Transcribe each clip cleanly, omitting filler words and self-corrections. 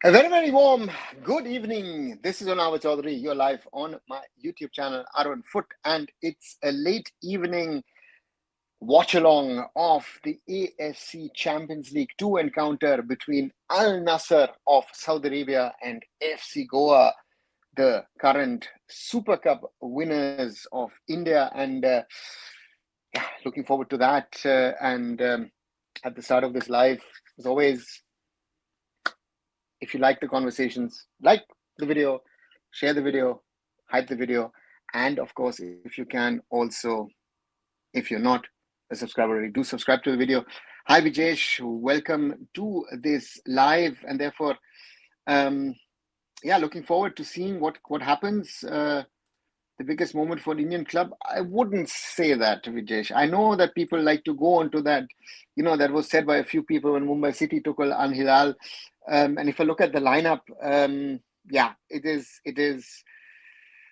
A very, very warm good evening. This is Arunava Chaudhuri. You're live on my YouTube channel, Arunfoot, and it's a late evening watch-along of the AFC Champions League 2 encounter between Al-Nassr of Saudi Arabia and FC Goa, the current Super Cup winners of India. And looking forward to that. At the start of this live, as always, if you like the conversations, like the video, share the video, hype the video, and of course, if you can also, if you're not a subscriber already, do subscribe to the video. Hi Vijesh, welcome to this live, and therefore, looking forward to seeing what happens. The biggest moment for an Indian club, I wouldn't say that, Vijesh. I know that people like to go onto that, that was said by a few people when Mumbai City took Al Hilal. And if I look at the lineup, it is.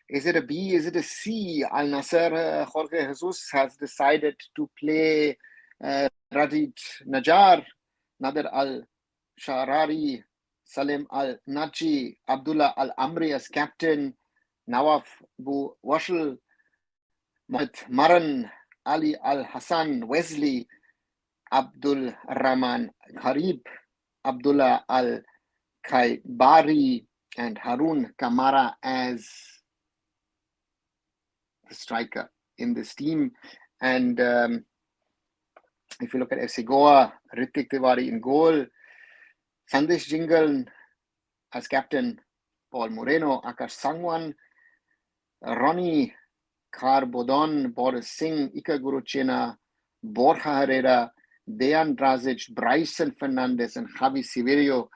Is it a B? Is it a C? Al-Nassr, Jorge Jesus has decided to play Rajid Najjar, Nader Al-Sharari, Salim Al-Naji, Abdullah Al-Amri as captain, Nawaf Bu Washal, Mohamed Maran, Ali Al-Hassan, Wesley, Abdul Rahman Harib, Abdullah Al-Khaibari, and Harun Kamara as the striker in this team. And if you look at FC Goa, Ritik Tiwari in goal, Sandesh Jingle as captain, Paul Moreno, Akash Sangwan, Ronnie Karbodon, Boris Singh, Ika Guruchena, Borja Herrera, Dejan Drazic, Bryson Fernandez, and Javi Severio.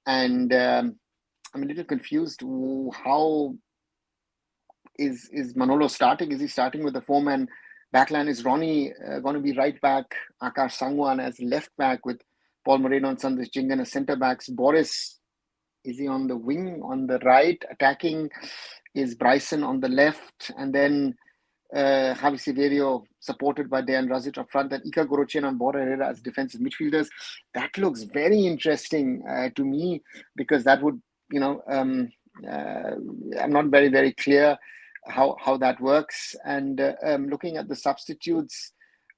And I'm a little confused. How is Manolo starting? Is he starting with the four-man backline? Is Ronnie going to be right back? Akash Sangwan as left back with Paul Moreno and Sandesh Jingan as centre backs. Boris, is he on the wing, on the right, attacking? Is Bryson on the left? And then Javi Severio supported by Dejan Drazic up front, and Ika Gorochen and Borja Herrera as defensive midfielders. That looks very interesting to me, because that would, I'm not very, very clear how that works. And looking at the substitutes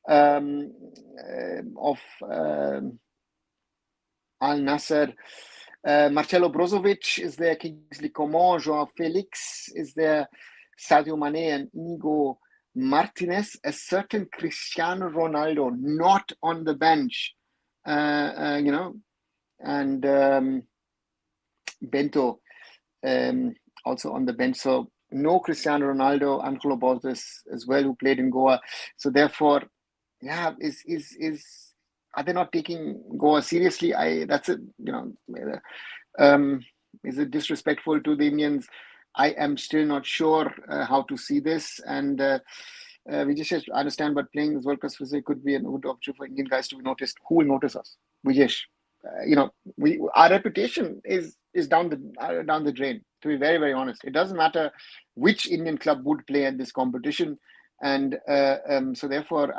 of Al-Nassr, Marcelo Brozovic is there, Kingsley Coman, Joao Felix is there, Sadio Mane and Inigo Martinez, a certain Cristiano Ronaldo not on the bench, and Bento also on the bench. So no Cristiano Ronaldo, Angelo Borges as well, who played in Goa. So therefore, are they not taking Goa seriously? Is it disrespectful to the Indians? I am still not sure how to see this. And we just understand, but playing this World Cup could be a good option for Indian guys to be noticed. Who will notice us? Vijesh, our reputation is down the drain. To be very, very honest, it doesn't matter which Indian club would play at this competition, and so therefore,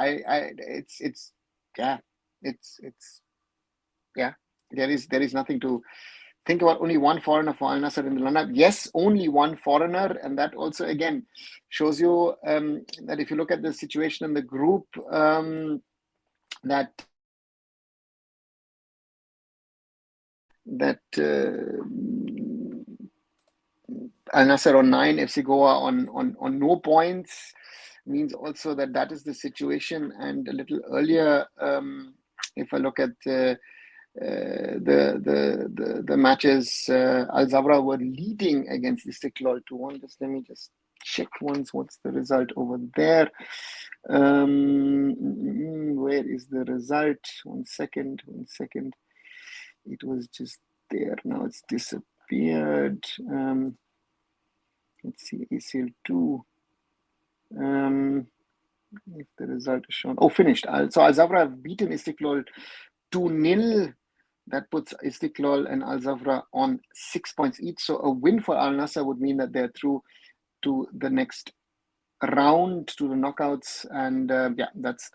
there is nothing to think about. Only one foreigner for Al-Nassr in the lineup. Yes, only one foreigner, and that also again shows you that if you look at the situation in the group, that Al-Nassr on 9, FC Goa on no points, means also that is the situation. And a little earlier, if I look at the matches, Al Zawra were leading against Istiklal 2-1. Let me check once what's the result over there. Where is the result? One second. It was just there. Now it's disappeared. Let's see, ACL 2. If the result is shown. Oh, finished. So Al Zawra have beaten Istiklal 2-0. That puts Istiklal and Al Zawra on 6 points each. So a win for Al-Nassr would mean that they're through to the next round, to the knockouts. And that's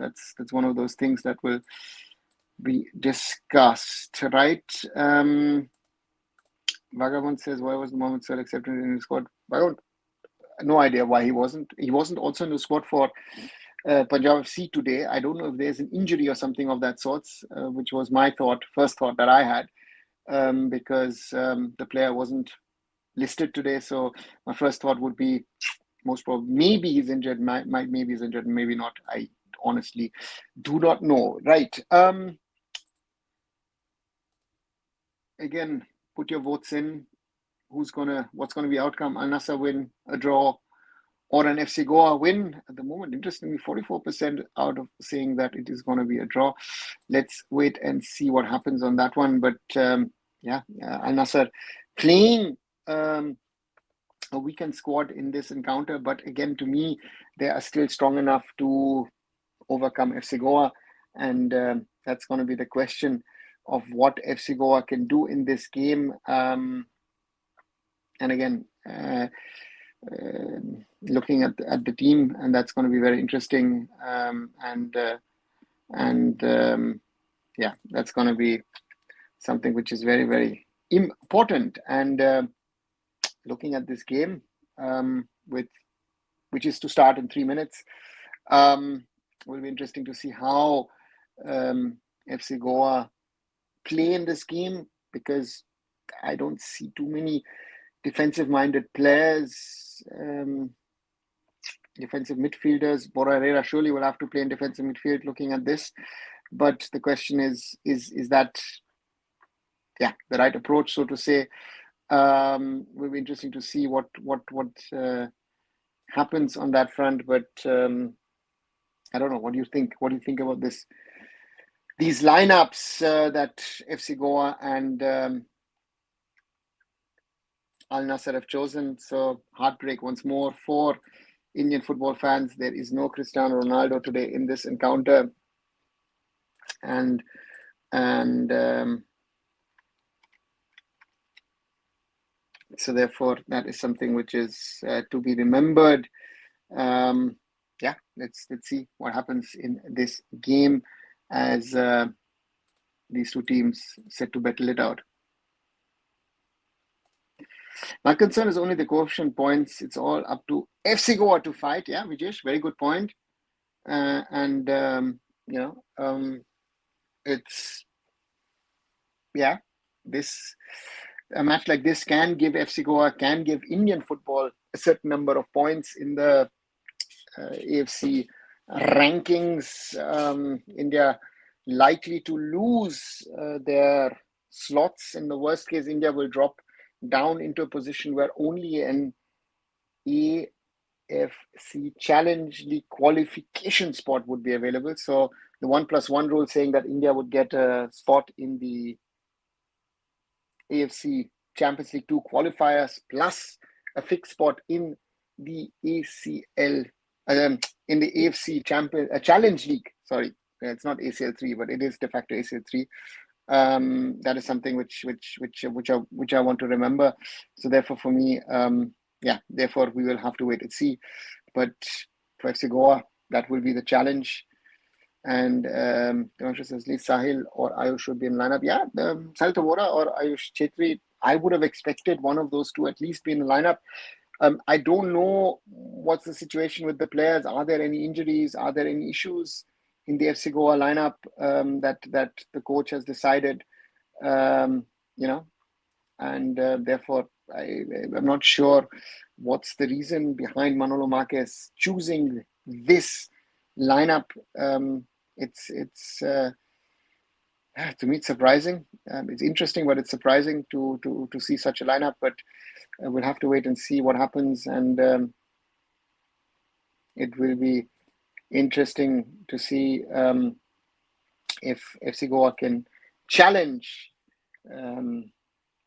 one of those things that will be discussed, right? Vagabond says, why was Mohamed Salah accepted in the squad? Vagabond, no idea why he wasn't. He wasn't also in the squad for Punjab FC today. I don't know if there's an injury or something of that sort, which was my first thought that I had, because the player wasn't listed today. So my first thought would be most probably maybe he's injured, maybe he's injured, maybe not. I honestly do not know. Right. Again, put your votes in. What's gonna be outcome? Al-Nassr win, a draw, or an FC Goa win? At the moment, interestingly, 44% out of saying that it is going to be a draw. Let's wait and see what happens on that one. But Al-Nassr playing a weakened squad in this encounter. But again, to me, they are still strong enough to overcome FC Goa. And that's going to be the question of what FC Goa can do in this game. And again, looking at the team, and that's going to be very interesting. That's going to be something which is very, very important. And looking at this game, which is to start in 3 minutes, will be interesting to see how FC Goa play in this game, because I don't see too many defensive-minded players, defensive midfielders. Borrera surely will have to play in defensive midfield looking at this. But the question is that the right approach, so to say? Will be interesting to see what happens on that front. But I don't know. What do you think? What do you think about this? These lineups that FC Goa and Al-Nassr have chosen. So heartbreak once more for Indian football fans. There is no Cristiano Ronaldo today in this encounter, and so therefore that is something which is to be remembered. Let's see what happens in this game as these two teams set to battle it out. My concern is only the coefficient points. It's all up to FC Goa to fight. Yeah, Vijesh, very good point. A match like this can give FC Goa, can give Indian football a certain number of points in the AFC rankings. India likely to lose their slots. In the worst case, India will drop down into a position where only an AFC Challenge League qualification spot would be available. So the 1+1 rule saying that India would get a spot in the AFC Champions League 2 qualifiers plus a fixed spot in the ACL, in the AFC Challenge League. Sorry, it's not ACL 3, but it is de facto ACL 3. That is something which I want to remember. So therefore, for me, therefore we will have to wait and see. But for FC Goa, that will be the challenge. And Devanshu says, Lee Sahil or Ayush should be in lineup. Yeah, Sahil Tavora or Ayush Chetri, I would have expected one of those two at least be in the lineup. I don't know what's the situation with the players. Are there any injuries? Are there any issues in the FC Goa lineup that the coach has decided? And therefore I'm not sure what's the reason behind Manolo Marquez choosing this lineup. It's to me it's surprising. It's interesting, but it's surprising to see such a lineup. But we'll have to wait and see what happens, and it will be interesting to see if FC Goa can challenge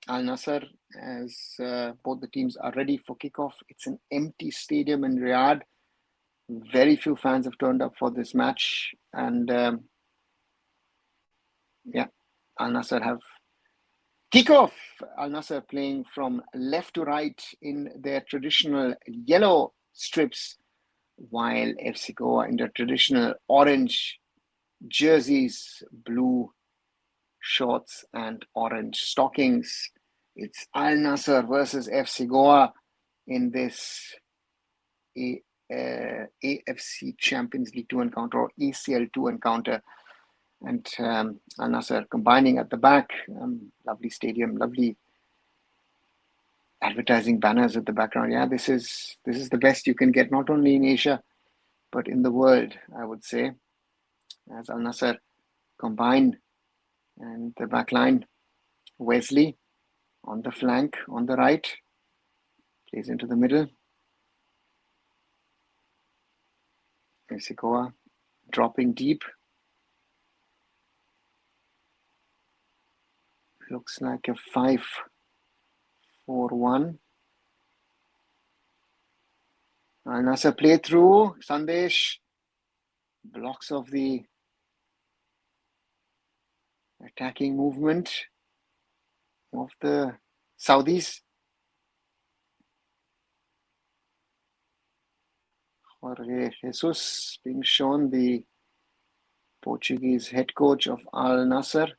Al-Nassr, as both the teams are ready for kickoff. It's an empty stadium in Riyadh. Very few fans have turned up for this match, and Al-Nassr have kickoff. Al-Nassr playing from left to right in their traditional yellow strips, while FC Goa in their traditional orange jerseys, blue shorts and orange stockings. It's Al-Nassr versus FC Goa in this AFC Champions League 2 encounter, or ACL 2 encounter. And Al-Nassr combining at the back. Lovely stadium, lovely advertising banners at the background. Yeah, this is the best you can get, not only in Asia, but in the world, I would say. As Al-Nassr combine, and the back line, Wesley on the flank, on the right, plays into the middle. FC Goa dropping deep. Looks like a 5-4-1. Al-Nassr play through. Sandesh blocks off the attacking movement of the Saudis. Jorge Jesus being shown, the Portuguese head coach of Al-Nassr.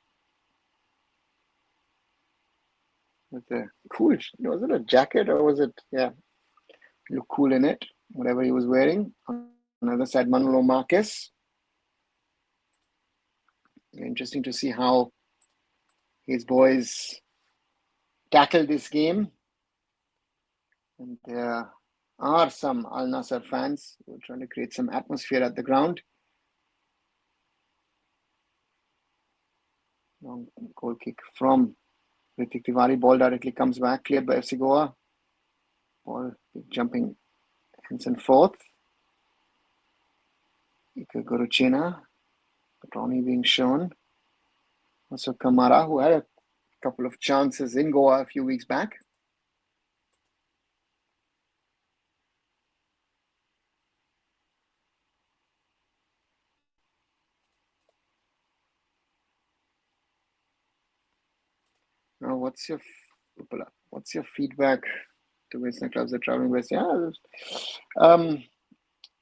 With a cool, was it a jacket or was it, yeah, look cool in it, whatever he was wearing. On the other side, Manolo Marquez. Interesting to see how his boys tackle this game. And there are some Al-Nassr fans who are trying to create some atmosphere at the ground. Long goal kick from Ritik Tiwari. Ball directly comes back, cleared by FC Goa. Ball jumping hence and forth. Ika Guruchena. Ronnie being shown. Also Kamara, who had a couple of chances in Goa a few weeks back. Now, what's your feedback to Western clubs that are traveling west?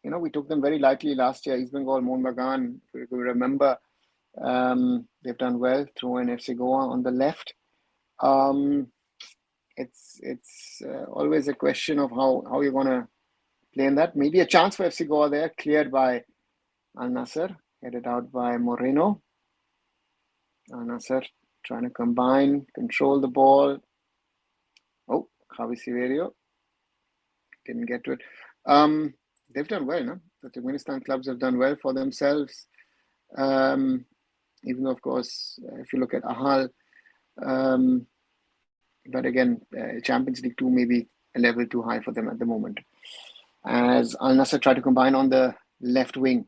Yeah, we took them very lightly last year. East Bengal, Mohun Bagan, if you remember, they've done well. Throw in FC Goa on the left. It's always a question of how you're going to play in that. Maybe a chance for FC Goa there, cleared by Al-Nassr, headed out by Moreno. Al-Nassr trying to combine, control the ball. Oh, Javi Siverio didn't get to it. They've done well, no? The Turkmenistan clubs have done well for themselves. Even though, of course, if you look at Ahal, but again, Champions League 2 may be a level too high for them at the moment. As Al-Nassr try to combine on the left wing.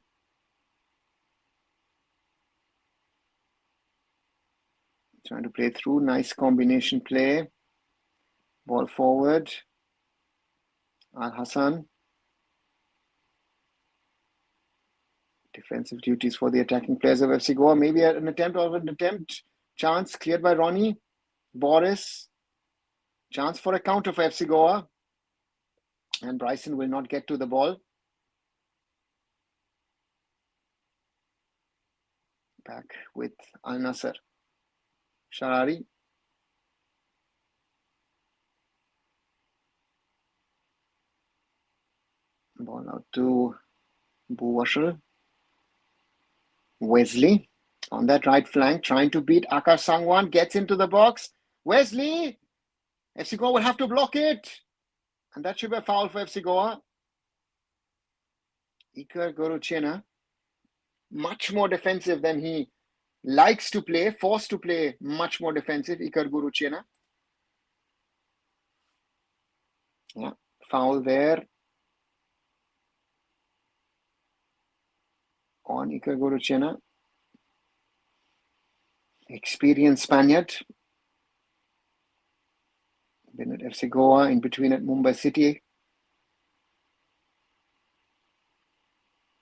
Trying to play through, nice combination play. Ball forward. Al-Hassan. Defensive duties for the attacking players of FC Goa. Maybe an attempt. Chance cleared by Ronnie. Boris. Chance for a counter for FC Goa. And Bryson will not get to the ball. Back with Al-Nassr. Sharari. Ball out to Buwashal. Wesley on that right flank, trying to beat Akash Sangwan, gets into the box. Wesley! FC Goa will have to block it. And that should be a foul for FC Goa. Iker Goruchena, much more defensive than he likes to play, forced to play much more defensive, Iker Goruchena. Yeah, foul there on Iker Goruchena. Experienced Spaniard. Been at FC Goa, in between at Mumbai City.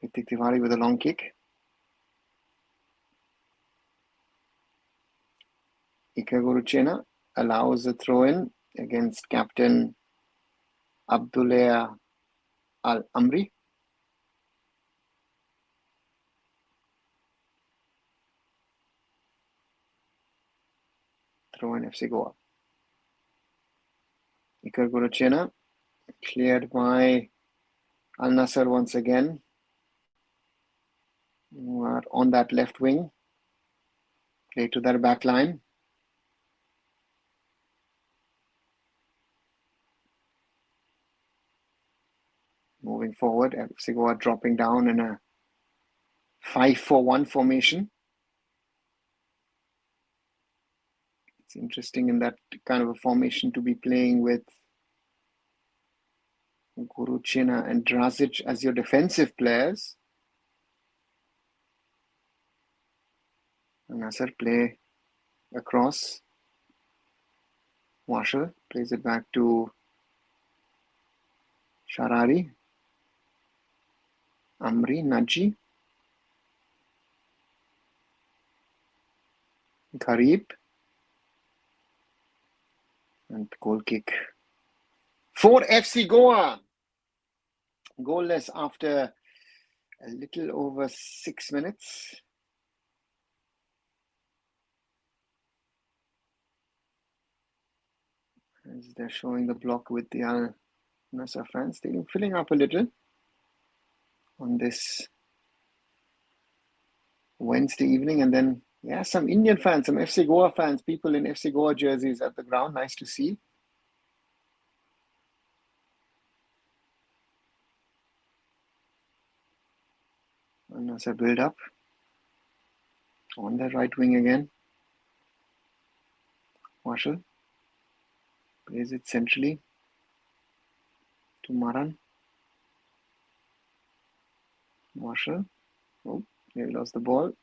Ritik Tiwari with a long kick. Iker Goruchena allows a throw-in against captain Abdullah Al-Amri. Throw-in FC Goa. Iker Guruchena, cleared by Al-Nassr once again, who are on that left wing. Play to their back line. Moving forward, FC Goa dropping down in a 5-4-1 formation. It's interesting in that kind of a formation to be playing with Guruchena and Drazic as your defensive players. Nasr play across. Marshall plays it back to Sharari. Amri, Naji. Gharib. And goal kick for FC Goa. Goalless after a little over 6 minutes. As they're showing the block with the Al-Nassr fans, they're filling up a little on this Wednesday evening. And then, yeah, some Indian fans, some FC Goa fans, people in FC Goa jerseys at the ground. Nice to see. Al-Nassr build up on the right wing again. Marshall plays it centrally to Maran. Marshall. Oh, he lost the ball.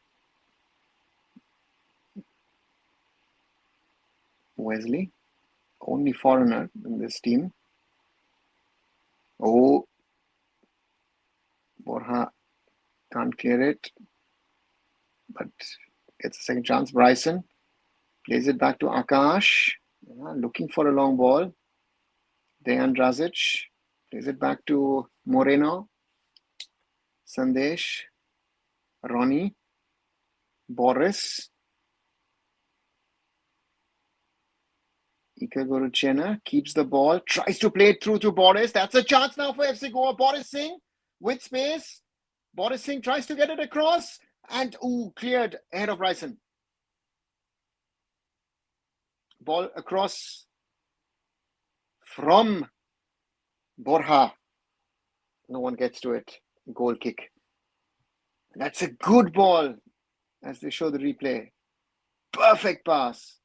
Wesley, only foreigner in this team. Oh, Borja can't clear it, but gets a second chance. Bryson plays it back to Akash, looking for a long ball. Dejan Drazic plays it back to Moreno. Sandesh, Ronnie, Boris. Iker Guruchena keeps the ball, tries to play it through to Boris. That's a chance now for FC Goa. Boris Singh with space. Boris Singh tries to get it across and cleared ahead of Bryson. Ball across from Borja. No one gets to it. Goal kick. That's a good ball as they show the replay. Perfect pass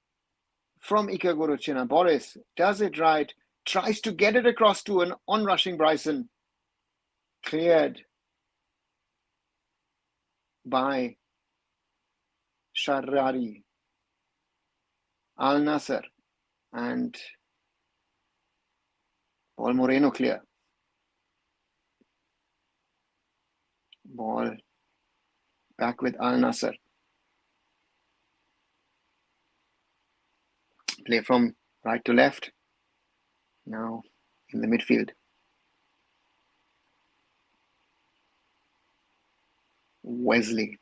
from Iker Guruchena. Boris does it right, tries to get it across to an onrushing Bryson. Cleared by Sharari, Al-Nassr, and Paul Moreno clear. Ball back with Al-Nassr. Play from right to left. Now in the midfield. Wesley,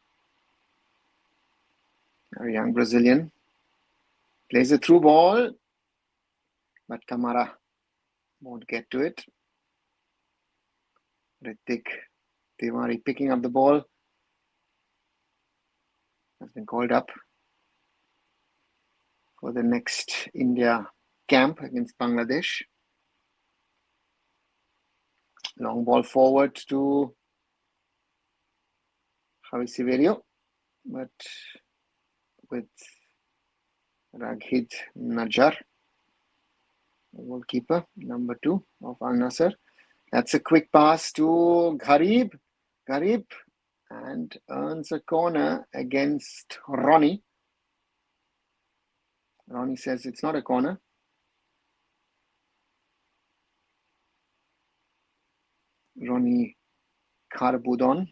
a young Brazilian, plays a through ball, but Kamara won't get to it. Ritik Tiwari picking up the ball. Has been called up for the next India camp against Bangladesh. Long ball forward to Javi Severio, but with Raghid Najjar, goalkeeper, number 2 of Al-Nassr. That's a quick pass to Gharib. Gharib and earns a corner against Ronnie. Ronnie says it's not a corner. Ronnie Kharbudon.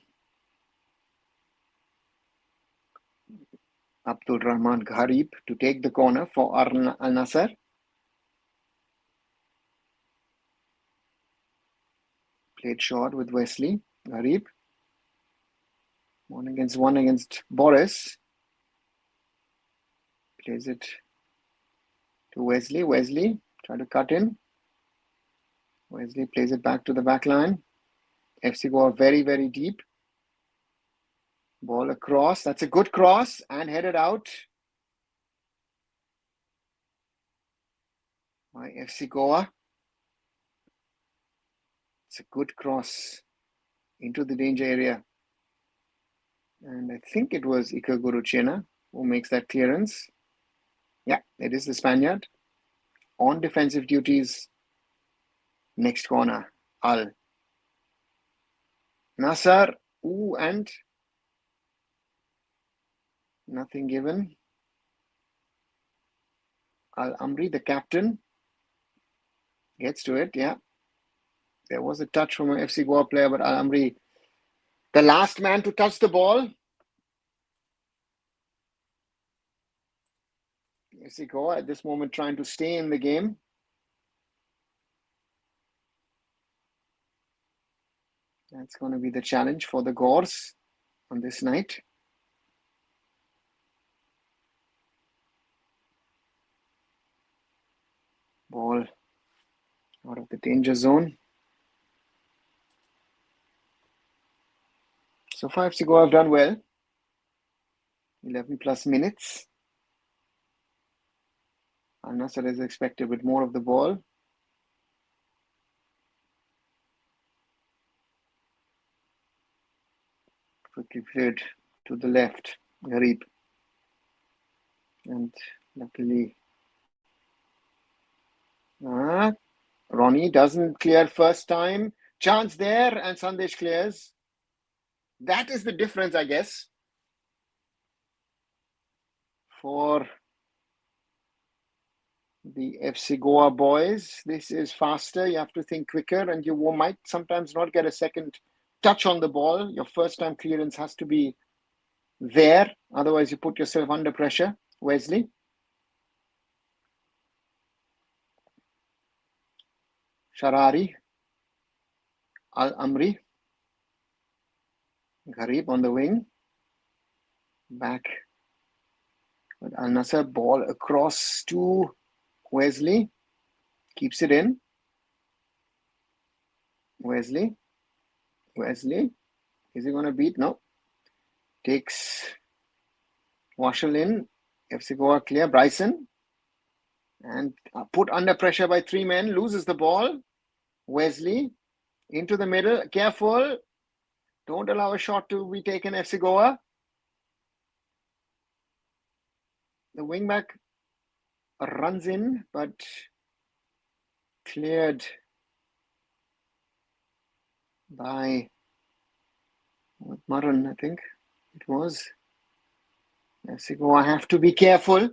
Abdul Rahman Gharib to take the corner for Al-Nassr. Played short with Wesley. Gharib. 1 against Boris. Plays it to Wesley. Wesley try to cut in. Wesley plays it back to the back line. FC Goa very, very deep. Ball across. That's a good cross and headed out by FC Goa. It's a good cross into the danger area. And I think it was Ika Guruchena who makes that clearance. Yeah, it is the Spaniard. On defensive duties. Next corner. Al-Nassr. Ooh, and nothing given. Al-Amri, the captain, gets to it. Yeah. There was a touch from an FC Goa player, but Al-Amri, the last man to touch the ball. FC Goa at this moment trying to stay in the game. That's going to be the challenge for the Gores on this night. Ball out of the danger zone. So far, FC Goa have done well. 11 plus minutes. Al-Nassr is expected with more of the ball. Quickly played to the left, Gharib. And luckily, Ronnie doesn't clear first time. Chance there, and Sandesh clears. That is the difference, I guess, for the FC Goa boys. This is faster. You have to think quicker, and you might sometimes not get a second touch on the ball. Your first time clearance has to be there. Otherwise, you put yourself under pressure. Wesley. Sharari. Al-Amri. Gharib on the wing. Back with Al-Nassr. Ball across to Wesley. Keeps it in. Wesley. Is he going to beat? No. Takes Watchalong in. FC Goa clear. Bryson. And put under pressure by three men. Loses the ball. Wesley. Into the middle. Careful. Don't allow a shot to be taken, FC Goa. The wingback runs in, but cleared by Maran, I think it was. FC Goa have to be careful.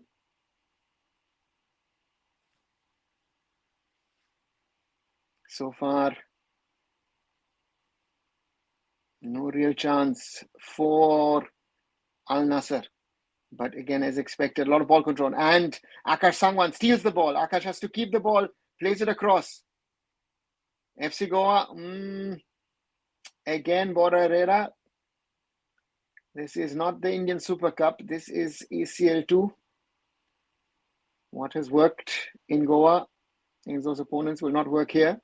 So far, no real chance for Al-Nassr. But again, as expected, a lot of ball control. And Akash Sangwan steals the ball. Akash has to keep the ball, plays it across. FC Goa, again, Bora Herrera. This is not the Indian Super Cup. This is ECL2. What has worked in Goa against those opponents will not work here.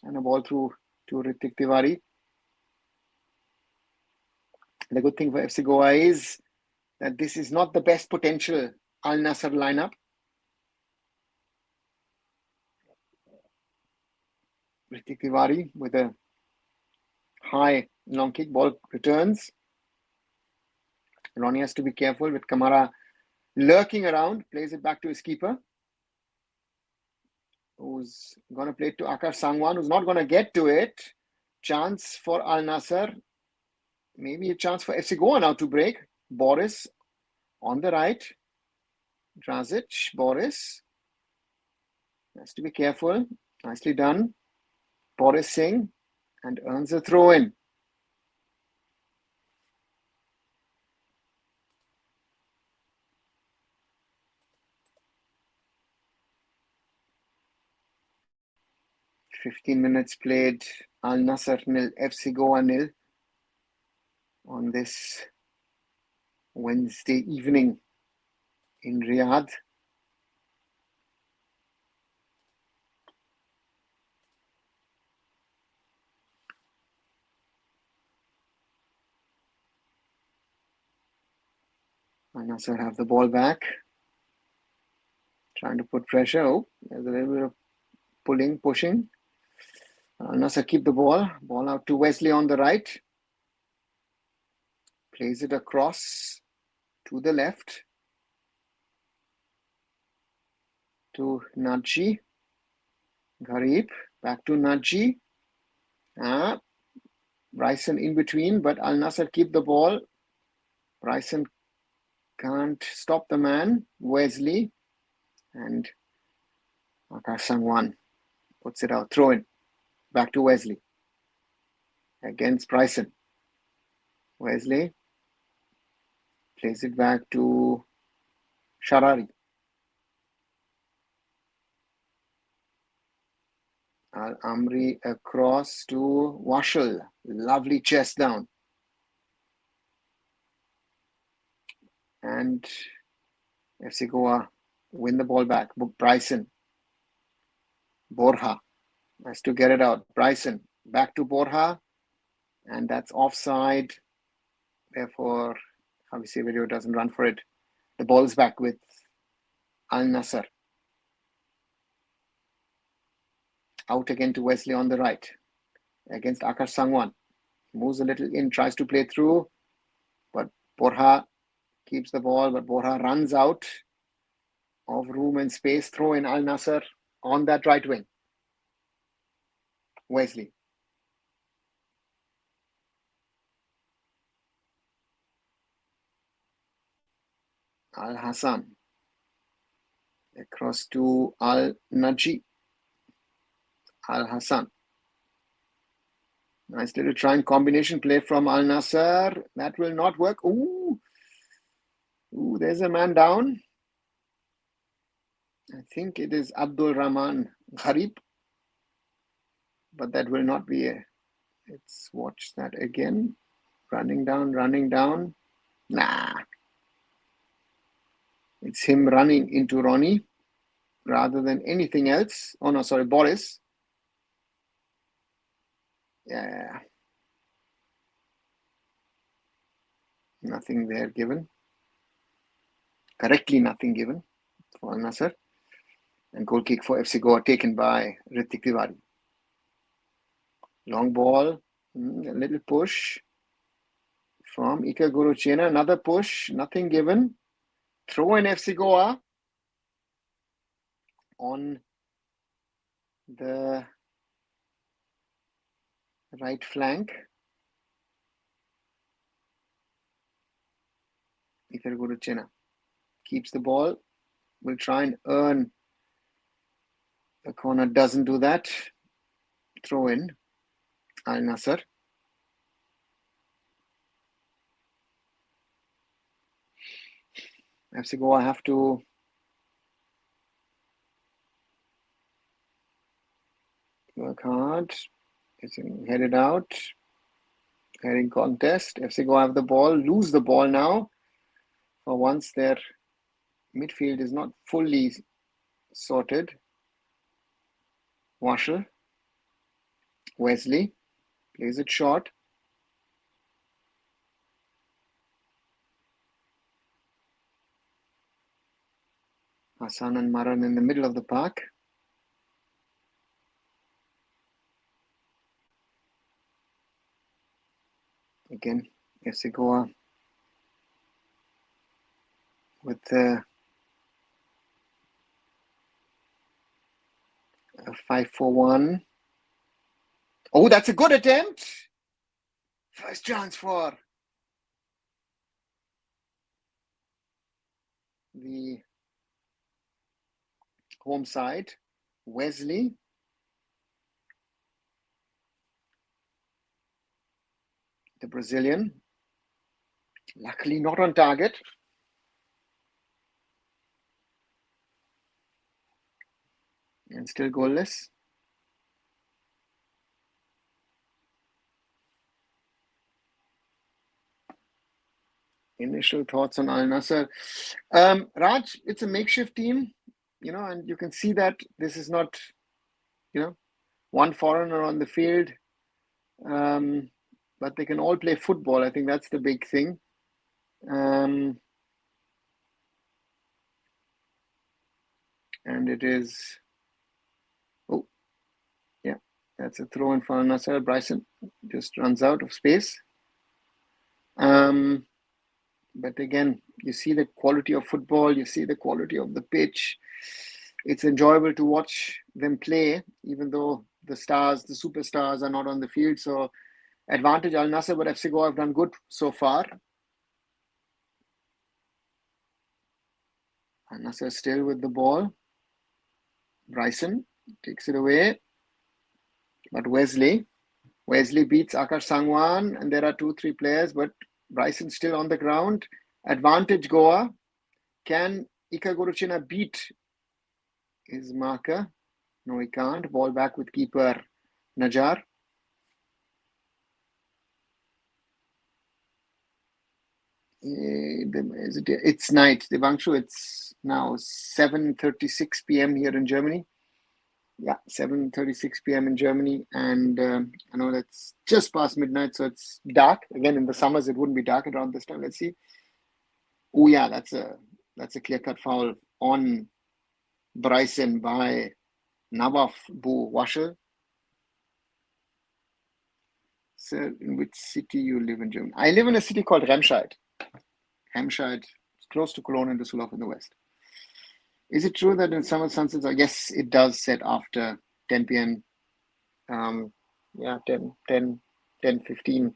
And a ball through to Ritik Tiwari. The good thing for FC Goa is that this is not the best potential Al-Nassr lineup. Ritik Tiwari with a high long kick, ball returns. Ronnie has to be careful with Kamara lurking around, plays it back to his keeper, who's going to play it to Akash Sangwan, who's not going to get to it. Chance for Al-Nassr. Maybe a chance for FC Goa now to break. Boris on the right. Drazic, Boris. Has to be careful. Nicely done. Boris Singh and earns a throw in. "15 minutes played, Al-Nassr 0, FC Goa 0 on this Wednesday evening in Riyadh. " Al-Nassr have the ball back. Trying to put pressure. Oh, there's a little bit of pulling, pushing. Al-Nassr keep the ball. Ball out to Wesley on the right. Plays it across to the left. To Naji. Gharib. Back to Naji. Bryson in between, but Al-Nassr keep the ball. Bryson can't stop the man. Wesley. And Akash Sangwan puts it out. Throw in. Back to Wesley. Against Bryson. Wesley plays it back to Sharari. Al-Amri across to Washal. Lovely chest down. And FC Goa win the ball back. Bryson. Borja has to get it out. Bryson back to Borja. And that's offside. Therefore, obviously, video doesn't run for it. The ball's back with Al-Nassr. Out again to Wesley on the right. Against Akash Sangwan. Moves a little in, tries to play through. But Borja keeps the ball, but Borja runs out of room and space. Throw in Al-Nassr on that right wing. Wesley. Al-Hassan. Across to Al-Naji. Al-Hassan. Nice little try and combination play from Al-Nassr. That will not work. Ooh, there's a man down. I think it is Abdul Rahman Gharib. But that will not be a... Let's watch that again. Running down. Nah. It's him running into Ronnie rather than anything else. Oh no, sorry, Boris. Yeah. Nothing there given. Correctly nothing given for Al-Nassr. And goal kick for FC Goa taken by Ritik Tiwari. Long ball. A little push from Ika Guruchena. Another push. Nothing given. Throw in FC Goa on the right flank. Ika Guruchena keeps the ball. Will try and earn the corner. Doesn't do that. Throw in Al-Nassr. FC Goa have to work hard. It's headed out. Heading contest. FC Goa have the ball. Lose the ball now. For once their midfield is not fully sorted. Washal. Wesley plays it short. Hassan and Maran in the middle of the park. Again, FC Goa with a 5-4-1. Oh, that's a good attempt. First chance for the home side. Wesley. The Brazilian. Luckily not on target. And still goalless. Initial thoughts on Al-Nassr. Raj, it's a makeshift team, and you can see that this is not, one foreigner on the field. But they can all play football. I think that's the big thing. And it is, oh, yeah, that's a throw in for Nasr. Bryson just runs out of space. But again, you see the quality of football, you see the quality of the pitch. It's enjoyable to watch them play, even though the superstars are not on the field. So advantage Al-Nassr, but FC Goa have done good so far. Al-Nassr still with the ball. Bryson takes it away. But Wesley beats Akash Sangwan, and there are 2-3 players, but Bryson still on the ground. Advantage Goa. Can Ika Guruchina beat his marker? No, he can't. Ball back with keeper Najar. It's night, Devanshu. It's now 7:36 p.m. here in Germany. Yeah, 7:36 p.m. in Germany, and I know that's just past midnight, so it's dark. Again, in the summers, it wouldn't be dark around this time. Let's see. Oh yeah, that's a clear-cut foul on Bryson by Nawaf Bu Washel. So, in which city you live in Germany? I live in a city called Remscheid. Remscheid, close to Cologne and Düsseldorf in the west. Is it true that in summer sunsets? Yes, it does set after 10 p.m. Yeah, 10, 15.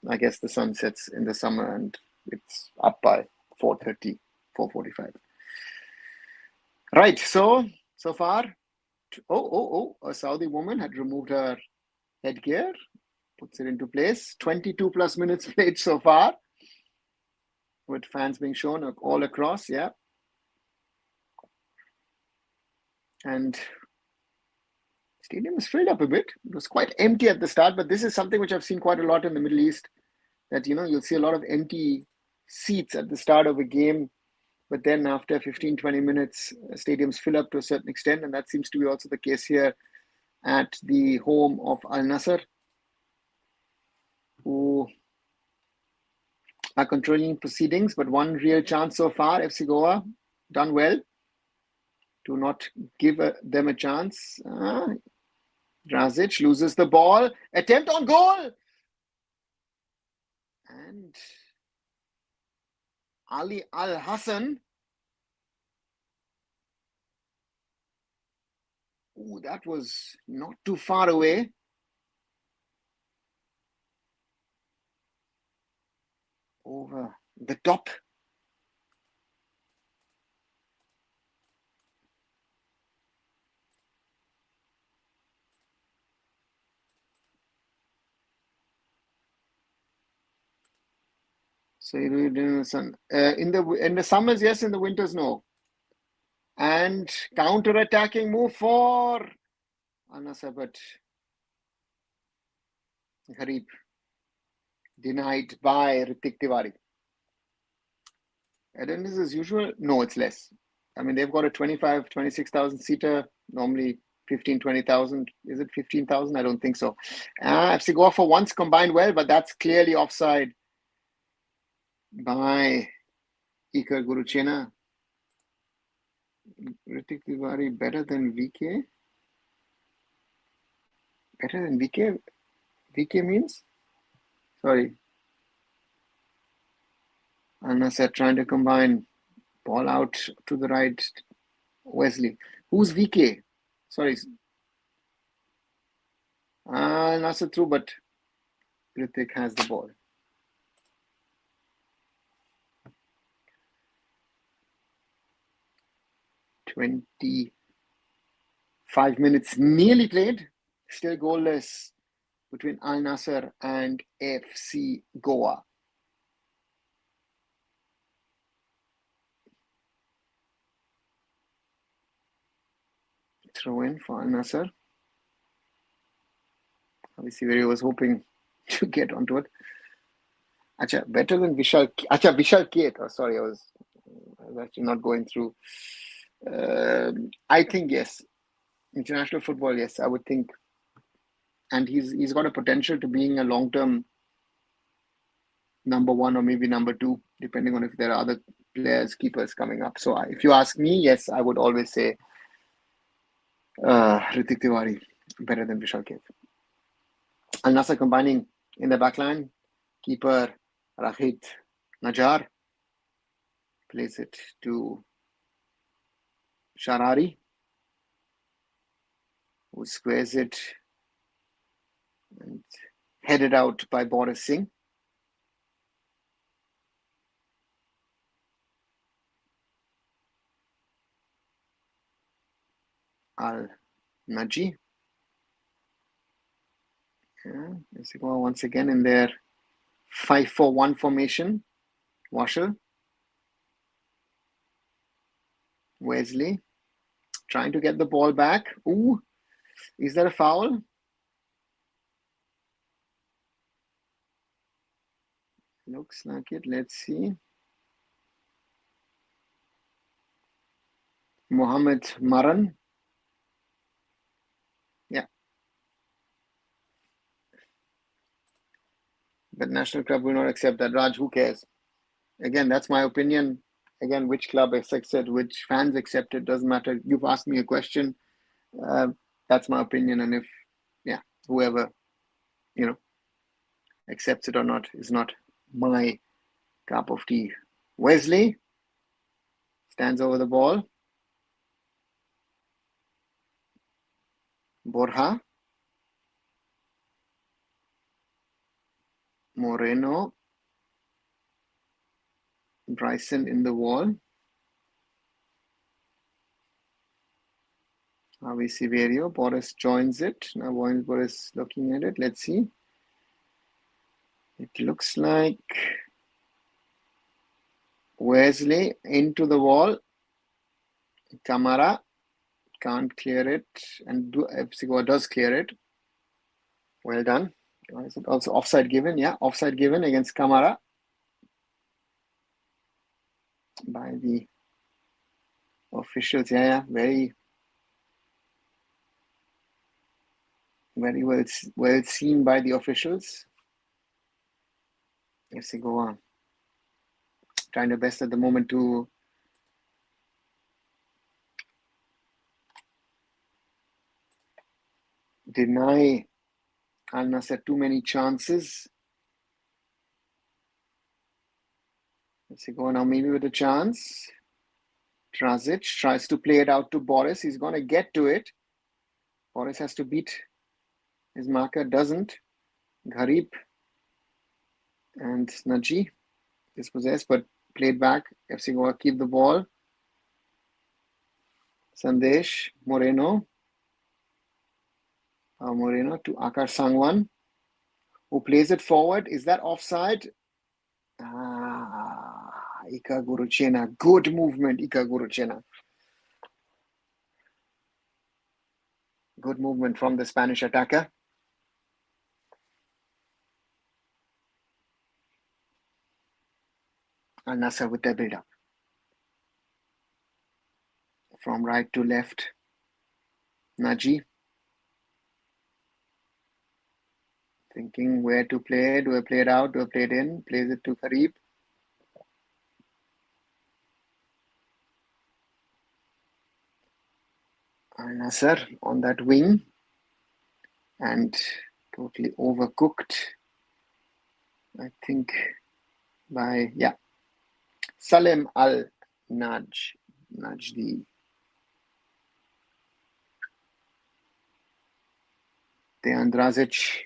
I guess the sun sets in the summer and it's up by 4:30, 4:45. Right, so far, a Saudi woman had removed her headgear, puts it into place. 22 plus minutes played so far, with fans being shown all across, yeah. And stadium is filled up a bit. It was quite empty at the start, but this is something which I've seen quite a lot in the Middle East, that, you'll see a lot of empty seats at the start of a game, but then after 15, 20 minutes, stadiums fill up to a certain extent, and that seems to be also the case here at the home of Al-Nassr, who are controlling proceedings, but one real chance so far. FC Goa done well to not give them a chance. Drazic loses the ball. Attempt on goal. And Ali Al-Hassan. Ooh, that was not too far away. Over the top. So in the sun, in the summers, yes. In the winters, no. And counter-attacking move for Al-Nassr, but Gharib denied by Ritik Tiwari. Attendance as usual? No, it's less. I mean, they've got a 25, 26,000 seater, normally 15, 20,000. Is it 15,000? I don't think so. FC Goa for once combined well, but that's clearly offside by Iker Guruchena. Ritik Tiwari better than VK? Better than VK? VK means? Sorry. Al-Nassr trying to combine. Ball out to the right. Wesley. Who's VK? Sorry. Al-Nassr through, but Ritik has the ball. "25 minutes nearly played, still goalless between Al-Nassr and FC Goa. Throw in for Al-Nassr. Obviously, where he was hoping to get onto it. Acha, better than Vishal. Acha, Vishal Kate. Oh, sorry, I was actually not going through. I think yes. International football, yes, I would think. And he's got a potential to being a long-term number one or maybe number two, depending on if there are other players, keepers coming up. So if you ask me, yes, I would always say Ritik Tiwari better than Vishal Kev. Al-Nassr combining in the backline. Keeper Rahid Najjar plays it to Sharari, who squares it and headed out by Boris Singh. Al-Naji. FC Goa once again in their 5-4-1 formation. Washel. Wesley trying to get the ball back. Ooh, is that a foul? Looks like it. Let's see. Mohammed Maran. Yeah. But national club will not accept that. Raj, who cares? Again, that's my opinion. Again, which club accepts it, which fans accept it, doesn't matter. You've asked me a question. That's my opinion. And if, whoever, accepts it or not is not my cup of tea. Wesley stands over the ball. Borja. Moreno. Bryson in the wall. Avi Siverio. Boris joins it. Now Boris looking at it. Let's see. It looks like Wesley into the wall. Kamara can't clear it. And FC Goa does clear it. Well done. Is it also offside given? Yeah, offside given against Kamara by the officials. Yeah, very well seen by the officials. FC Goa trying their best at the moment to deny Al-Nassr too many chances. FC Goa now maybe with a chance. Trazic tries to play it out to Boris. He's going to get to it. Boris has to beat his marker, doesn't. Gharib and Naji dispossessed, but played back. FC Goa keep the ball. Sandesh, Moreno. Moreno to Akar Sangwan, who plays it forward. Is that offside? Ika Guruchena. Good movement, Ika Guruchena. Good movement from the Spanish attacker. Al-Nassr with their build-up. From right to left, Naji. Thinking where to play. Do I play it out? Do I play it in? Plays it to Gharib. Al-Nassr on that wing. And totally overcooked. I think by, Salim Al-Najdi. Dejan Drazic,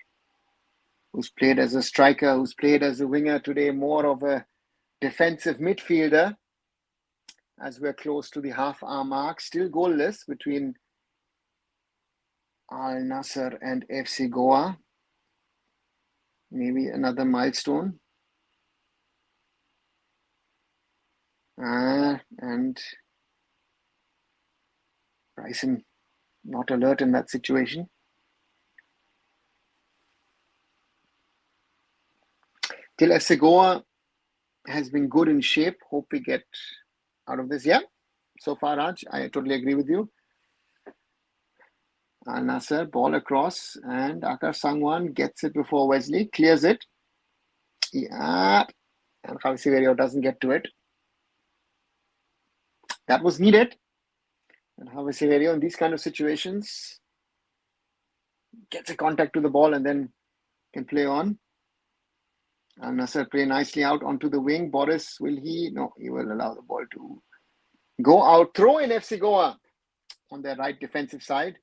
who's played as a striker, who's played as a winger today, more of a defensive midfielder, as we're close to the half-hour mark. Still goalless between Al-Nassr and FC Goa. Maybe another milestone. And Bryson not alert in that situation. Till FC Goa has been good in shape. Hope we get out of this. Yeah, so far, Raj, I totally agree with you. Al-Nassr, ball across, and Akar Sangwan gets it before Wesley, clears it. Yeah, and Siverio doesn't get to it. That was needed. And Javi Severio in these kind of situations gets a contact to the ball and then can play on. Al-Nassr play nicely out onto the wing. Boris, will he? No, he will allow the ball to go out. Throw in FC Goa on their right defensive side.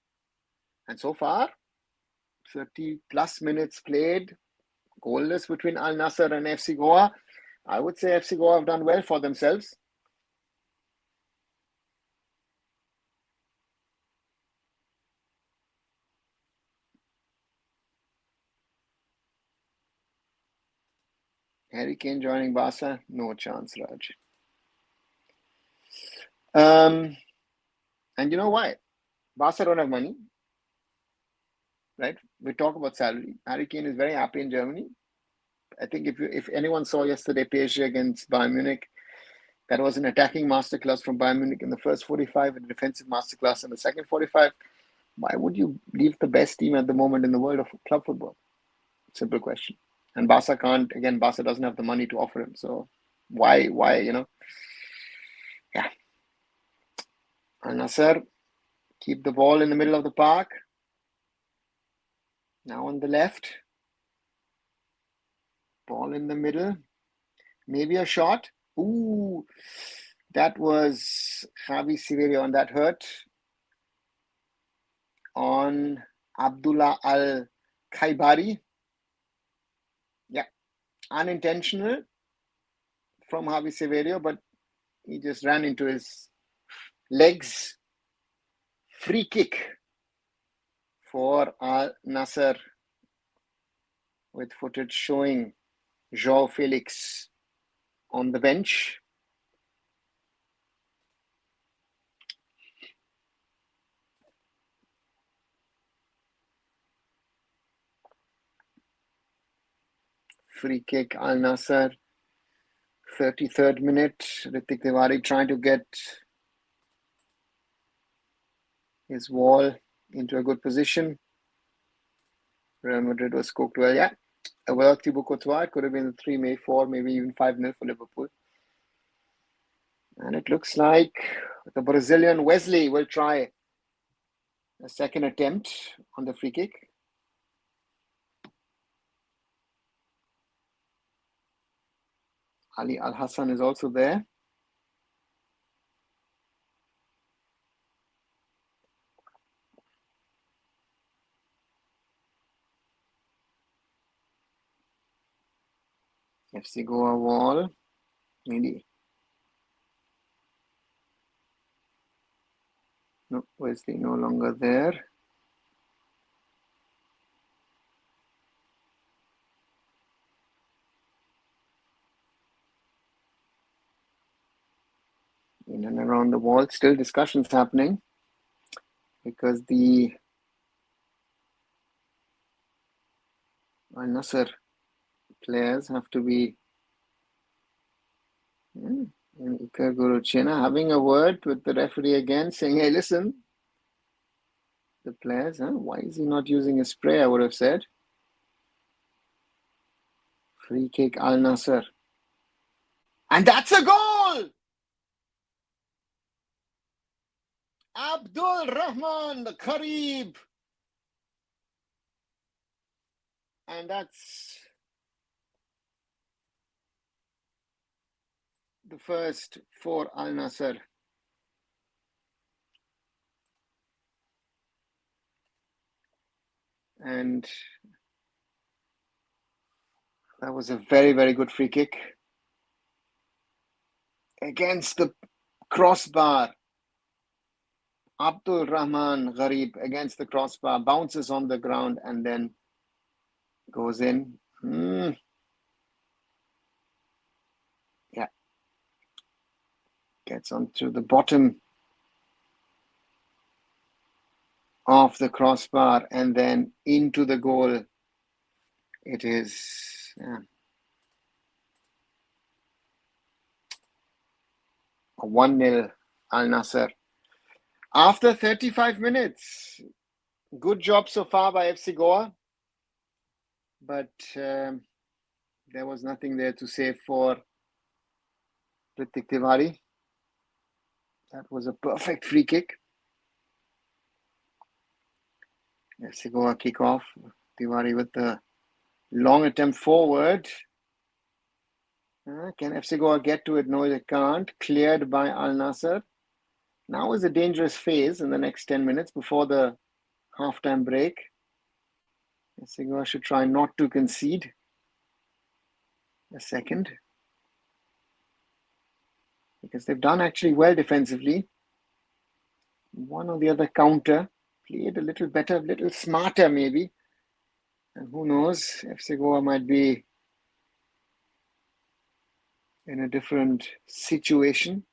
And so far, 30 plus minutes played, goalless between Al-Nassr and FC Goa. I would say FC Goa have done well for themselves. Harry Kane joining Barca? No chance, Raj. And you know why? Barca don't have money, right? We talk about salary. Harry Kane is very happy in Germany. I think if anyone saw yesterday PSG against Bayern Munich, that was an attacking masterclass from Bayern Munich in the first 45 and a defensive masterclass in the second 45. Why would you leave the best team at the moment in the world of club football? Simple question. And Barca can't. Again, Barca doesn't have the money to offer him. So why, Yeah. Al-Nassr keep the ball in the middle of the park. Now on the left. Ball in the middle. Maybe a shot. Ooh, that was Javi Severio, and that hurt on Abdullah Al-Khaibari. Yeah, unintentional from Javi Severio, but he just ran into his legs. Free kick for Al-Nassr with footage showing João Felix on the bench. Free kick, Al-Nassr. 33rd minute. Ritik Tiwari trying to get his wall into a good position. Real Madrid was cooked well. Yeah. Without Thibaut Courtois, it could have been 3, maybe 4, maybe even 5-0 for Liverpool. And it looks like the Brazilian Wesley will try a second attempt on the free kick. Ali Al-Hassan is also there. FC Goa wall. Maybe. No, Wesley no longer there. In and around the wall, still discussions happening because the Al-Nassr players have to be Iker Guruchena having a word with the referee again, saying, hey, listen, the players, why is he not using a spray, I would have said. Free kick, Al-Nassr. And that's a goal! Abdul Rahman, the Karib. And that's the first for Al-Nassr. And that was a very, very good free kick. Against the crossbar. Abdul Rahman Gharib against the crossbar, bounces on the ground and then goes in. Yeah. Gets onto the bottom of the crossbar and then into the goal. It is a 1-0 Al-Nassr. After 35 minutes, good job so far by FC Goa, but there was nothing there to say for Ritik Tiwari. That was a perfect free kick. FC Goa kickoff. Tiwari with the long attempt forward. Can FC Goa get to it? No, they can't. Cleared by Al-Nassr. Now is a dangerous phase in the next 10 minutes before the halftime break. FC Goa should try not to concede a second, because they've done actually well defensively. One or the other counter, played a little better, a little smarter maybe. And who knows, FC Goa might be in a different situation.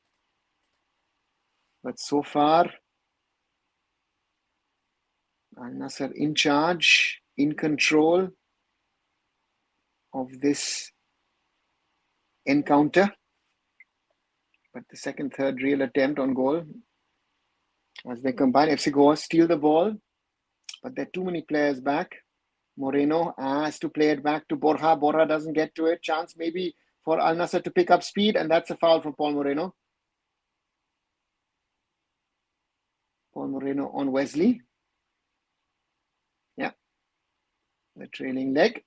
But so far, Al-Nassr in charge, in control of this encounter. But the second, third real attempt on goal, as they combine, FC Goa steal the ball, but there are too many players back. Moreno has to play it back to Borja. Borja doesn't get to it. Chance maybe for Al-Nassr to pick up speed, and that's a foul from Paul Moreno. Paul Moreno on Wesley. Yeah, the trailing leg.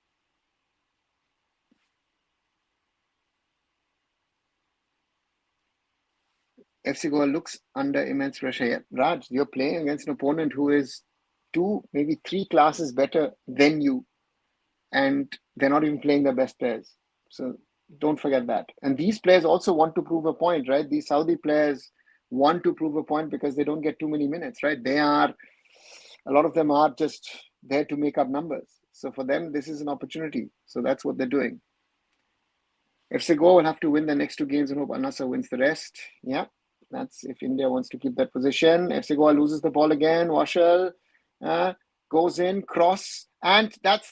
FC Goa looks under immense pressure here. Raj, you're playing against an opponent who is 2, maybe 3 classes better than you, and they're not even playing their best players. So don't forget that. And these players also want to prove a point, right? These Saudi players want to prove a point because they don't get too many minutes, right? A lot of them are just there to make up numbers. So for them, this is an opportunity. So that's what they're doing. FC Goa will have to win the next 2 games and hope Al-Nassr wins the rest. Yeah, that's if India wants to keep that position. FC Goa loses the ball again. Washal goes in, cross, and that's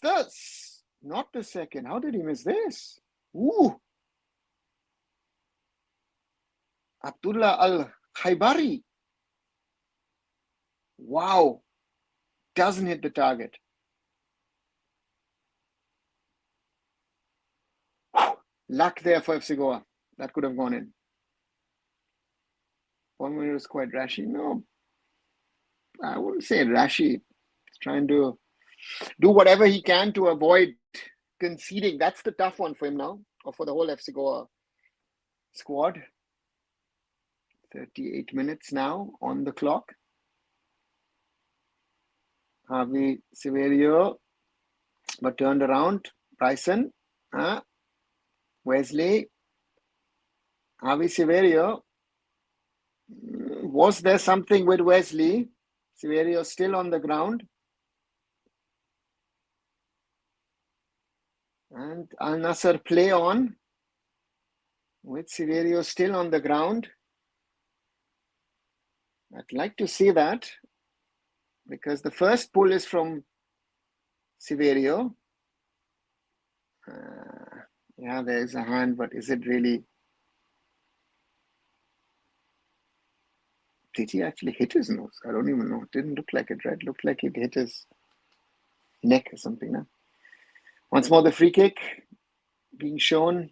not the second. How did he miss this? Ooh. Abdullah Al-Khaibari. Wow. Doesn't hit the target. Luck there for FC Goa. That could have gone in. 1 minute was quite rashy. No, I wouldn't say rashy. He's trying to do whatever he can to avoid conceding. That's the tough one for him now, or for the whole FC Goa squad. 38 minutes now on the clock. Javi Severio, but turned around. Bryson, Wesley, Javi Severio. Was there something with Wesley? Severio still on the ground. And Al-Nassr play on with Severio still on the ground. I'd like to see that, because the first pull is from Severio. Yeah, there's a hand, but is it really? Did he actually hit his nose? I don't even know. It didn't look like it, right? It looked like it hit his neck or something. No? Once more, the free kick being shown.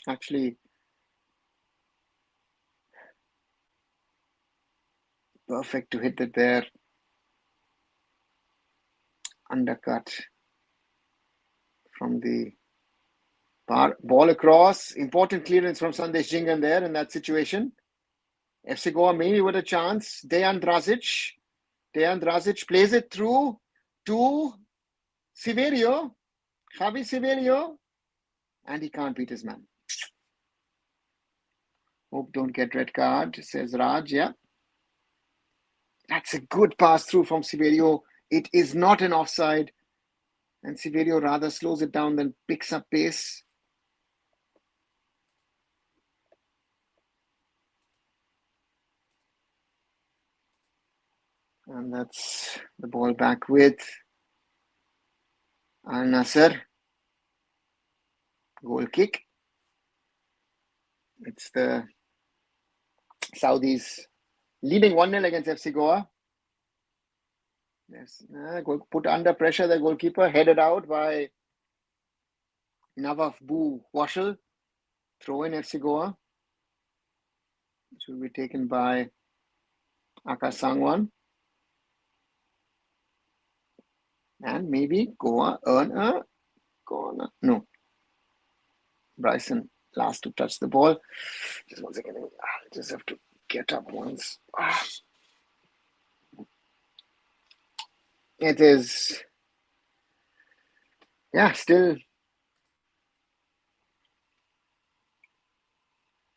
Actually, perfect to hit it there. Undercut from the ball across. Important clearance from Sandesh Jingan there in that situation. FC Goa maybe with a chance. Dejan Drazic. Dejan Drazic plays it through to Severio. Javi Severio. And he can't beat his man. Hope don't get red card, says Raj. Yeah. That's a good pass through from Severio. It is not an offside. And Severio rather slows it down than picks up pace. And that's the ball back with Al-Nassr. Goal kick. It's the Saudis leading 1-0 against FC Goa. Yes, put under pressure the goalkeeper, headed out by Nawaf Bu Washal. Throw in FC Goa. It will be taken by Akash Sangwan. And maybe Goa earn a corner. No. Bryson last to touch the ball. Just once again, I just have to get up once. It is, yeah, still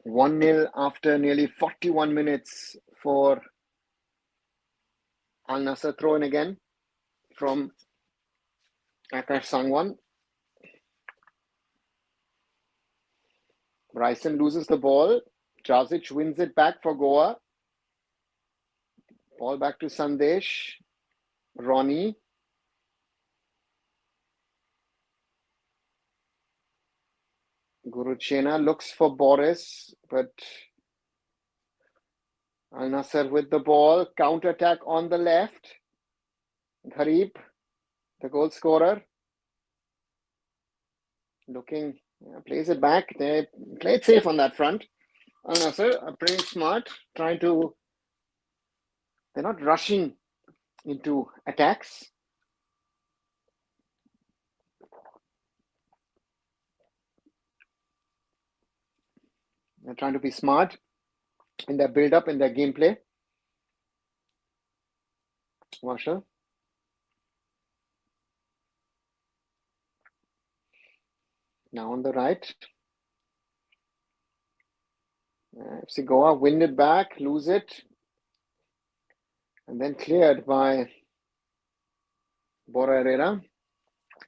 1-0 after nearly 41 minutes for Al-Nassr. Throw in again from Akash Sangwan. Bryson loses the ball. Jazic wins it back for Goa. Ball back to Sandesh. Ronnie. Guruchena looks for Boris, but Al-Nassr with the ball. Counter-attack on the left. Gharib, the goal scorer. Looking, plays it back. They played safe on that front. Al-Nassr are playing smart, trying to, they're not rushing into attacks. They're trying to be smart in their build-up, in their gameplay. Marshall. Now on the right. FC Goa win it back, lose it, and then cleared by Bora Herrera.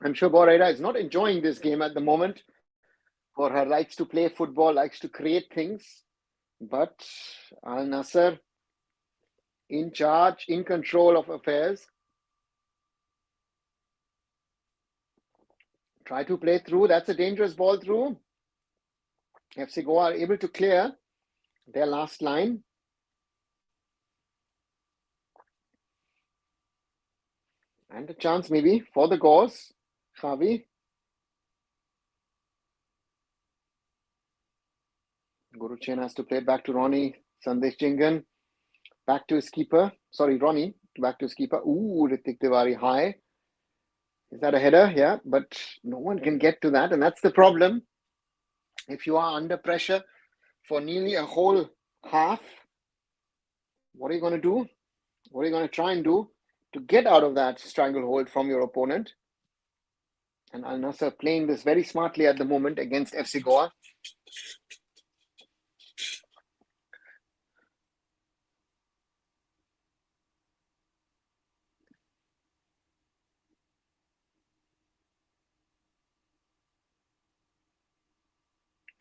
I'm sure Bora Herrera is not enjoying this game at the moment. For her likes to play football, likes to create things, but Al-Nassr in charge, in control of affairs. Try to play through. That's a dangerous ball through. FC Goa are able to clear their last line. And a chance maybe for the Gauls. Xavi. Guruchen has to play it back to Ronnie. Sandesh Jingan. Back to his keeper. Sorry, Ronnie. Back to his keeper. Ooh, Ritik Tiwari high. Is that a header? Yeah, but no one can get to that. And that's the problem. If you are under pressure for nearly a whole half, what are you going to do? What are you going to try and do to get out of that stranglehold from your opponent? And Al-Nassr playing this very smartly at the moment against FC Goa.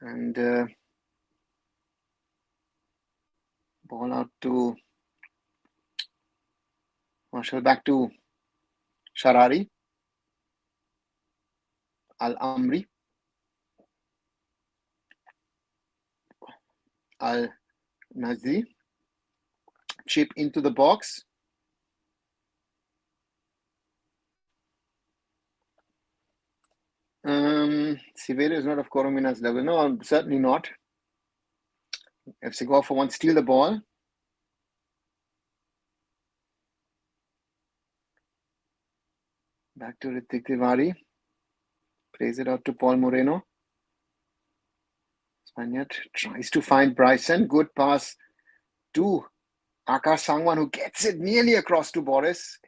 And ball out to Marshall, back to Sharari. Al-Amri. Al-Nazi. Chip into the box. Severo is not of Coromina's level. No, certainly not. FC Goa for once steal the ball. Back to Ritik Tiwari. Plays it out to Paul Moreno. Spaniard tries to find Bryson. Good pass to Akash Sangwan, who gets it nearly across to Boris.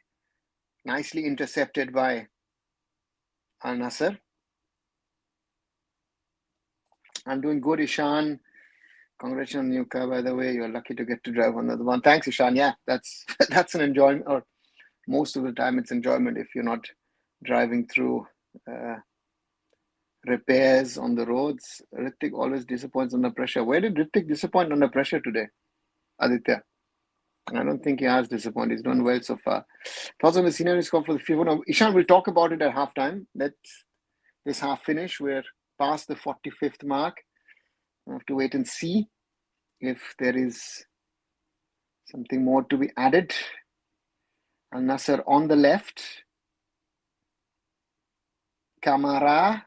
Nicely intercepted by Al-Nassr. I'm doing good, Ishan. Congratulations on your car, by the way. You're lucky to get to drive another one. Thanks, Ishan. Yeah, that's an enjoyment, or most of the time it's enjoyment if you're not driving through repairs on the roads. Ritik always disappoints under pressure. Where did Ritik disappoint under pressure today, Aditya? I don't think he has disappointed. He's done well so far. Thoughts on the scenario score for the FIFA? Now, Ishan will talk about it at halftime. Let's this half finish. We're past the 45th mark. We have to wait and see if there is something more to be added. Al-Nassr on the left. Kamara.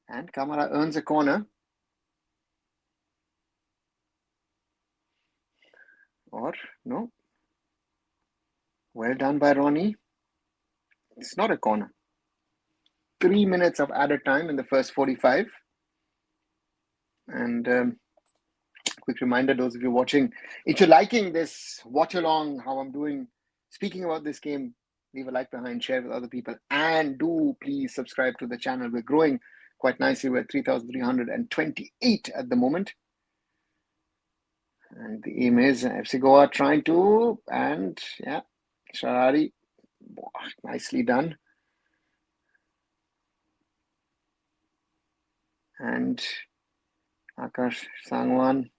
And Kamara earns a corner. Or no. Well done by Ronnie. It's not a corner. 3 minutes of added time in the first 45. And quick reminder, those of you watching, if you're liking this watch along, how I'm doing, speaking about this game, leave a like behind, share with other people, and do please subscribe to the channel. We're growing quite nicely. We're at 3,328 at the moment. And the aim is FC Goa trying to, and yeah, Chaudhuri, nicely done. And Akash Sangwan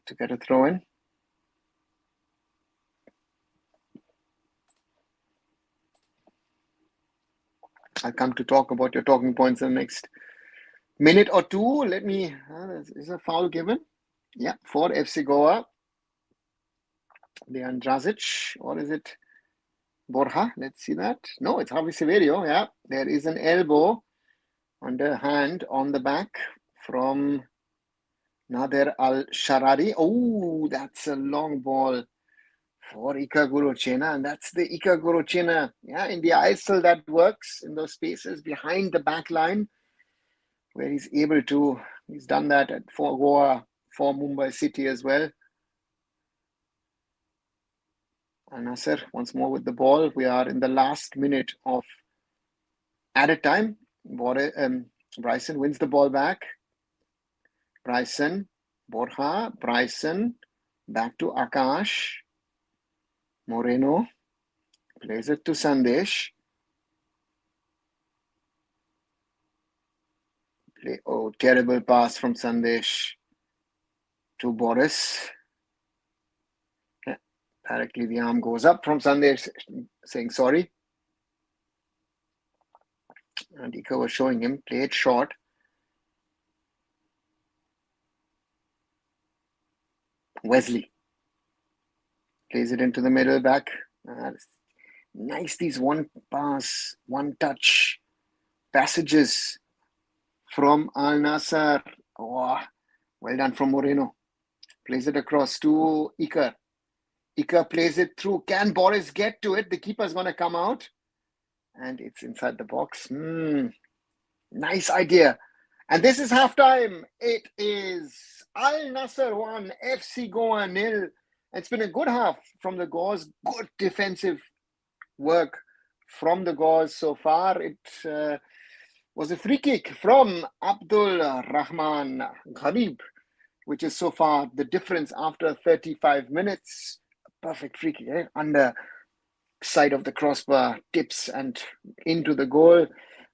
to get a throw in. I'll come to talk about your talking points in the next minute or two. Let me, is a foul given? Yeah, for FC Goa. Dejan Drazic, or is it Borja? Let's see that. No, it's Javi Severio. Yeah, there is an elbow underhand on the back from Nader Al-Sharari. Oh, that's a long ball for Ika Guruchena, and that's the Ika Guruchena. Yeah, in the ISL that works in those spaces behind the back line, where he's able to. He's done that for Goa, for Mumbai City as well. Nasr once more with the ball. We are in the last minute of added time. Bryson wins the ball back. Bryson, Borja, Bryson, back to Akash. Moreno plays it to Sandesh. Terrible pass from Sandesh to Boris. Yeah, directly the arm goes up from Sandesh saying sorry. And Ika was showing him, play it short. Wesley plays it into the middle back. Nice, these one pass, one touch passages from Al-Nassr. Oh, well done from Moreno. Plays it across to Ika. Ika plays it through. Can Boris get to it? The keeper's going to come out. And it's inside the box. Nice idea. And this is halftime. It is Al-Nassr 1, FC Goa 0. It's been a good half from the Gauls. Good defensive work from the Gauls so far. It was a free kick from Abdul Rahman Gharib, which is so far the difference after 35 minutes. Perfect free kick, under side of the crossbar, tips and into the goal.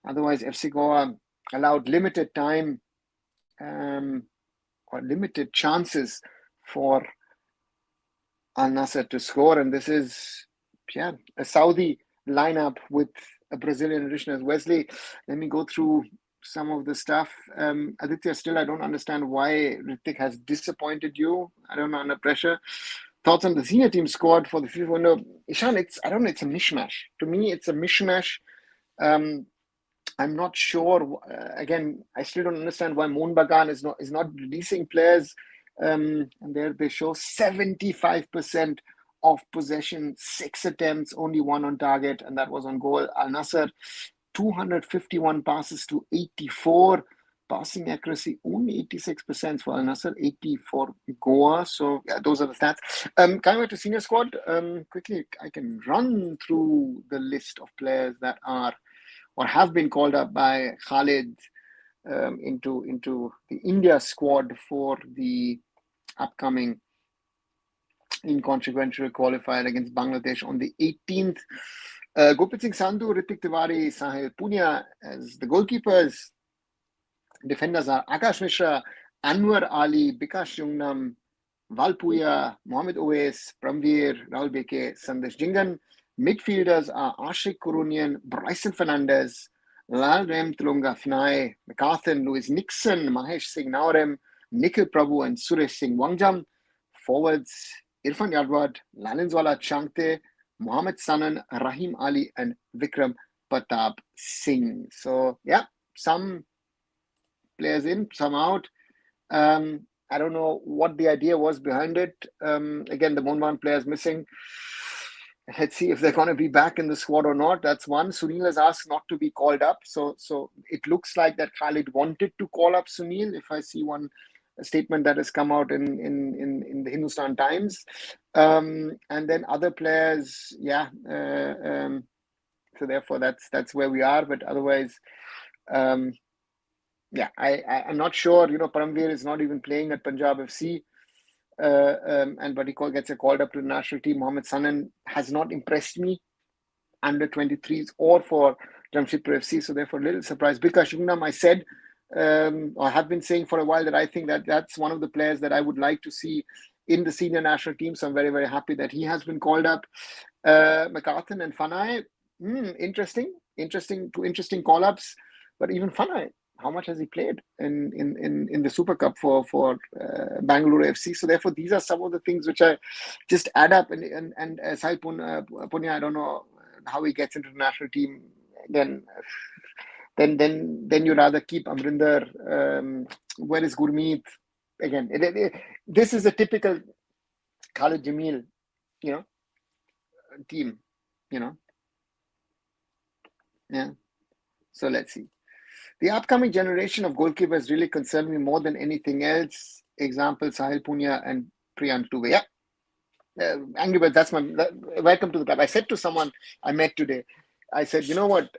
Otherwise, FC Goa allowed limited time or limited chances for Al-Nassr to score. And this is, a Saudi lineup with a Brazilian addition as Wesley. Let me go through some of the stuff. Aditya, still I don't understand why Ritik has disappointed you. I don't know, under pressure. Thoughts on the senior team squad for the FIFA window? Ishan, it's a mishmash. To me, it's a mishmash. I'm not sure. Again, I still don't understand why Mohan Bagan is not releasing players. And there they show 75% of possession, 6 attempts, only 1 on target, and that was on goal. Al-Nassr, 251 passes to 84. Passing accuracy, only 86% for Al-Nassr, 80 for Goa. So, yeah, those are the stats. Coming back to senior squad, quickly, I can run through the list of players that are or have been called up by Khalid into the India squad for the upcoming inconsequential qualifier against Bangladesh on the 18th. Gopit Singh Sandhu, Ritik Tiwari, Sahil Punia as the goalkeepers. Defenders are Akash Mishra, Anwar Ali, Bikash Jungnam, Valpuya, Mohamed Owais, Pramveer, Rahul Beke, Sandesh Jingan. Midfielders are Ashik Kurunian, Bryson Fernandez, Lalrem Tulunga Fnai, McCarthan, Louis Nixon, Mahesh Singh Naurem, Nikhil Prabhu, and Suresh Singh Wangjam. Forwards, Irfan Yadwad, Lalinswala Changte, Mohammad Sanan, Rahim Ali, and Vikram Pratap Singh. So, yeah, some players in, some out. I don't know what the idea was behind it. Again, the Monvan players missing. Let's see if they're going to be back in the squad or not. That's one. Sunil has asked not to be called up. So it looks like that Khalid wanted to call up Sunil, if I see a statement that has come out in the Hindustan Times. And then other players, yeah. So therefore, that's where we are. But otherwise, yeah, I'm not sure. Paramveer is not even playing at Punjab FC. But he gets called up to the national team. Mohammed Sanan has not impressed me under 23s or for Jamshedpur FC, so therefore a little surprised. Bikash Shugnam, I said, or have been saying for a while, that I think that that's one of the players that I would like to see in the senior national team. So I'm very, very happy that he has been called up. McCarthan and Fanai, interesting call-ups. But even Fanai, how much has he played in the Super Cup for Bangalore FC? So therefore, these are some of the things which I just add up. And Sahil Punya, I don't know how he gets into the national team. Then you rather keep Amrinder. Where is Gurmeet? Again, this is a typical Khalid Jamil, team. Yeah. So let's see. The upcoming generation of goalkeepers really concern me more than anything else. Example, Sahil Punya and Priyank Dubey. Yeah. Angry Birds, welcome to the club. I said to someone I met today, I said, you know what,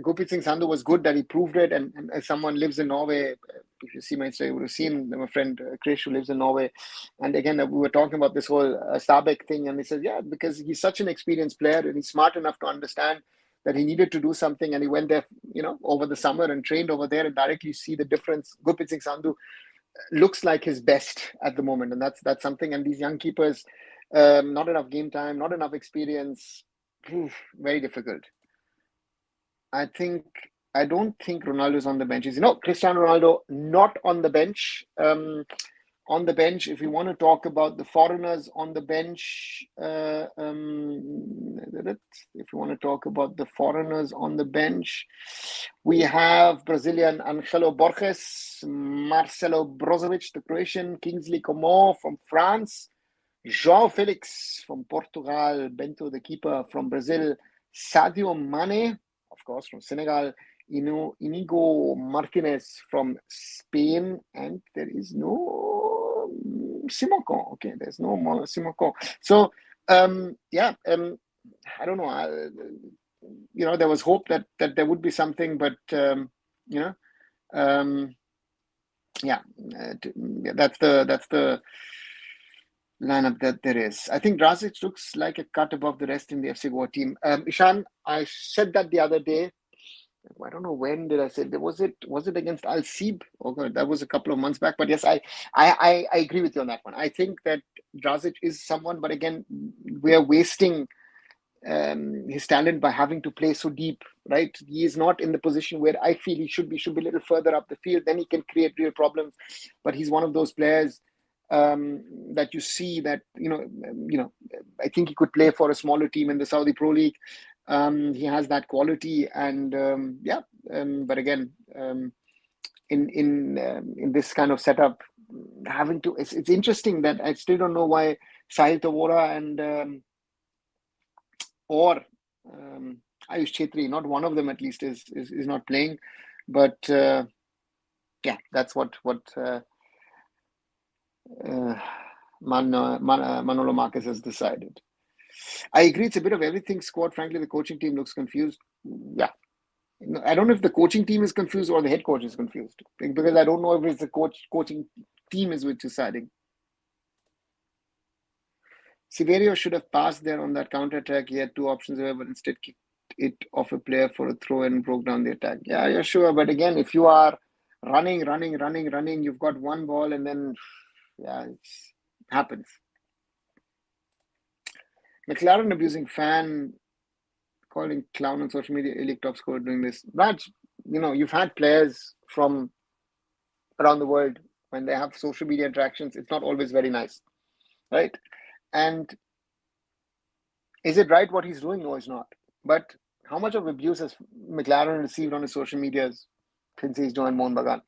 Gopit Singh Sandhu was good that he proved it. And as someone lives in Norway, if you see my Instagram, you would have seen my friend Krish, who lives in Norway. And again, we were talking about this whole Stabæk thing. And he said, yeah, because he's such an experienced player and he's smart enough to understand that he needed to do something. And he went there, over the summer and trained over there and directly see the difference. Gopit Singh Sandhu looks like his best at the moment. And that's something. And these young keepers, not enough game time, not enough experience, very difficult. I don't think Ronaldo is on the bench. Cristiano Ronaldo not on the bench. On the bench, if you want to talk about the foreigners on the bench, we have Brazilian Angelo Borges, Marcelo Brozovic, the Croatian, Kingsley Coman from France, João Felix from Portugal, Bento, the keeper from Brazil, Sadio Mane, of course, from Senegal, Inigo Martinez from Spain, and there is no Simocon. Okay, there's no more Simocon. So, I don't know. There was hope that there would be something, but that's the lineup that there is. I think Drazic looks like a cut above the rest in the FC Goa team. Ishan, I said that the other day. I don't know when did I say it. Was it against Al Sib? Oh God, that was a couple of months back. But yes, I agree with you on that one. I think that Drazic is someone, but again, we are wasting his talent by having to play so deep, right? He is not in the position where I feel he should be. Should be a little further up the field. Then he can create real problems. But he's one of those players that you see that I think he could play for a smaller team in the Saudi Pro League. He has that quality, and but again, in this kind of setup, it's interesting that I still don't know why Sahil Tavora and or Ayush Chetri, not one of them at least, is not playing, but that's what Manolo Marquez has decided. I agree, it's a bit of everything squad. Frankly, the coaching team looks confused. Yeah. I don't know if the coaching team is confused or the head coach is confused, because I don't know if it's the coaching team is which deciding. Severio should have passed there on that counter-attack. He had two options there, but instead kicked it off a player for a throw and broke down the attack. Yeah, sure. But again, if you are running, you've got one ball and then, it happens. McLaren abusing fan, calling clown on social media, A-League top scorer doing this. Raj, you've had players from around the world, when they have social media interactions, it's not always very nice, right? And is it right what he's doing? No, it's not. But how much of abuse has McLaren received on his social medias since he's joined Mohun Bagan?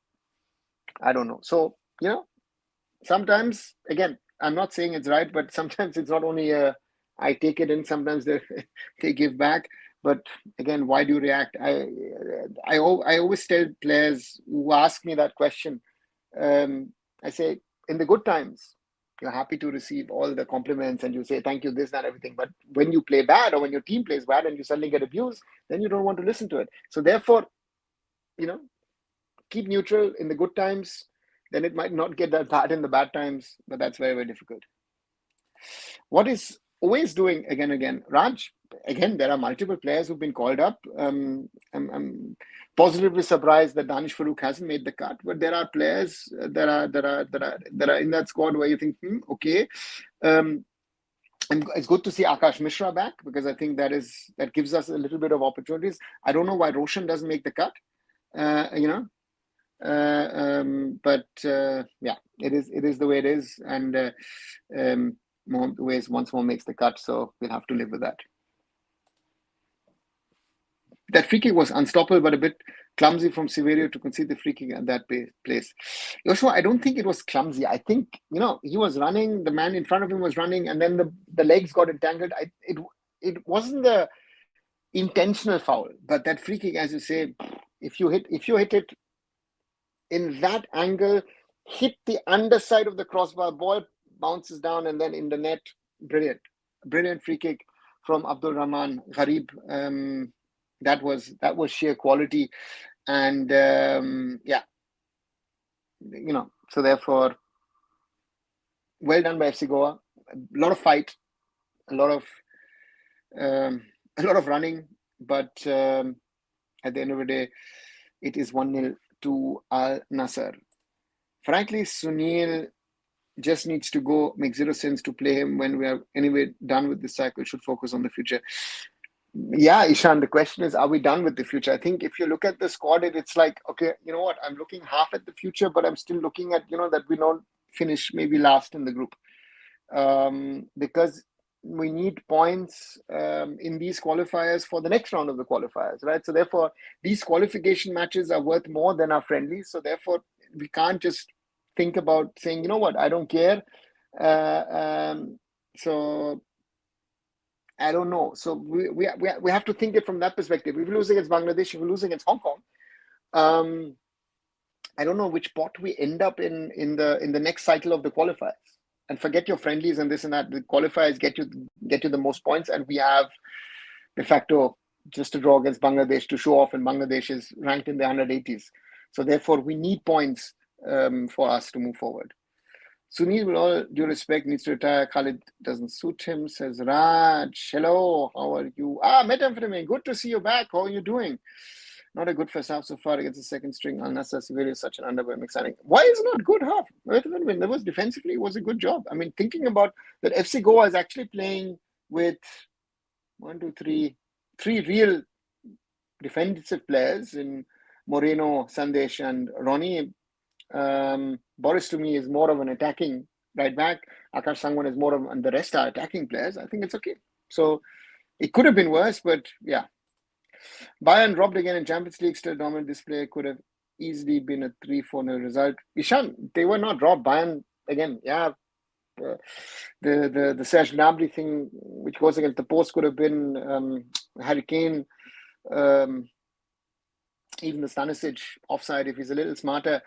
I don't know. So, sometimes, again, I'm not saying it's right, but sometimes it's not only a I take it in. Sometimes they give back. But again, why do you react? I always tell players who ask me that question, I say, in the good times, you're happy to receive all the compliments and you say, thank you, this, that, everything. But when you play bad or when your team plays bad and you suddenly get abused, then you don't want to listen to it. So therefore, keep neutral in the good times. Then it might not get that bad in the bad times, but that's very, very difficult. What is always doing again, Raj, again, there are multiple players who've been called up. I'm positively surprised that Danish Farooq hasn't made the cut, but there are players that are in that squad where you think, okay. And it's good to see Akash Mishra back, because I think that gives us a little bit of opportunities. I don't know why Roshan doesn't make the cut, but yeah, it is the way it is, and once more makes the cut, so we'll have to live with that. That free kick was unstoppable, but a bit clumsy from Severio to concede the free kick at that place. Joshua, I don't think it was clumsy. I think, he was running, the man in front of him was running, and then the legs got entangled. It wasn't the intentional foul, but that free kick, as you say, if you hit it in that angle, hit the underside of the crossbar, ball bounces down and then in the net. Brilliant free kick from Abdul Rahman Gharib. That was sheer quality, and so therefore, well done by FC Goa. A lot of fight, a lot of running, but at the end of the day, it is 1-0 to Al-Nassr. Frankly, Sunil just needs to go. Makes zero sense to play him when we are anyway done with this cycle. Should focus on the future. Yeah, Ishan, the question is, are we done with the future? I think if you look at the squad, it's like, okay, you know what? I'm looking half at the future, but I'm still looking at, that we don't finish maybe last in the group. Because we need points in these qualifiers for the next round of the qualifiers, right? So therefore, these qualification matches are worth more than our friendlies. So therefore, we can't just think about saying, you know what, I don't care. So I don't know. So we have to think it from that perspective. If we lose against Bangladesh, if we lose against Hong Kong, I don't know which pot we end up in the next cycle of the qualifiers. And forget your friendlies and this and that. The qualifiers get you the most points, and we have de facto just to draw against Bangladesh to show off, and Bangladesh is ranked in the 180s. So therefore, we need points for us to move forward. Sunil, with all due respect, needs to retire. Khalid doesn't suit him, says Raj. Hello, how are you? Methamphetamine, good to see you back. How are you doing? Not a good first half so far against the second string. Al-Nassr Severio is such an underwhelming signing. Why is it not good half? When there was defensively, it was a good job. I mean, thinking about that, FC Goa is actually playing with three real defensive players in Moreno, Sandesh, and Ronnie. Boris to me is more of an attacking right back. Akash Sangwan is more of, and the rest are attacking players. I think it's okay. So it could have been worse, but yeah. Bayern robbed again in Champions League, still dominant display. Could have easily been a 3-4-0 result. Ishan, they were not robbed. Bayern again, yeah. The Serge Gnabry thing, which goes against the post, could have been Harry Kane. Even the Stanisic offside, if he's a little smarter.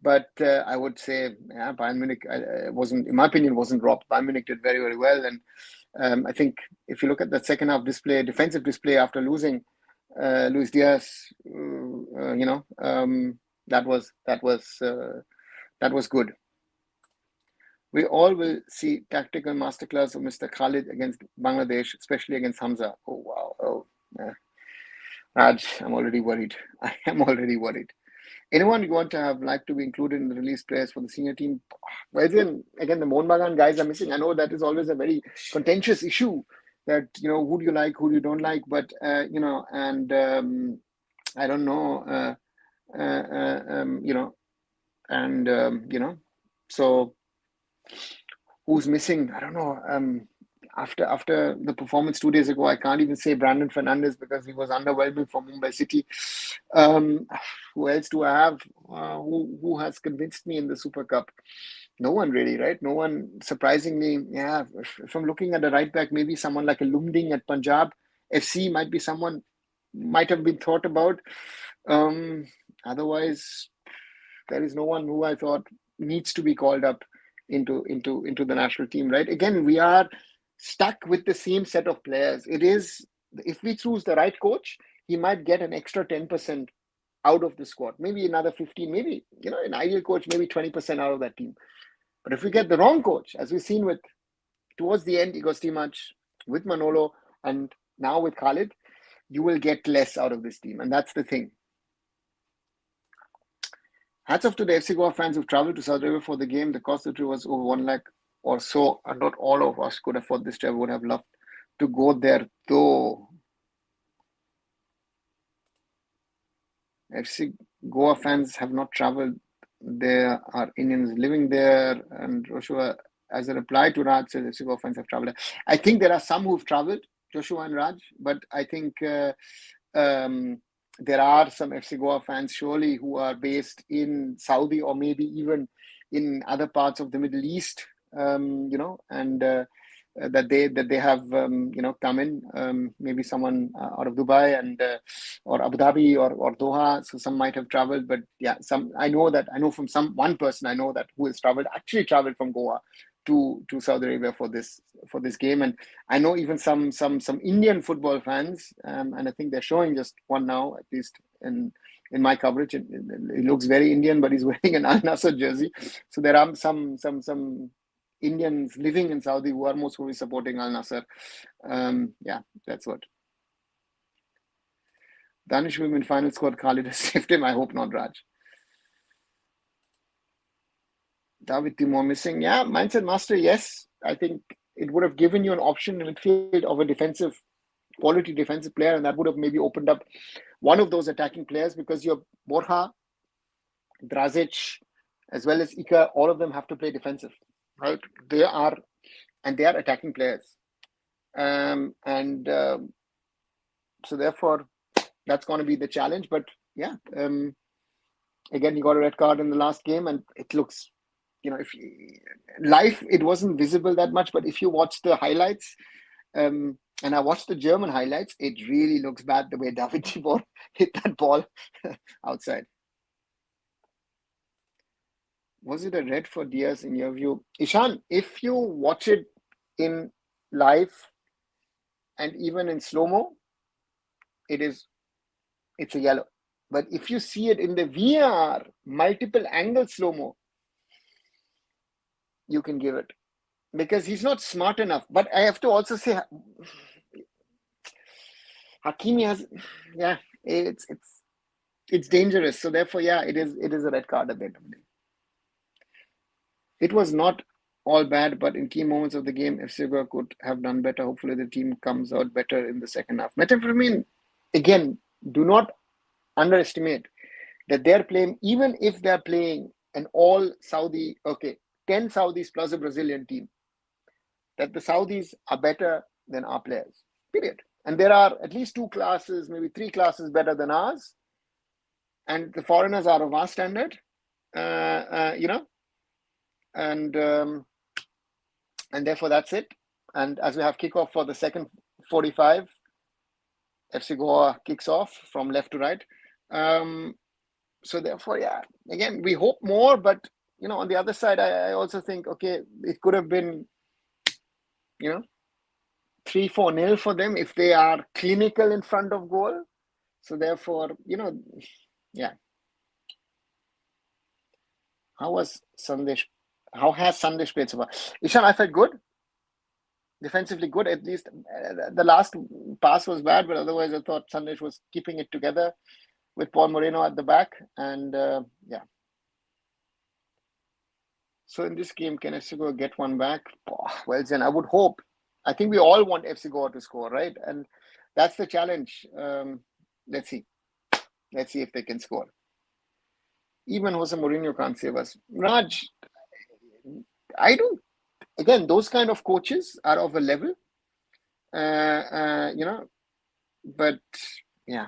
But I would say, yeah, Bayern Munich wasn't, in my opinion, wasn't robbed. Bayern Munich did very, very well. And I think if you look at that second half display, defensive display after losing Luis Diaz, that was good. We all will see tactical masterclass of Mr. Khalid against Bangladesh, especially against Hamza. Oh, wow. Oh, yeah. Raj, I'm already worried. I am already worried. Anyone you want to have like to be included in the release players for the senior team? Well, then, again, the Mohun Bagan guys are missing. I know that is always a very contentious issue that, who do you like, who you don't like, but, I don't know, so who's missing? I don't know. after the performance 2 days ago, I can't even say Brandon Fernandes because he was underwhelming for Mumbai City. Who else do I have? Who has convinced me in the Super Cup? No one really, right? No one, surprisingly. Yeah, if I'm looking at the right back, maybe someone like a Lumding at Punjab FC might be someone might have been thought about. Otherwise, there is no one who I thought needs to be called up into the national team, right? Again, we are stuck with the same set of players. It is, if we choose the right coach, he might get an extra 10% out of the squad, maybe another 15, maybe, an ideal coach, maybe 20% out of that team. But if we get the wrong coach, as we've seen with towards the end, Igor Stimac, with Manolo, and now with Khalid, you will get less out of this team. And that's the thing. Hats off to the FC Goa fans who've traveled to Saudi Arabia for the game. The cost of it was over 1 lakh or so, and not all of us could afford this trip. Would have loved to go there, though. FC Goa fans have not traveled. There are Indians living there, and Joshua, as a reply to Raj, says FC Goa fans have traveled. I think there are some who've traveled, Joshua and Raj, but I think there are some FC Goa fans surely who are based in Saudi or maybe even in other parts of the Middle East, and that they have come in. Maybe someone out of Dubai and or Abu Dhabi or Doha. So some might have traveled, but yeah, I know from one person I know that who has actually traveled from Goa to Saudi Arabia for this game, and I know even some Indian football fans, and I think they're showing just one now, at least in my coverage. It looks very Indian, but he's wearing an Al-Nassr jersey. So there are some Indians living in Saudi who are most probably supporting Al-Nassr. Yeah, that's what. Danish women final squad, Khalid has saved him. I hope not, Raj. David Timor missing. Yeah, mindset master, yes. I think it would have given you an option in midfield of a quality defensive player, and that would have maybe opened up one of those attacking players, because your Borja, Drazic, as well as Ika, all of them have to play defensive, right? They are attacking players. So therefore, that's going to be the challenge. But yeah, again, he got a red card in the last game, and it looks, live, it wasn't visible that much, but if you watch the highlights, and I watched the German highlights, it really looks bad the way David Tibor hit that ball outside. Was it a red for Diaz in your view? Ishan, if you watch it in live and even in slow-mo, it's a yellow. But if you see it in the VR, multiple angle slow-mo, you can give it, because he's not smart enough. But I have to also say, Hakimi has, yeah, it's dangerous. So therefore, yeah, it is a red card at the end of the day. It was not all bad, but in key moments of the game, FC Goa could have done better. Hopefully the team comes out better in the second half. Methamphetamine, again, do not underestimate that they're playing, even if they're playing an all Saudi, 10 Saudis plus a Brazilian team, that the Saudis are better than our players, period. And there are at least 2 classes, maybe 3 classes better than ours. And the foreigners are of our standard, and therefore that's it. And as we have kickoff for the second 45, FC Goa kicks off from left to right. So therefore, yeah, again, we hope more, but on the other side, I also think, okay, it could have been 3-4-0 for them if they are clinical in front of goal. So therefore, yeah. How has Sandesh played so far? Ishan, I felt good. Defensively good, at least. The last pass was bad, but otherwise I thought Sandesh was keeping it together with Paul Moreno at the back. And yeah. So in this game, can FC Goa get one back? Well, then I would hope. I think we all want FC Goa to score, right? And that's the challenge. Let's see. Let's see if they can score. Even Jose Mourinho can't save us. Raj, again, those kind of coaches are of a level but yeah,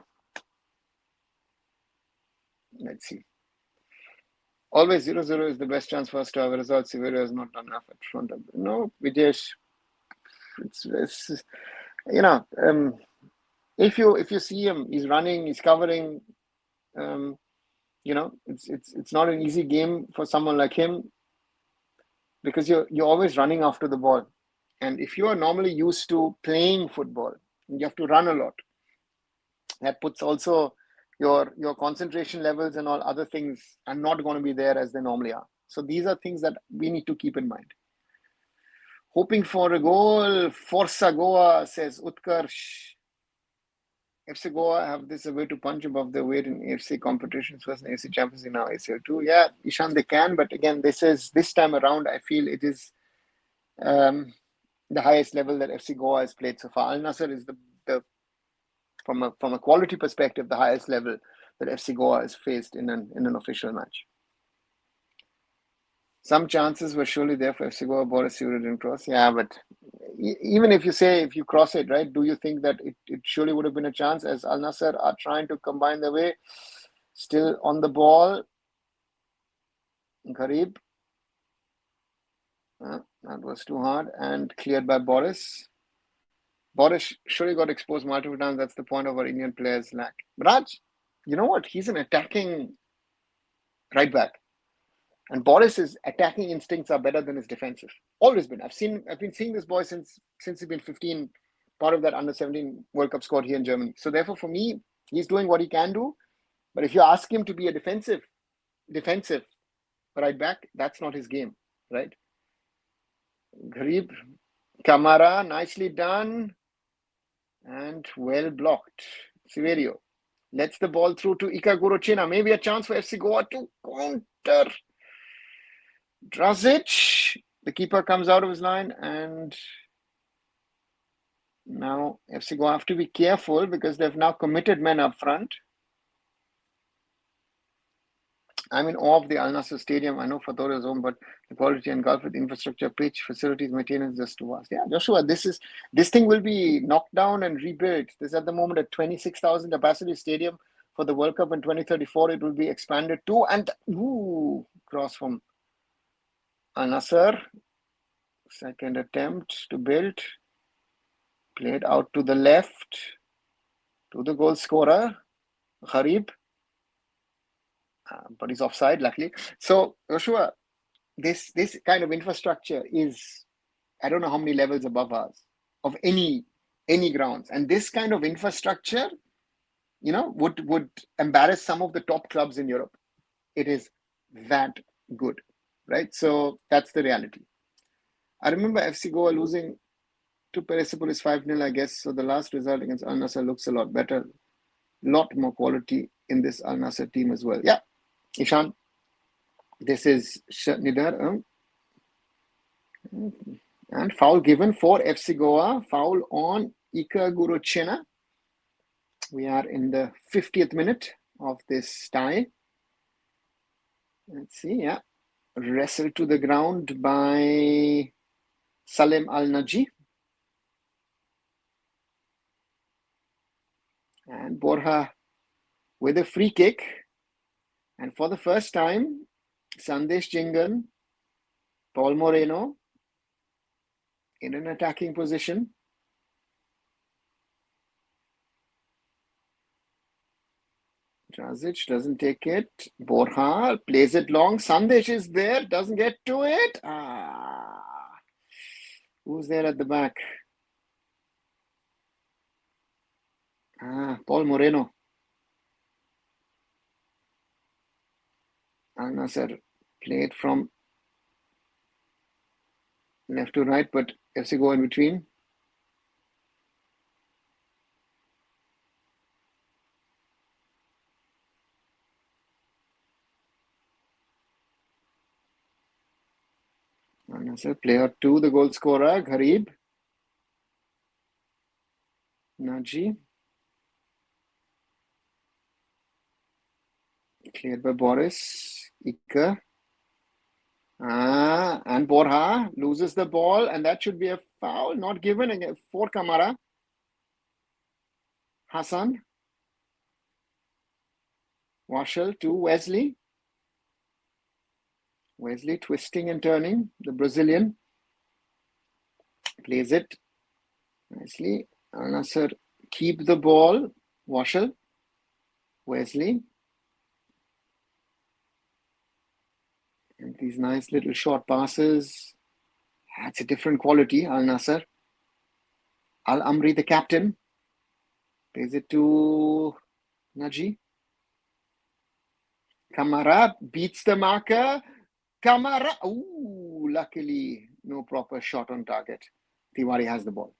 let's see. Always 0-0 is the best chance for us to have a result. Severio has not done enough at front. No, Videsh, it's if you see him, he's running, he's covering. It's not an easy game for someone like him because you're always running after the ball, and if you are normally used to playing football, you have to run a lot. That puts also your concentration levels and all other things are not going to be there as they normally are. So these are things that we need to keep in mind. Hoping for a goal. Forza Goa, says Utkarsh. FC Goa have this a way to punch above their weight in AFC competitions, first in AFC Champions League, now ACL too. Yeah, Ishan, they can, but again, this time around, I feel it is the highest level that FC Goa has played so far. Al-Nassr is the from a quality perspective, the highest level that FC Goa has faced in an official match. Some chances were surely there for FC Goa. Boris Sivera didn't cross. Yeah, but even if you cross it, right, do you think that it surely would have been a chance, as Al-Nassr are trying to combine their way? Still on the ball. Gharib. That was too hard and cleared by Boris. Boris surely got exposed multiple times. That's the point of our Indian players' lack. Raj, you know what? He's an attacking right back. And Boris's attacking instincts are better than his defensive. Always been. I've been seeing this boy since he's been 15, part of that under-17 World Cup squad here in Germany. So therefore, for me, he's doing what he can do. But if you ask him to be a defensive right back, that's not his game, right? Gharib, Kamara, nicely done. And well blocked. Severio lets the ball through to Ika Gurochina. Maybe a chance for FC Goa to counter. Drazic, the keeper comes out of his line, and now FC Goa have to be careful because they've now committed men up front. I'm in awe of the Al-Nassr Stadium. I know Fator is home, but the quality and golf with infrastructure, pitch, facilities, maintenance, just too vast. Yeah, Joshua, this thing will be knocked down and rebuilt. This is at the moment a 26,000 capacity stadium for the World Cup in 2034. It will be expanded to, and cross from Al-Nassr. Second attempt to build. Played out to the left to the goal scorer, Gharib. But he's offside, luckily. So, Joshua, this kind of infrastructure is, I don't know how many levels above ours of any grounds. And this kind of infrastructure, would embarrass some of the top clubs in Europe. It is that good, right? So that's the reality. I remember FC Goa losing to Persepolis 5-0, I guess. So the last result against Al-Nassr looks a lot better. Lot more quality in this Al-Nassr team as well. Yeah, Ishan, this is Nidar. And foul given for FC Goa. Foul on Ika Gurochena. We are in the 50th minute of this tie. Let's see, yeah. Wrestled to the ground by Salem Al-Naji. And Borja with a free kick. And for the first time, Sandesh Jingan, Paul Moreno in an attacking position. Drazic doesn't take it. Borja plays it long. Sandesh is there, doesn't get to it. Who's there at the back? Paul Moreno. Al-Nassr played from left to right, but FC Goa in between. Al-Nassr player 2, the goal scorer, Gharib. Naji. Cleared by Boris. Ika. And Borja loses the ball, and that should be a foul, not given for Kamara. Hassan. Marshall to Wesley. Wesley twisting and turning. The Brazilian plays it nicely. Al-Nassr keep the ball. Marshall. Wesley. And these nice little short passes. That's a different quality, Al-Nassr. Al-Amri, the captain. Plays it to Naji. Kamara beats the marker. Kamara. Ooh, luckily, no proper shot on target. Tiwari has the ball.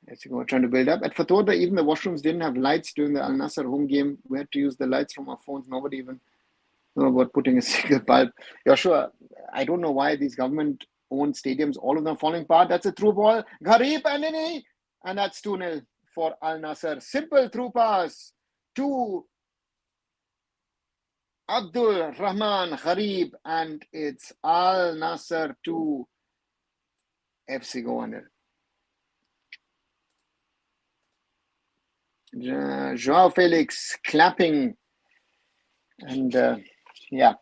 Let's go, trying to build up. At Fatouda, even the washrooms didn't have lights during the Al-Nassr home game. We had to use the lights from our phones. Nobody even know about putting a single bulb. Joshua, I don't know why these government-owned stadiums, all of them falling apart. That's a through ball. Gharib Anini. And that's 2-0 for Al-Nassr. Simple through pass to Abdul Rahman Gharib. And it's Al-Nassr 2, FC Goa 0. Joao Felix clapping. And yeah,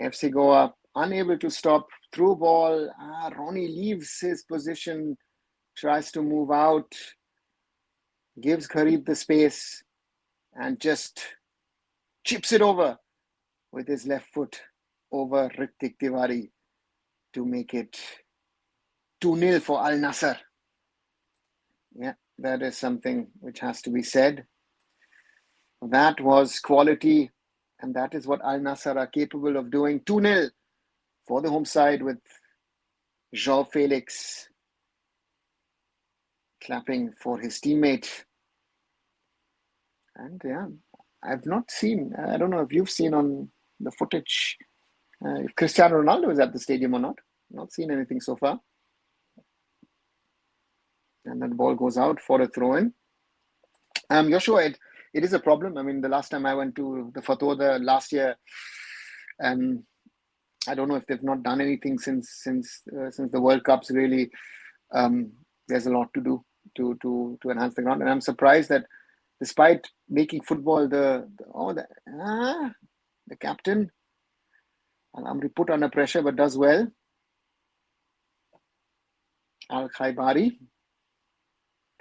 FC Goa unable to stop. Through ball. Ronnie leaves his position, tries to move out, gives Gharib the space, and just chips it over with his left foot over Ritik Tiwari to make it 2-0 for Al-Nassr. Yeah, that is something which has to be said. That was quality, and that is what Al-Nassr are capable of doing. 2-0 for the home side with Joao Felix clapping for his teammate. And yeah, I've not seen, I don't know if you've seen on the footage, if Cristiano Ronaldo is at the stadium or not. Not seen anything so far. And then the ball goes out for a throw-in. Joshua, it is a problem. I mean, the last time I went to the Fatouda last year, I don't know if they've not done anything since the World Cups. Really, there's a lot to do to enhance the ground, and I'm surprised that despite making football the captain Al-Amri put under pressure but does well. Al-Khaibari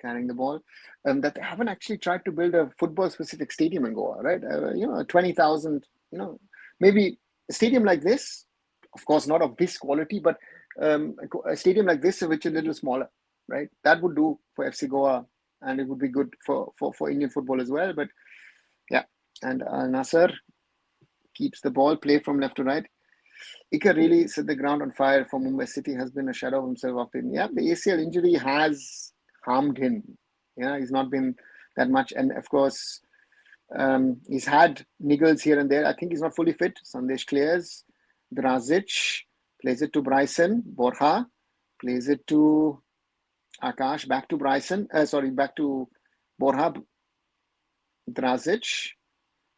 carrying the ball, that they haven't actually tried to build a football-specific stadium in Goa, right? 20,000, maybe a stadium like this. Of course, not of this quality, but a stadium like this, which is a little smaller, right? That would do for FC Goa, and it would be good for Indian football as well. But yeah, and Nasr keeps the ball, play from left to right. Ika really set the ground on fire for Mumbai City, has been a shadow of himself after. Yeah, the ACL injury has harmed him. Yeah, he's not been that much. And of course, he's had niggles here and there. I think he's not fully fit. Sandesh clears. Drazic plays it to Bryson. Borja plays it to Akash. Back to Bryson. Back to Borja. Drazic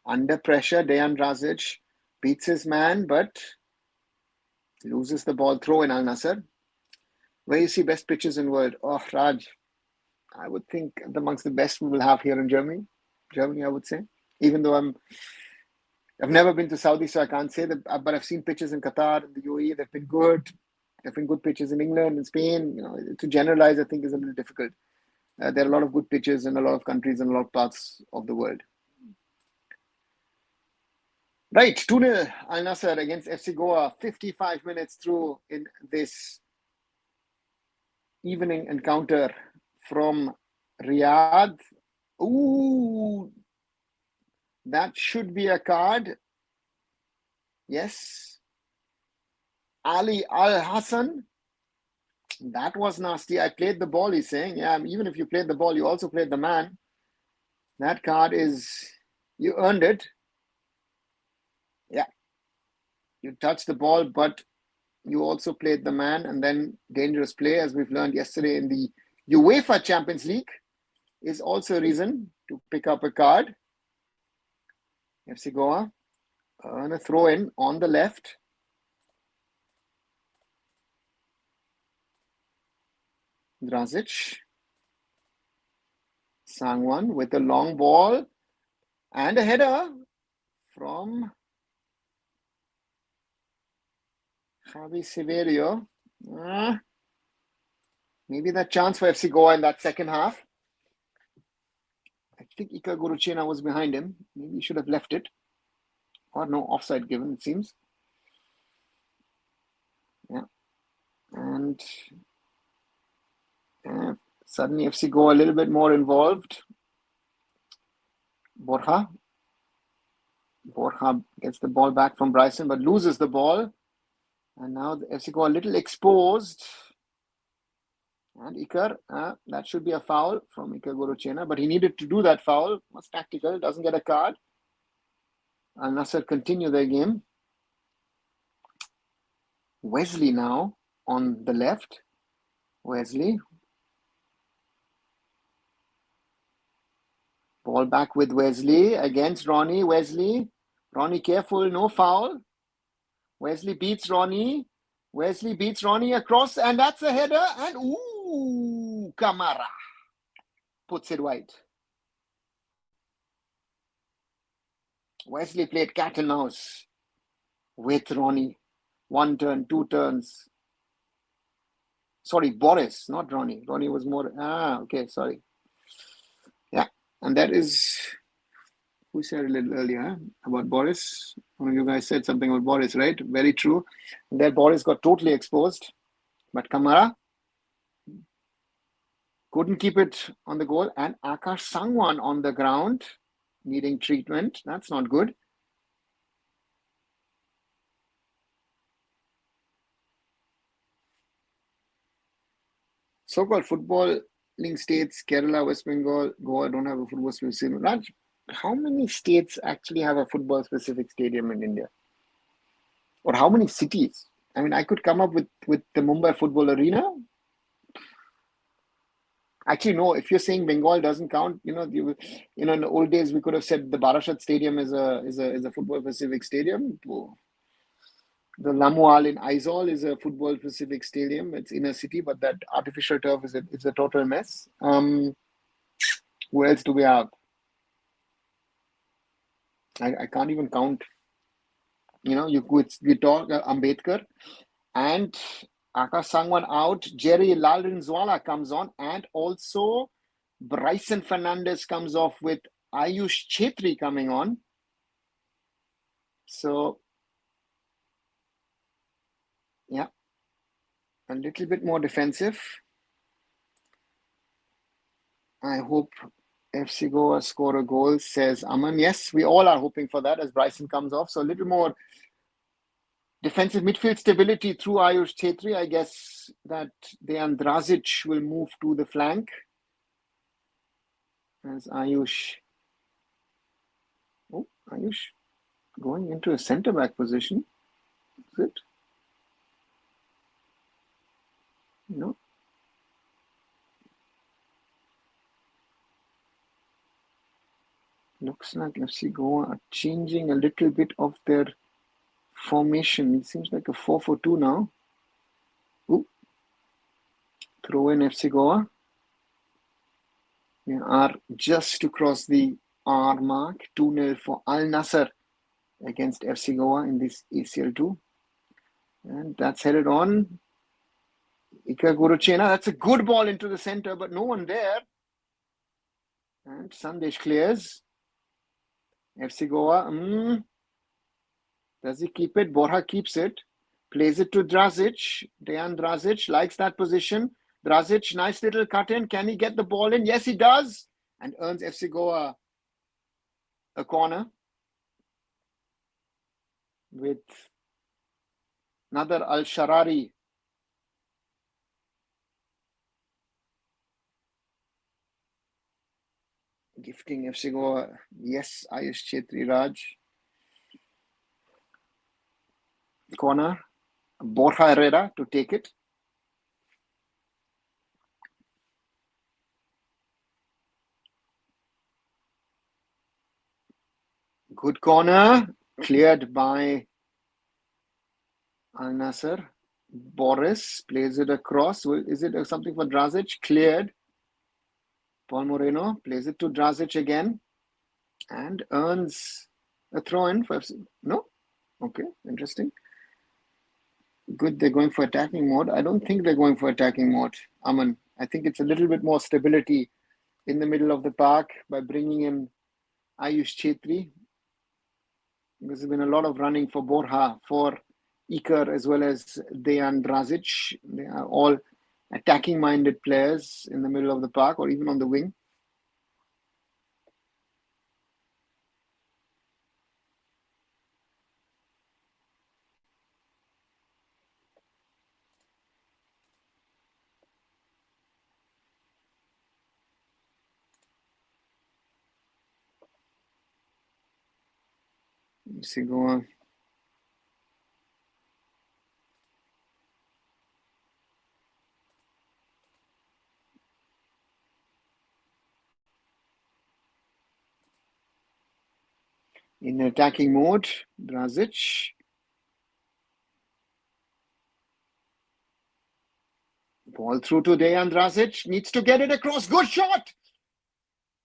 under pressure. Dejan Drazic beats his man, but loses the ball. Throw in Al-Nassr. Where you see best pitches in world? Oh, Raj, I would think amongst the best we will have here in Germany. I would say. Even though I've never been to Saudi, so I can't say that, but I've seen pitches in Qatar and the UAE. They've been good. There have been good pitches in England and Spain. To generalize, I think is a little difficult. There are a lot of good pitches in a lot of countries and a lot of parts of the world. Right, 2-0 Al-Nassr against FC Goa. 55 minutes through in this evening encounter from Riyadh. Ooh, that should be a card. Yes. Ali Al-Hassan. That was nasty. I played the ball, he's saying. Yeah, even if you played the ball, you also played the man. That card is, you earned it. Yeah. You touched the ball, but you also played the man, and then dangerous play, as we've learned yesterday in the UEFA Champions League is also a reason to pick up a card. FC Goa on a throw in on the left. Drazic. Sangwan with a long ball and a header from Javi Severio. Maybe that chance for FC Goa in that second half. I think Ika Guruchena was behind him. Maybe he should have left it. Or no offside given, it seems. Yeah. And suddenly FC Goa a little bit more involved. Borja gets the ball back from Bryson but loses the ball. And now the FC Goa a little exposed. And Iker, that should be a foul from Iker Guruchena, but he needed to do that foul. Was tactical, doesn't get a card. Al-Nassr continue their game. Wesley now on the left. Wesley. Ball back with Wesley against Ronnie. Wesley. Ronnie careful, no foul. Wesley beats Ronnie. Wesley beats Ronnie across, and that's a header. And ooh, Kamara puts it wide. Wesley played cat and mouse with Ronnie. One turn, two turns. Sorry, Boris, not Ronnie. Ronnie was more. Okay, sorry. Yeah, and that is. Who said a little earlier about Boris? One of you guys said something about Boris, right? Very true. And there Boris got totally exposed. But Kamara couldn't keep it on the goal. And Akash Sangwan on the ground, needing treatment. That's not good. So-called footballing states, Kerala, West Bengal, Goa don't have a football specific. Raj, how many states actually have a football specific stadium in India? Or how many cities? I mean, I could come up with the Mumbai Football Arena. Actually, no, if you're saying Bengal doesn't count, in the old days, we could have said the Barashat Stadium is a football specific stadium. The Lamual in Aizawl is a football specific stadium. It's in a city, but that artificial turf is a total mess. Who else do we have? I can't even count. We talk Ambedkar and Akash Sangwan out. Jerry Lalrinzwala comes on, and also Bryson Fernandez comes off with Ayush Chetri coming on. So, yeah, a little bit more defensive. I hope FC Goa score a goal, says Aman. Yes, we all are hoping for that as Bryson comes off. So a little more defensive midfield stability through Ayush Chetri. I guess that Dejan Drazic will move to the flank as Ayush going into a centre-back position. Is it? No. Looks like FC Goa are changing a little bit of their formation. It seems like a 4-4-2 now. Throw in FC Goa. We are just to cross the R mark. 2-0 for Al-Nassr against FC Goa in this ACL2. And that's headed on. Ika Guruchena. That's a good ball into the center, but no one there. And Sandesh clears. FC Goa. Does he keep it? Borja keeps it. Plays it to Drazic. Dejan Drazic likes that position. Drazic, nice little cut in. Can he get the ball in? Yes, he does. And earns FC Goa a corner with Nader Al-Sharari. Gifting FC Goa. Yes, Ayush Chetri Raj. Corner. Borja Herrera to take it. Good corner, cleared by Al-Nassr. Boris plays it across. Is it something for Drazic? Cleared. Paul Moreno plays it to Drazic again and earns a throw-in for FC. No? Okay, interesting. Good, they're going for attacking mode. I don't think they're going for attacking mode, Aman. I think it's a little bit more stability in the middle of the park by bringing in Ayush Chetri. There's been a lot of running for Borja, for Iker, as well as Dejan Drazic. They are all attacking-minded players in the middle of the park or even on the wing. FC Goa. In attacking mode, Drazic. Ball through to Dejan Drazic. Needs to get it across. Good shot!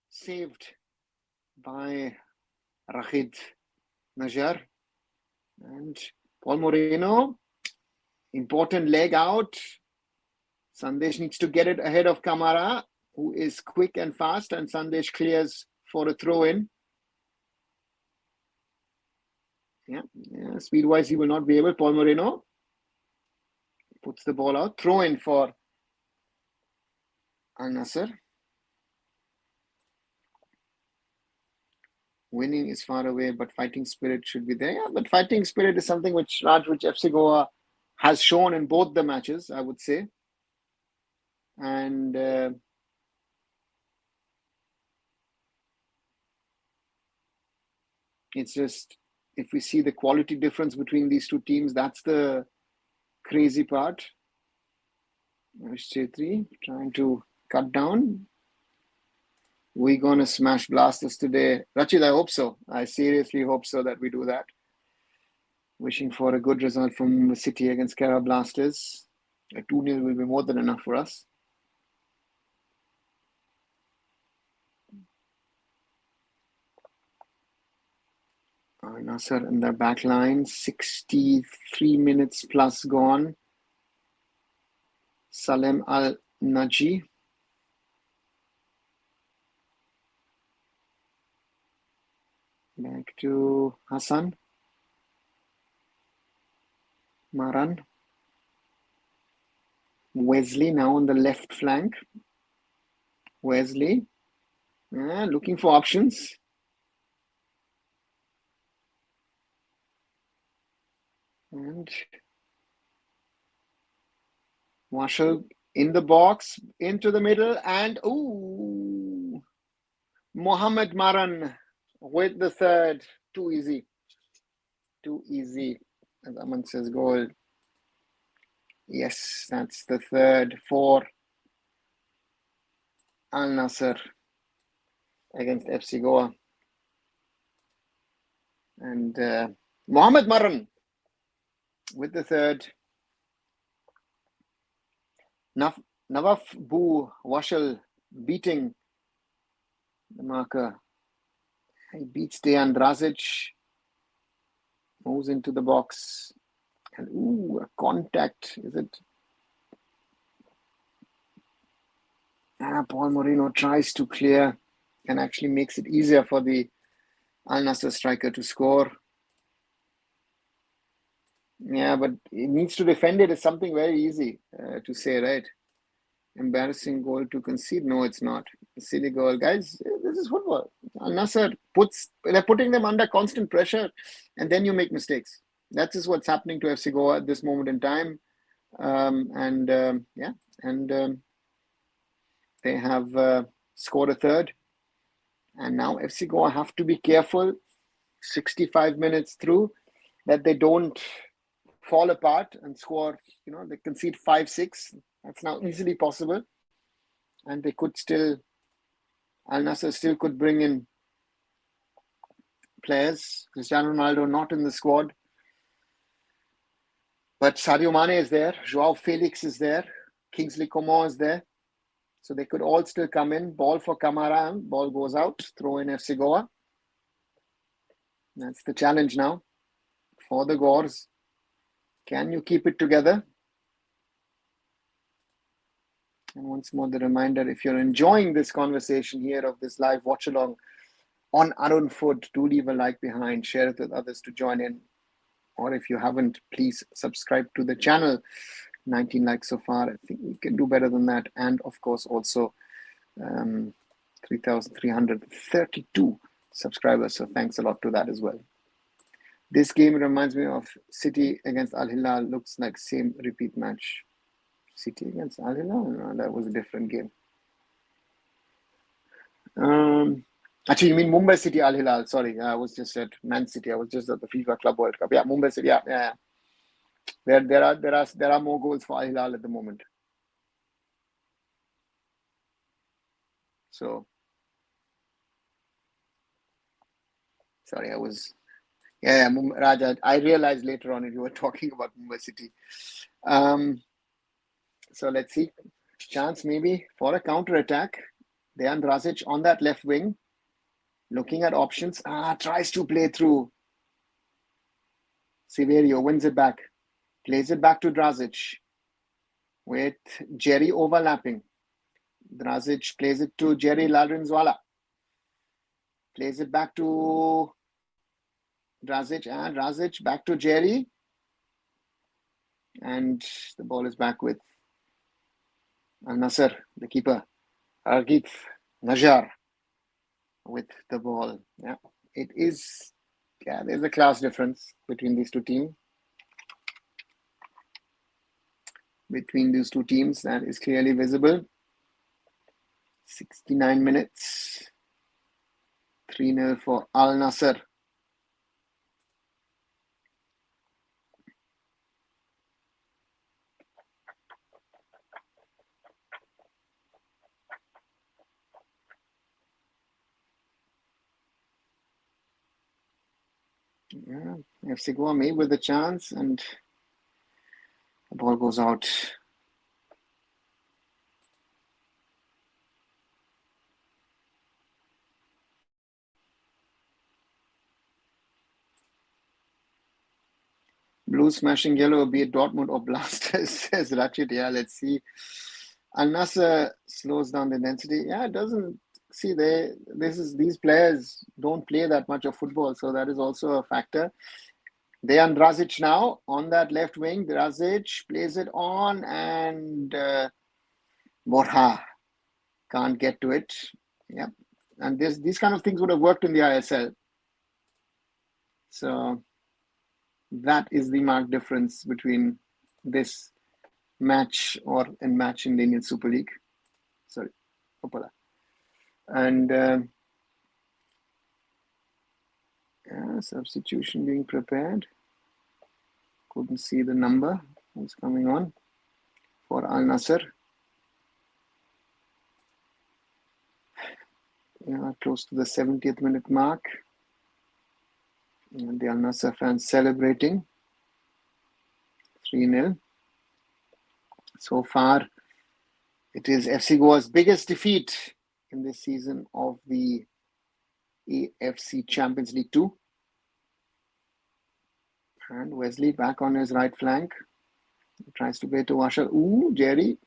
Saved by Rachid Najar. And Paul Moreno. Important leg out. Sandesh needs to get it ahead of Kamara, who is quick and fast, and Sandesh clears for a throw-in. Yeah, speed-wise, he will not be able. Paul Moreno puts the ball out. Throw-in for Al-Nassr. Winning is far away, but fighting spirit should be there. Yeah, but fighting spirit is something which FC Goa has shown in both the matches, I would say. And it's just, if we see the quality difference between these two teams, that's the crazy part. Chetri trying to cut down. We're going to smash Blasters today. Rachid, I hope so. I seriously hope so that we do that. Wishing for a good result from the City against Kerala Blasters. A 2-0 will be more than enough for us. Nasr in the back line, 63 minutes plus gone. Salem Al-Naji. Back to Hassan. Maran. Wesley now on the left flank. Wesley. Looking for options. And Marshall in the box, into the middle, and Mohammed Maran with the third. Too easy. Too easy. As Aman says, goal. Yes, that's the third for Al-Nassr against FC Goa. And Mohammed Maran with the third. Nawaf Bu Washal beating the marker. He beats Dejan Drazic. Moves into the box. And a contact. Is it? Paul Moreno tries to clear and actually makes it easier for the Al-Nassr striker to score. Yeah, but he needs to defend it. It's something very easy to say, right? Embarrassing goal to concede. No, it's not. Silly goal. Guys, this is football. Al-Nassr they're putting them under constant pressure, and then you make mistakes. That is what's happening to FC Goa at this moment in time. They have scored a third. And now FC Goa have to be careful 65 minutes through that they don't fall apart and score, they concede 5-6. That's now easily possible. And they could still, Al-Nassr still could bring in players. Cristiano Ronaldo not in the squad. But Sadio Mane is there. Joao Felix is there. Kingsley Coman is there. So they could all still come in. Ball for Kamara. Ball goes out. Throw in FC Goa. That's the challenge now for the Gores. Can you keep it together? And once more, the reminder, if you're enjoying this conversation here of this live watch along on arunfoot, do leave a like behind, share it with others to join in. Or if you haven't, please subscribe to the channel. 19 likes so far. I think we can do better than that. And of course, also 3,332 subscribers. So thanks a lot to that as well. This game reminds me of City against Al Hilal. Looks like same repeat match. City against Al Hilal? No, that was a different game. Actually, you mean Mumbai City Al Hilal? Sorry, I was just at Man City. I was just at the FIFA Club World Cup. Yeah, Mumbai City. Yeah. There are more goals for Al Hilal at the moment. So, sorry, I was. Yeah, Raja. I realized later on if you were talking about Mumbai City. So let's see. Chance maybe for a counter-attack. Dejan Drazic on that left wing. Looking at options. Tries to play through. Severio wins it back. Plays it back to Drazic. With Jerry overlapping. Drazic plays it to Jerry Lalrinzwala. Plays it back to Drazic. And Drazic back to Jerry. And the ball is back with Al-Nassr, the keeper. Argit Najar with the ball. Yeah, it is. Yeah, there's a class difference between these two teams. That is clearly visible. 69 minutes. 3-0 for Al-Nassr. Yeah, FC Goa made with a chance and the ball goes out. Blue smashing yellow, be it Dortmund or Blasters, says Rachid. Yeah, let's see. Al-Nassr slows down the intensity. Yeah, it doesn't. See, these players don't play that much of football, so that is also a factor. Dejan Drazic now on that left wing. Drazic plays it on and Borja can't get to it. Yeah, and these kind of things would have worked in the ISL. So that is the marked difference between this match or a match in the Indian Super League. Sorry, Opala. And substitution being prepared. Couldn't see the number who's coming on for Al-Nassr. Yeah, close to the 70th minute mark. And the Al-Nassr fans celebrating. 3-0. So far, it is FC Goa's biggest defeat in this season of the AFC Champions League 2. And Wesley back on his right flank. He tries to play to Washer. Jerry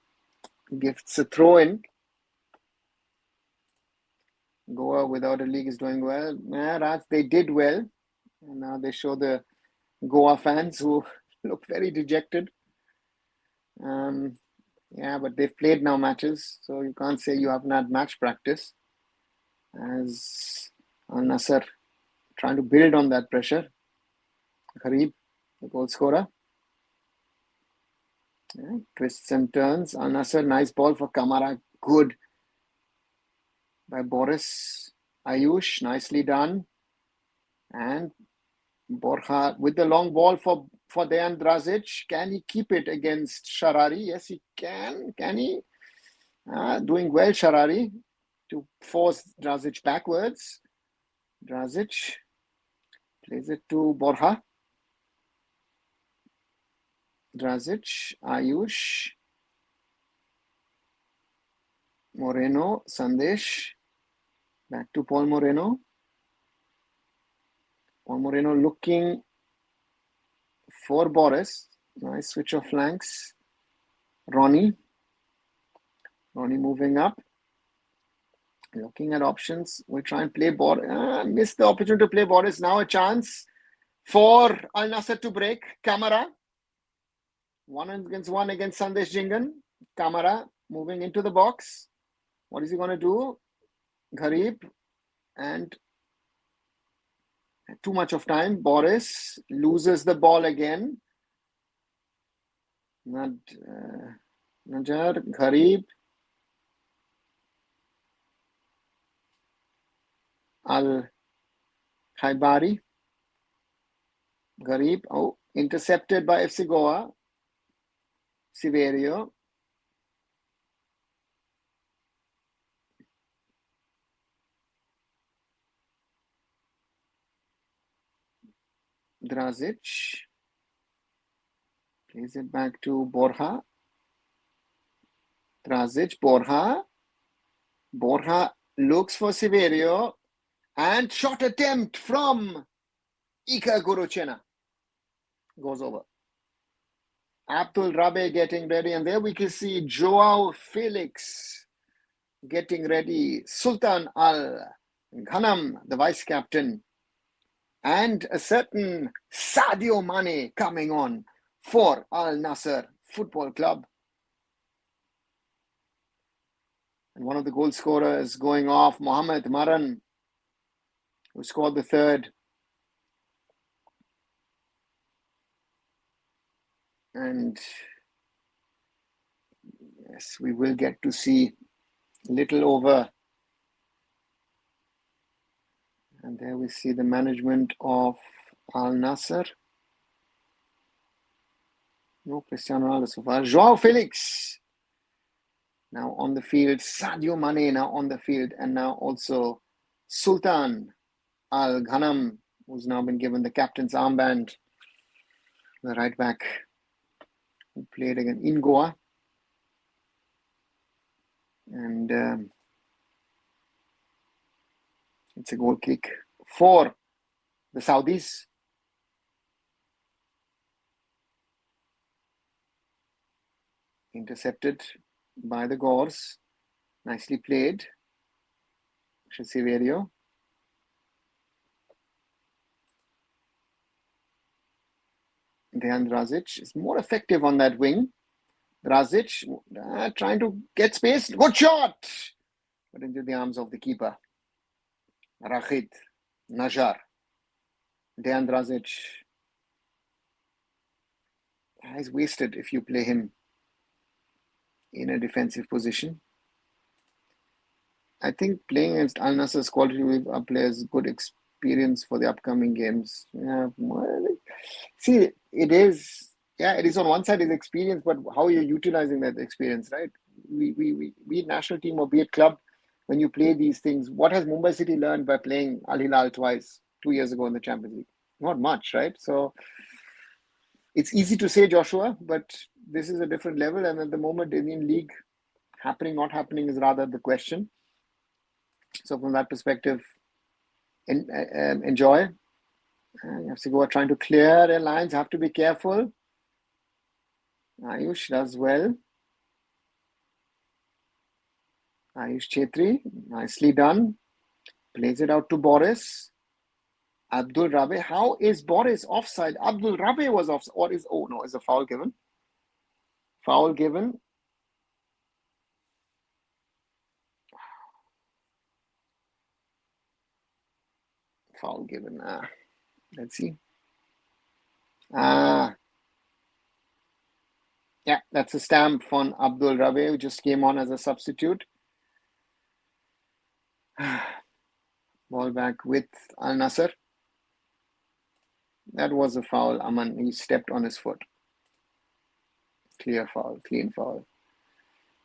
gifts a throw in. Goa without a league is doing well. Yeah, Raj, they did well. And now they show the Goa fans who look very dejected. Yeah, but they've played now matches, so you can't say you haven't had match practice. As Al-Nassr trying to build on that pressure. Gharib, the goal scorer. Yeah, twists and turns. Al-Nassr, nice ball for Kamara. Good by Boris Ayush. Nicely done. And Borja with the long ball for Dejan Drazic. Can he keep it against Sharari? Yes, he can. Can he? Doing well, Sharari, to force Drazic backwards. Drazic Plays it to Borja. Drazic, Ayush, Moreno, Sandesh. Back to Paul Moreno. Paul Moreno looking for Boris. Nice switch of flanks. Ronnie moving up. Looking at options. We'll try and play Boris. Missed the opportunity to play Boris. Now a chance for Al-Nassr to break. Kamara. 1-on-1 against Sandesh Jingan. Kamara moving into the box. What is he going to do? Gharib. And too much of time. Boris loses the ball again. Najar, Gharib. Al-Khaibari. Gharib. Oh, intercepted by FC Goa. Severio. Drazic. Plays it back to Borja. Drazic, Borja. Borja looks for Severio. And shot attempt from Ika Guruchena. Goes over. Abdul Rabe getting ready. And there we can see Joao Felix getting ready. Sultan Al-Ghanam, the vice captain. And a certain Sadio Mane coming on for Al-Nassr Football Club. And one of the goal scorers going off, Mohamed Maran, who scored the third. And yes, we will get to see a little over. And there we see the management of Al-Nassr. No Cristiano Ronaldo so far. Joao Felix now on the field. Sadio Mane now on the field. And now also Sultan Al-Ghanam, who's now been given the captain's armband. The right back who played again in Goa. And it's a goal kick for the Saudis. Intercepted by the Gors. Nicely played. Severio. Dejan Drazic is more effective on that wing. Drazic trying to get space. Good shot! But into the arms of the keeper. Rachid, Najar, Dejan Drazic. He's wasted if you play him in a defensive position. I think playing against Al-Nassr's quality with our players good experience for the upcoming games. Yeah, well, see, it is on one side is experience, but how you're utilizing that experience, right? We be it national team or be it club, when you play these things, what has Mumbai City learned by playing Al Hilal twice 2 years ago in the Champions League? Not much, right? So it's easy to say, Joshua, but this is a different level. And at the moment, Indian League happening, not happening is rather the question. So from that perspective, enjoy. FC Goa trying to clear their lines, have to be careful. Ayush does well. Ayush Chetri, nicely done. Plays it out to Boris. Abdul Rabe. How is Boris offside? Abdul Rabe was offside. Or is a foul given? Foul given. Foul given. Let's see. Yeah, that's a stamp on Abdul Rabe, who just came on as a substitute. Ball back with Al-Nassr. That was a foul, Aman. He stepped on his foot. Clear foul, clean foul.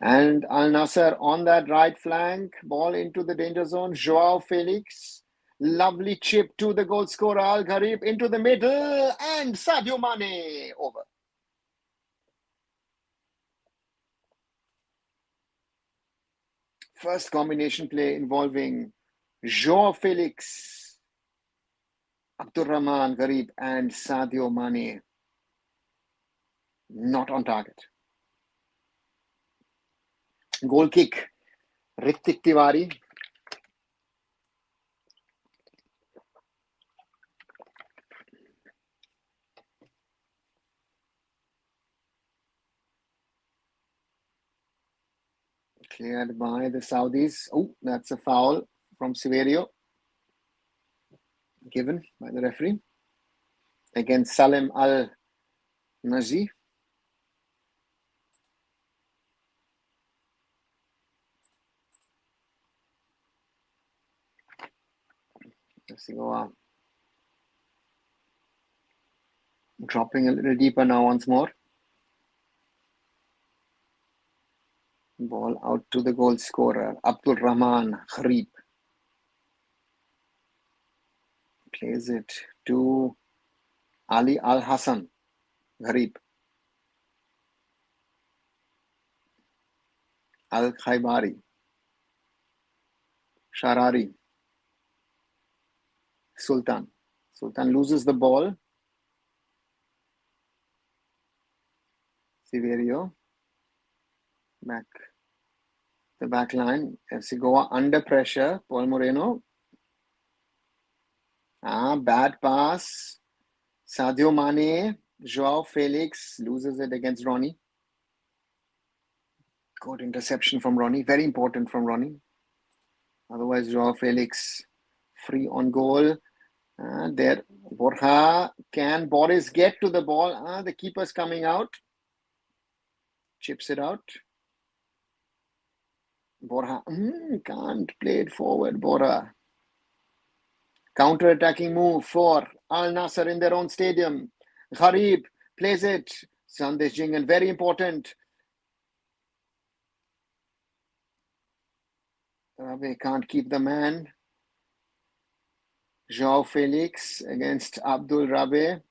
And Al-Nassr on that right flank. Ball into the danger zone. Joao Felix. Lovely chip to the goal scorer, Al Gharib, into the middle, and Sadio Mane over. First combination play involving João Felix, Abdurrahman Gharib, and Sadio Mane. Not on target. Goal kick, Ritik Tiwari. Cleared by the Saudis. Oh, that's a foul from Severio. Given by the referee. Against Salem Al-Nazi. FC Goa dropping a little deeper now once more. Ball out to the goal scorer, Abdul Rahman Gharib. Plays it to Ali Al Hassan Gharib. Al Khaibari. Sharari. Sultan. Sultan loses the ball. Severio. Back. The back line. FC Goa under pressure. Paul Moreno. Bad pass. Sadio Mane. Joao Felix loses it against Ronnie. Good interception from Ronnie. Very important from Ronnie. Otherwise, Joao Felix free on goal. There. Borja. Can Boris get to the ball? The keeper's coming out. Chips it out. Borja can't play it forward, Borja. Counter-attacking move for Al-Nassr in their own stadium. Gharib plays it. Sandesh Jingan, very important. Rabe can't keep the man. Joao Felix against Abdul Rabe.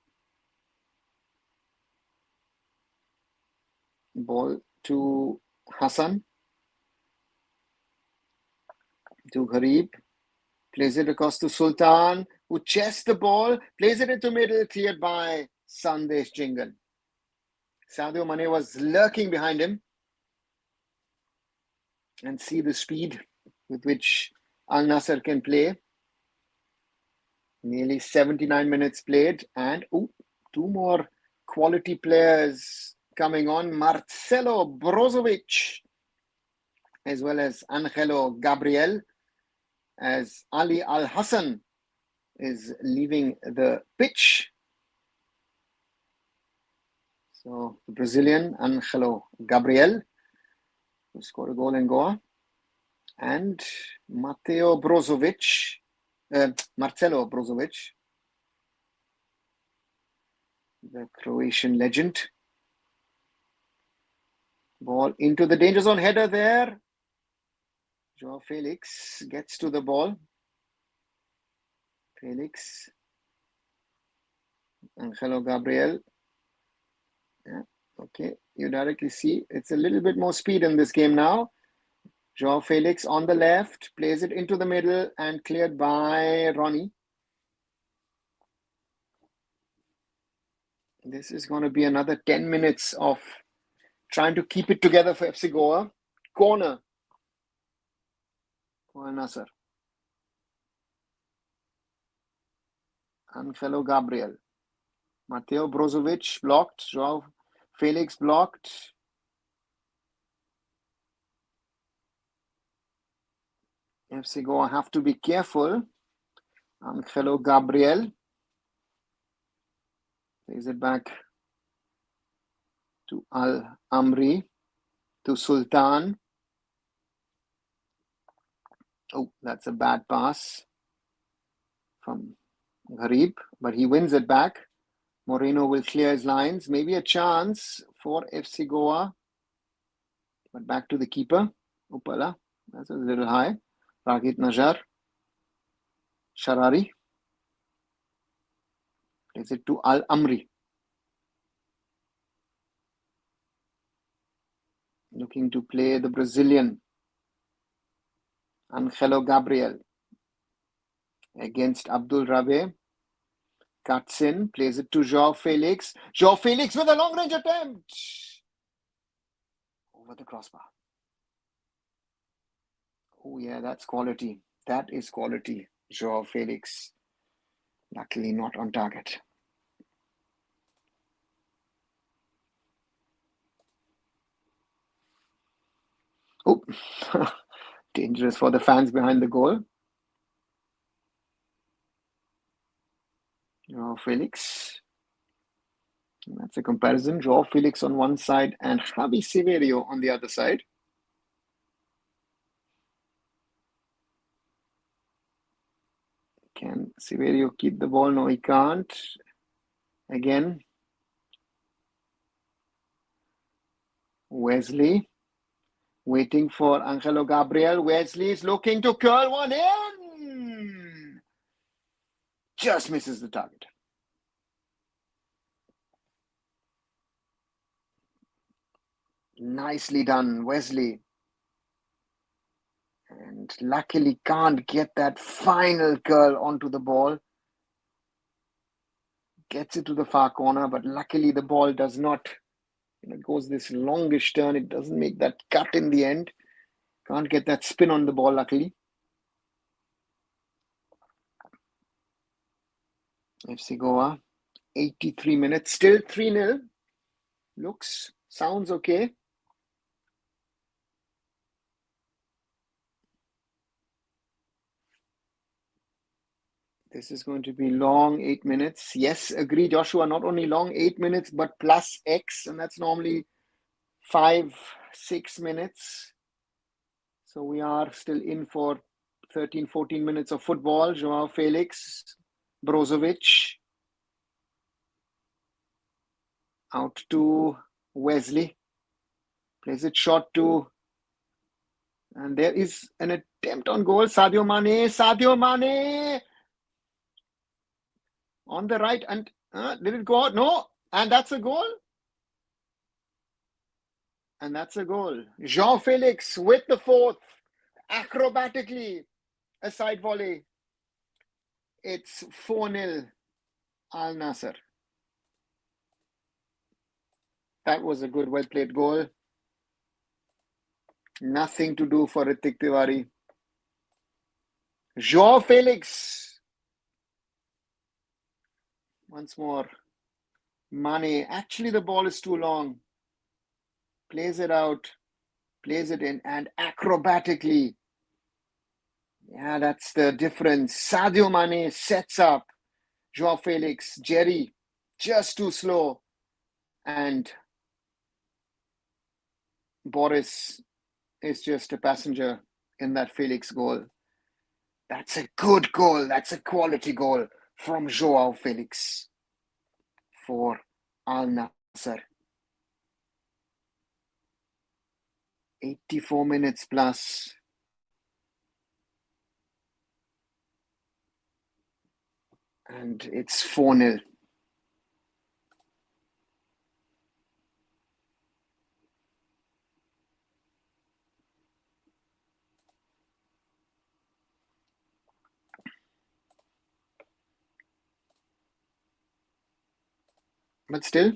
Ball to Hassan. To Gharib. Plays it across to Sultan, who chests the ball, plays it into middle, cleared by Sandesh Jingan. Sadio Mane was lurking behind him. And see the speed with which Al-Nassr can play. Nearly 79 minutes played, and two more quality players coming on. Marcelo Brozovic, as well as Angelo Gabriel, as Ali Al Hassan is leaving the pitch. So the Brazilian Angelo Gabriel, who scored a goal in Goa, and Marcelo Brozovic, the Croatian legend. Ball into the danger zone, header there. Joao Felix gets to the ball. Felix. Angelo Gabriel. Yeah, okay. You directly see it's a little bit more speed in this game now. Joao Felix on the left, plays it into the middle and cleared by Ronnie. This is going to be another 10 minutes of trying to keep it together for FC Goa. Corner. Al-Nassr. Angelo Gabriel. Mateo Brozovic blocked. Joao Felix blocked. FC Goa have to be careful. Angelo Gabriel. Plays it back to Al-Amri. To Sultan. Oh, that's a bad pass from Gharib, but he wins it back. Moreno will clear his lines. Maybe a chance for FC Goa. But back to the keeper. Upala. That's a little high. Ragit Najar. Sharari plays it to Al-Amri. Looking to play the Brazilian Angelo Gabriel against Abdul Rabe. Cuts in, plays it to João Felix. João Felix with a long range attempt. Over the crossbar. Oh yeah, that's quality. That is quality. João Felix. Luckily not on target. Oh, dangerous for the fans behind the goal. João Felix. That's a comparison. João Felix on one side and Javi Severio on the other side. Can Severio keep the ball? No, he can't. Again. Wesley. Waiting for Angelo Gabriel. Wesley is looking to curl one in. Just misses the target. Nicely done, Wesley. And luckily can't get that final curl onto the ball. Gets it to the far corner, but luckily the ball does not. It goes this longish turn. It doesn't make that cut in the end. Can't get that spin on the ball, luckily. FC Goa, 83 minutes. Still 3-0. Sounds okay. This is going to be long, 8 minutes. Yes, agree, Joshua. Not only long, 8 minutes, but plus X. And that's normally 5-6 minutes. So we are still in for 13-14 minutes of football. João Felix, Brozovic. Out to Wesley. Plays it short to... And there is an attempt on goal. Sadio Mane. On the right. And did it go out? No. And that's a goal. And that's a goal. João Felix with the fourth. Acrobatically. A side volley. It's 4-0 Al-Nassr. That was a good, well-played goal. Nothing to do for Ritik Tiwari. João Felix. Once more. Mane. Actually, the ball is too long. Plays it out. Plays it in. And acrobatically. Yeah, that's the difference. Sadio Mane sets up João Felix. Jerry, just too slow. And Boris is just a passenger in that Felix goal. That's a good goal. That's a quality goal from João Felix for Al-Nassr. 84 minutes plus. And it's 4-0. But still,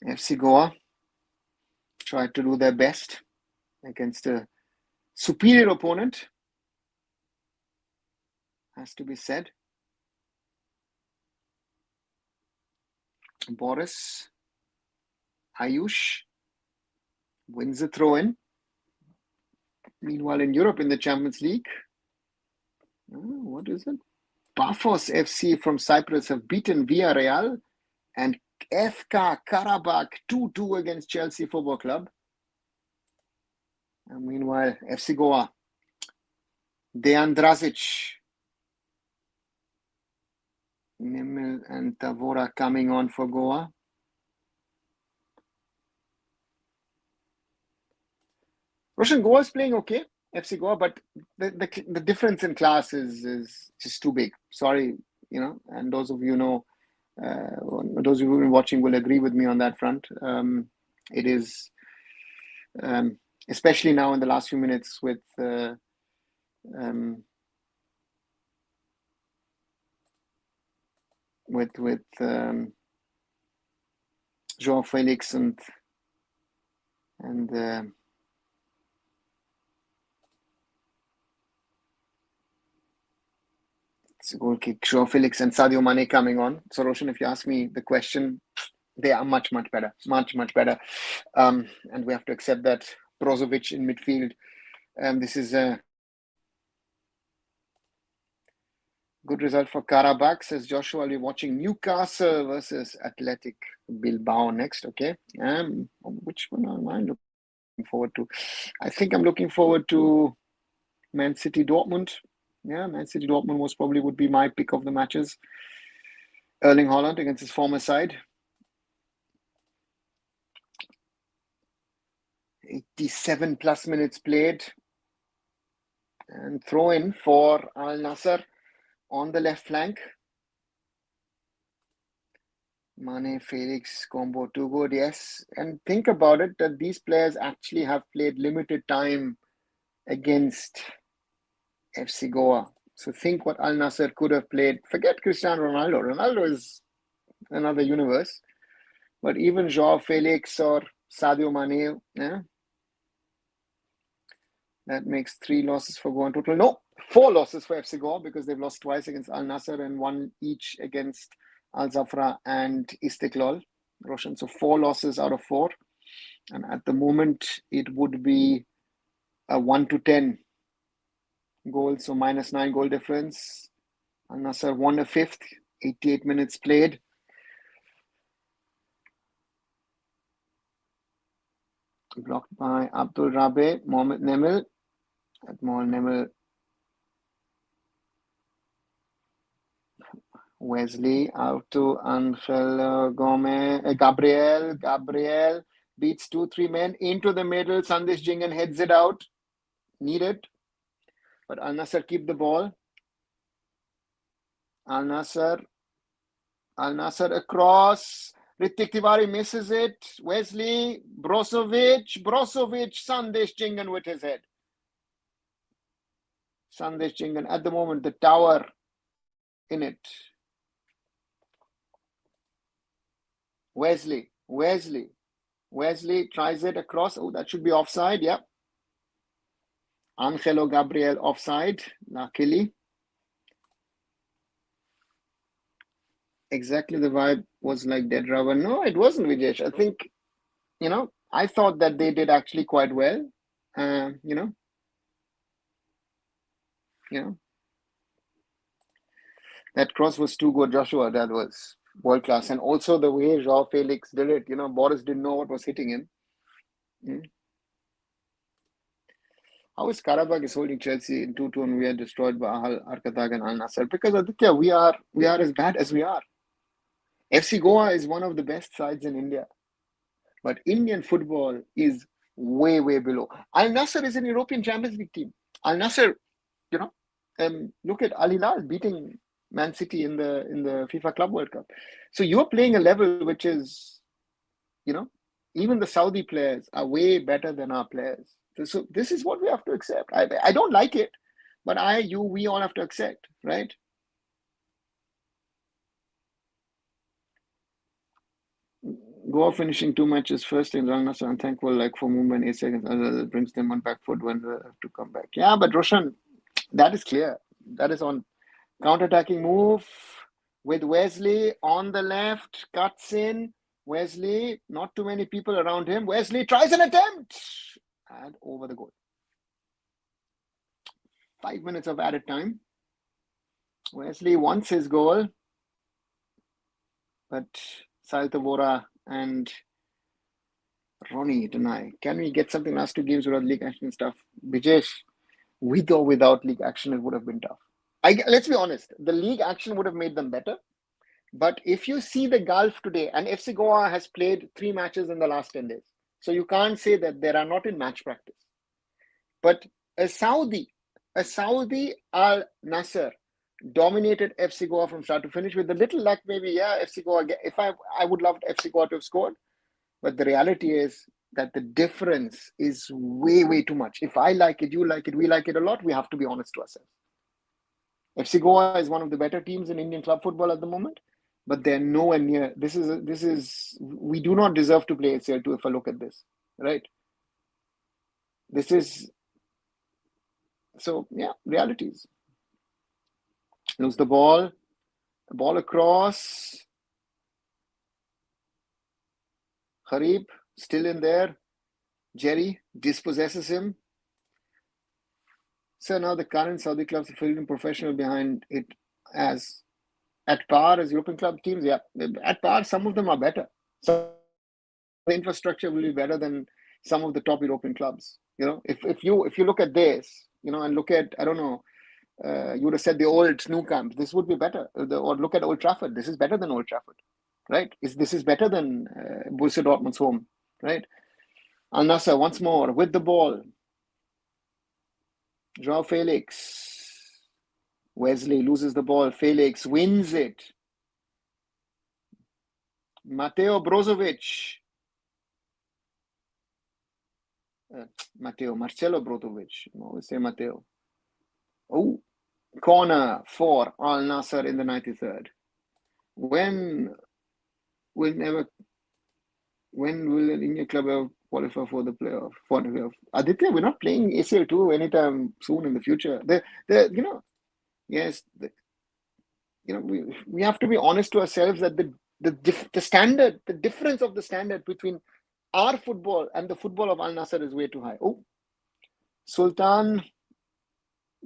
FC Goa tried to do their best against a superior opponent, has to be said. Boris Ayush wins the throw-in. Meanwhile, in Europe, in the Champions League, what is it? Pafos FC from Cyprus have beaten Villarreal and FK Karabakh 2-2 against Chelsea Football Club. And meanwhile, FC Goa, Dejan Drazic, Nimil and Tavora coming on for Goa. Roshan, Goa is playing okay. FC Goa, but the difference in class is just too big. Sorry, and those of those of you who've been watching will agree with me on that front. It is, especially now in the last few minutes with João Felix and it's a goal kick. João Felix and Sadio Mane coming on. So Roshan, if you ask me the question, they are much better, much better, and we have to accept that. Brozovic in midfield. This is a good result for Karabakh, says Joshua. I'll be watching Newcastle versus Athletic Bilbao next. Okay. Which one am I looking forward to? I think I'm looking forward to Man City Dortmund. Yeah, Man City Dortmund most probably would be my pick of the matches. Erling Haaland against his former side. 87 plus minutes played. And throw in for Al-Nassr on the left flank. Mane, Felix combo, too good, yes. And think about it, that these players actually have played limited time against FC Goa. So think what Al-Nassr could have played. Forget Cristiano Ronaldo. Ronaldo is another universe. But even João Felix or Sadio Mane, yeah, that makes 3 losses for Goa in total. No, 4 losses for FC Goa because they've lost twice against Al-Nassr and 1 each against Al-Zafra and Istiklal, Roshan. So 4 losses out of 4. And at the moment, it would be a 1-10 goals, so -9 goal difference. Al-Nassr won a 5th, 88 minutes played. Blocked by Abdul Rabe, Mohamed Nemel. Mohamed Nemel. Wesley out to Angel Gomez. Gabriel beats 2-3 men into the middle. Sandesh Jingan heads it out. Needed. But Al-Nassr keep the ball. Al-Nassr across. Ritik Tiwari misses it. Wesley, Brozovic, Sandesh Jingan with his head. Sandesh Jingan at the moment, the tower in it. Wesley tries it across. Oh, that should be offside. Yep. Angelo Gabriel offside. Luckily. Exactly the vibe was like Dead Rubber. No, it wasn't, Vijesh. I think, I thought that they did actually quite well. That cross was too good, Joshua. That was world class. And also the way João Felix did it, Boris didn't know what was hitting him. How is Karabakh is holding Chelsea in 2-2 and we are destroyed by Al-Arkadag and Al-Nassr? Because Aditya, we are as bad as we are. FC Goa is one of the best sides in India. But Indian football is way below. Al-Nassr is an European Champions League team. Al-Nassr, look at Al Hilal beating Man City in the FIFA Club World Cup. So you're playing a level which is, even the Saudi players are way better than our players. So this is what we have to accept. I don't like it, but we all have to accept, right? Goa finishing 2 matches first in Al-Nassr. I'm thankful for movement 8 seconds. It brings them on back foot when they have to come back. Yeah, but Roshan, that is clear. That is on counter-attacking move with Wesley on the left, cuts in. Wesley, not too many people around him. Wesley tries an attempt and over the goal. 5 minutes of added time. Wesley wants his goal, but Sahil Tavora and Ronnie deny. Can we get something last 2 games without league action stuff? Bijesh, with or without league action, it would have been tough. Let's be honest, the league action would have made them better. But if you see the Gulf today, and FC Goa has played 3 matches in the last 10 days. So you can't say that they are not in match practice. But A Saudi Al-Nassr dominated FC Goa from start to finish. With a little luck, maybe, FC Goa. If I would love FC Goa to have scored, but the reality is that the difference is way, way too much. If I like it, you like it, we like it a lot, we have to be honest to ourselves. FC Goa is one of the better teams in Indian club football at the moment, but they're nowhere near. We do not deserve to play ACL2 if I look at this, right? Realities. Lose the ball across. Harib still in there. Jerry dispossesses him. So now the current Saudi clubs are fielding professional behind it as at par as European club teams. Yeah, at par, some of them are better. So the infrastructure will be better than some of the top European clubs. If you look at this, and look at, I don't know, you would have said the old Nou Camp, this would be better. Or look at Old Trafford, this is better than Old Trafford, right? This is better than Borussia Dortmund's home, right? Al-Nassr once more with the ball. Joao Felix. Wesley loses the ball. Felix wins it. Mateo Brozovic. Marcelo Brozovic. I always say Mateo. Oh, corner for Al-Nassr in the 93rd. When will an Indian club ever qualify for the playoff? Aditya, we're not playing ACL2 anytime soon in the future. We have to be honest to ourselves that the standard, the difference of the standard between our football and the football of Al-Nassr is way too high. Oh, Sultan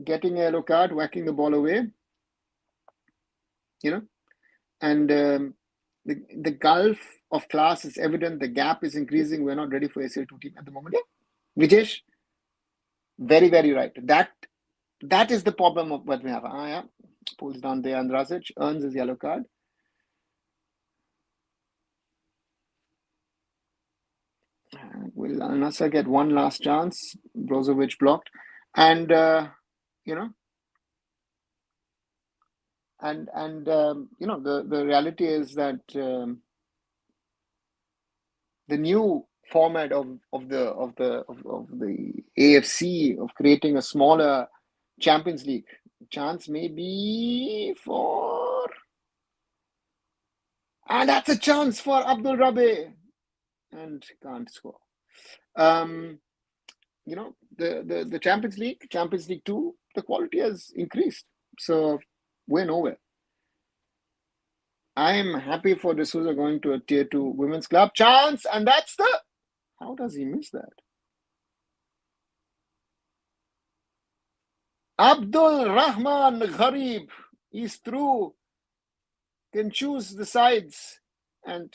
getting a yellow card, whacking the ball away. And the gulf of class is evident. The gap is increasing. We're not ready for ACL2 team at the moment. Yeah. Vijesh, very, very right. That is the problem of what we have. Pulls down there, and Razic earns his yellow card. Will Al-Nassr get one last chance? Brozovic blocked. And, the reality is that the new format of the AFC, of creating a smaller Champions League chance, maybe for, and that's a chance for Abdul Rabe, and can't score. The Champions League 2, the quality has increased, so we're nowhere. I'm happy for D'Souza going to a tier 2 women's club. Chance, and that's how does he miss that? Abdul Rahman Gharib is through, can choose the sides, and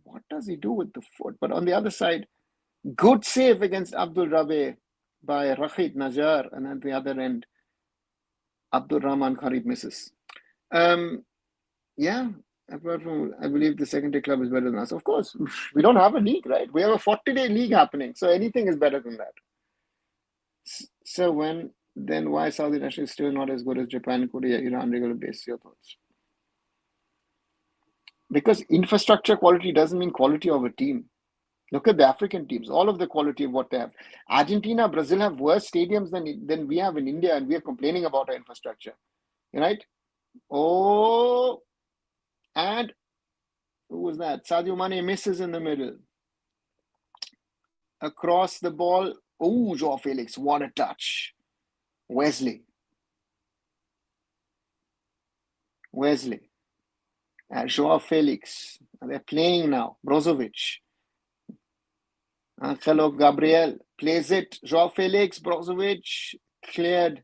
what does he do with the foot? But on the other side, good save against Abdul Rabe by Rashid Najjar, and at the other end, Abdul Rahman Gharib misses. Apart from, I believe the second-tier club is better than us. Of course, we don't have a league, right? We have a 40-day league happening, so anything is better than that. So why Saudi national is still not as good as Japan, Korea, Iran, regular base? Your thoughts? Because infrastructure quality doesn't mean quality of a team. Look at the African teams, all of the quality of what they have. Argentina, Brazil have worse stadiums than we have in India, and we are complaining about our infrastructure, right? Oh, and who was that? Sadio Mane misses in the middle. Across the ball. Oh, Joao Felix, what a touch. Wesley. Joao Felix. They're playing now. Brozovic. Angelo Gabriel plays it. Joao Felix, Brozovic, cleared.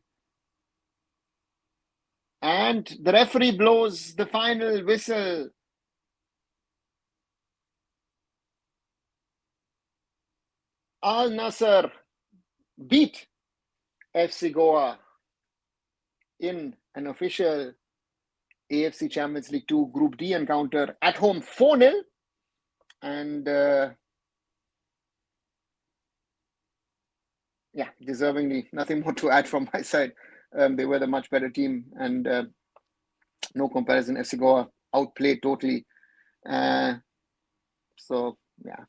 And the referee blows the final whistle. Al-Nassr beat FC Goa in an official AFC Champions League 2 Group D encounter at home 4-0. And yeah, deservingly, nothing more to add from my side. They were the much better team, and no comparison. FC Goa outplayed totally. So yeah,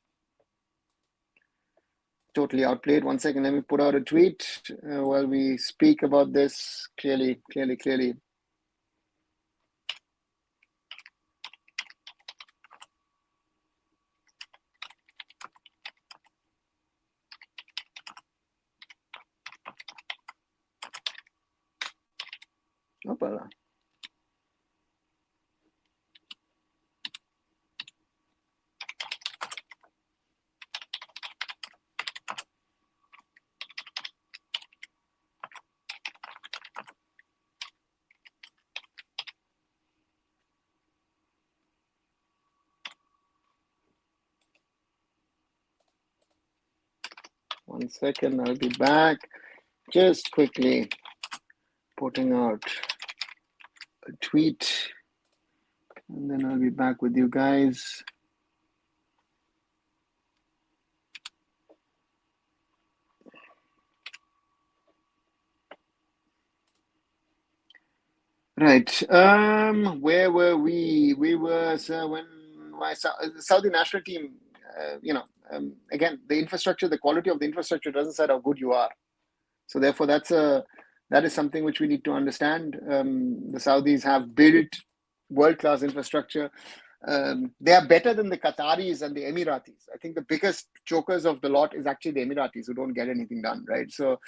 totally outplayed. 1 second, let me put out a tweet while we speak about this clearly. 1 second, I'll be back. Just quickly putting out a tweet, and then I'll be back with you guys. Right. Where were we? We were when my Saudi national team. Again, the infrastructure, the quality of the infrastructure doesn't say how good you are. So therefore, that is something which we need to understand. The Saudis have built world-class infrastructure. They are better than the Qataris and the Emiratis. I think the biggest chokers of the lot is actually the Emiratis, who don't get anything done, right? So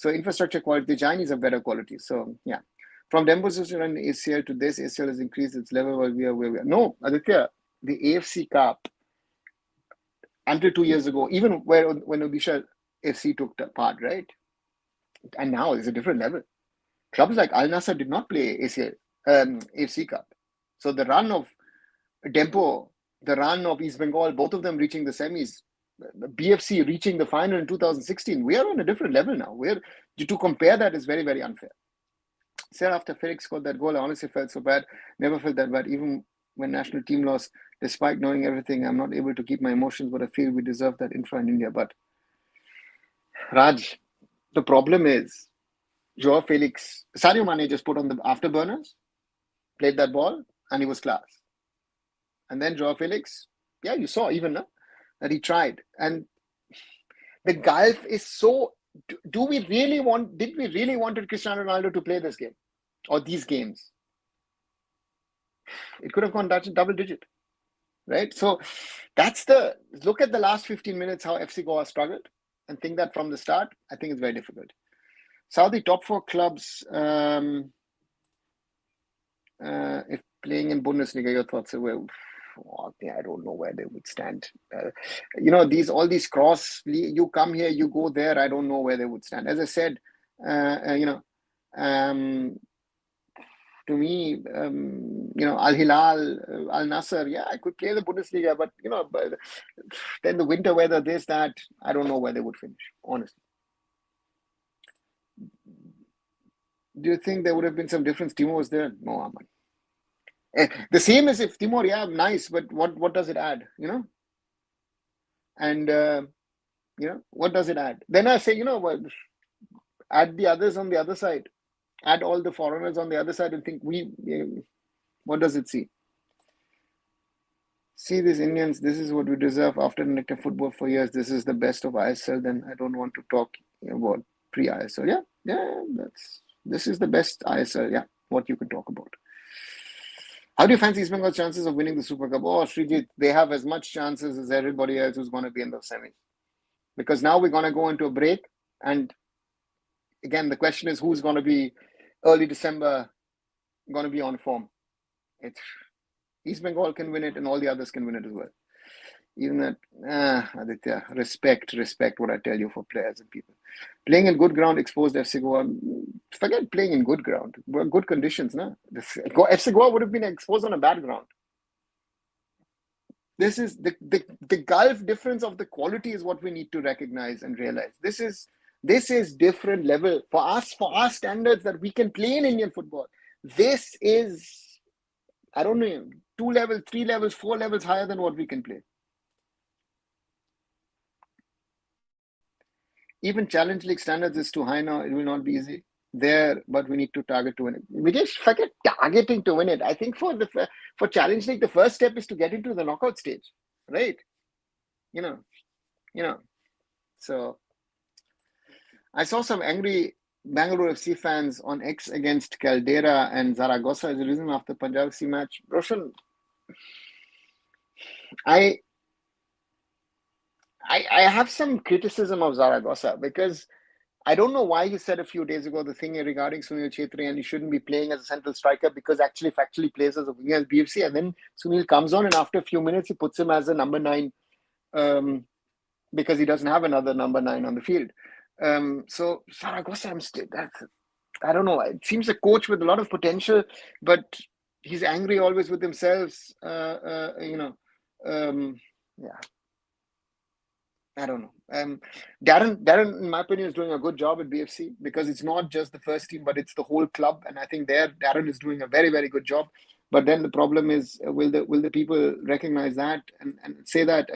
infrastructure quality, the Chinese have better quality. So yeah, from deposition and ACL to this, ACL has increased its level while we are where we are. No, Aditya, the AFC Cup until 2 years ago, even when Odisha FC took part, right? And now it's a different level. Clubs like Al-Nassr did not play AFC Cup. So the run of Dempo, the run of East Bengal, both of them reaching the semis, BFC reaching the final in 2016, we are on a different level now. To compare that is very, very unfair. Said after Felix scored that goal, I honestly felt so bad. Never felt that bad, even when national team lost. Despite knowing everything, I'm not able to keep my emotions, but I feel we deserve that infra in India. But Raj, the problem is, Joao Felix, Sadio Mane just put on the afterburners, played that ball, and he was class. And then Joao Felix, yeah, you saw even that he tried. And the gulf is so. Did we really wanted Cristiano Ronaldo to play this game or these games? It could have gone double digit, right? So look at the last 15 minutes, how FC Goa struggled, and think that from the start, I think it's very difficult. Saudi top 4 clubs, if playing in Bundesliga, your thoughts are, well, I don't know where they would stand. All these cross, you come here, you go there, I don't know where they would stand. As I said, to me, Al-Hilal, Al-Nassr, yeah, I could play the Bundesliga, but, then the winter weather, this, that, I don't know where they would finish, honestly. Do you think there would have been some difference? Timo was there? No, Aman. The same as if Timor, yeah, nice, but what does it add, And, what does it add? Then I say, add the others on the other side. Add all the foreigners on the other side and think, what does it see? See, these Indians, this is what we deserve after Nectar football for years. This is the best of ISL. Then I don't want to talk about pre-ISL. Yeah, this is the best ISL. Yeah, what you can talk about. How do you fancy East Bengal's chances of winning the Super Cup? Oh, Srijit, they have as much chances as everybody else who's going to be in the semis. Because now we're going to go into a break. And again, the question is who's going to be early December going to be on form. East Bengal can win it and all the others can win it as well. Even that, Aditya, respect what I tell you for players and people. Playing in good ground exposed FC Goa. Forget playing in good ground. Good conditions, no? FC Goa would have been exposed on a bad ground. This is the gulf difference of the quality is what we need to recognize and realize. This is different level for us, for our standards that we can play in Indian football. This is, I don't know, 2 levels, 3 levels, 4 levels higher than what we can play. even Challenge League standards is too high now. It will not be easy there, but we need to target to win it. We just forget targeting to win it. I think for Challenge League, the first step is to get into the knockout stage, right? So I saw some angry Bangalore FC fans on X against Caldera and Zaragoza as a reason after Punjab FC match. Roshan, I have some criticism of Zaragoza because I don't know why he said a few days ago the thing regarding Sunil Chhetri and he shouldn't be playing as a central striker because actually factually plays as a winger as BFC, and then Sunil comes on and after a few minutes he puts him as a number 9 because he doesn't have another number 9 on the field. So Zaragoza, I don't know. It seems a coach with a lot of potential, but he's angry always with himself. I don't know. Darren, in my opinion, is doing a good job at BFC because it's not just the first team, but it's the whole club. And I think Darren is doing a very, very good job. But then the problem is, will the people recognize that and say that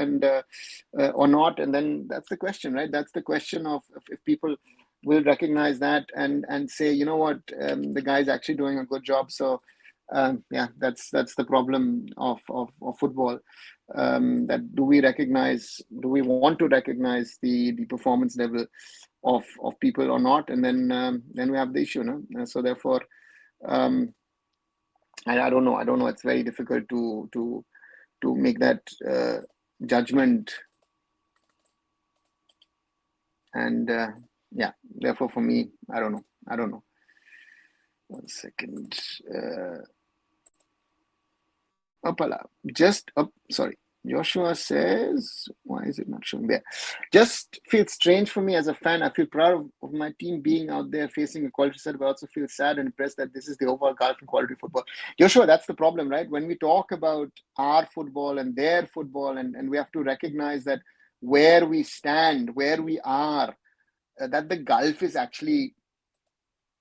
or not? And then that's the question, right? That's the question of if people will recognize that and say, you know what, the guy's actually doing a good job. So that's the problem of football. That do we want to recognize the performance level of people or not? And then we have the issue, no? So therefore, I don't know. It's very difficult to make that judgment. And therefore for me, I don't know. 1 second. Sorry. Joshua says, why is it not showing there? Just feels strange for me as a fan. I feel proud of my team being out there facing a quality set, but also feel sad and impressed that this is the overall Gulf and quality football. Joshua, that's the problem, right? When we talk about our football and their football, and we have to recognize that where we stand, where we are, that the Gulf is actually,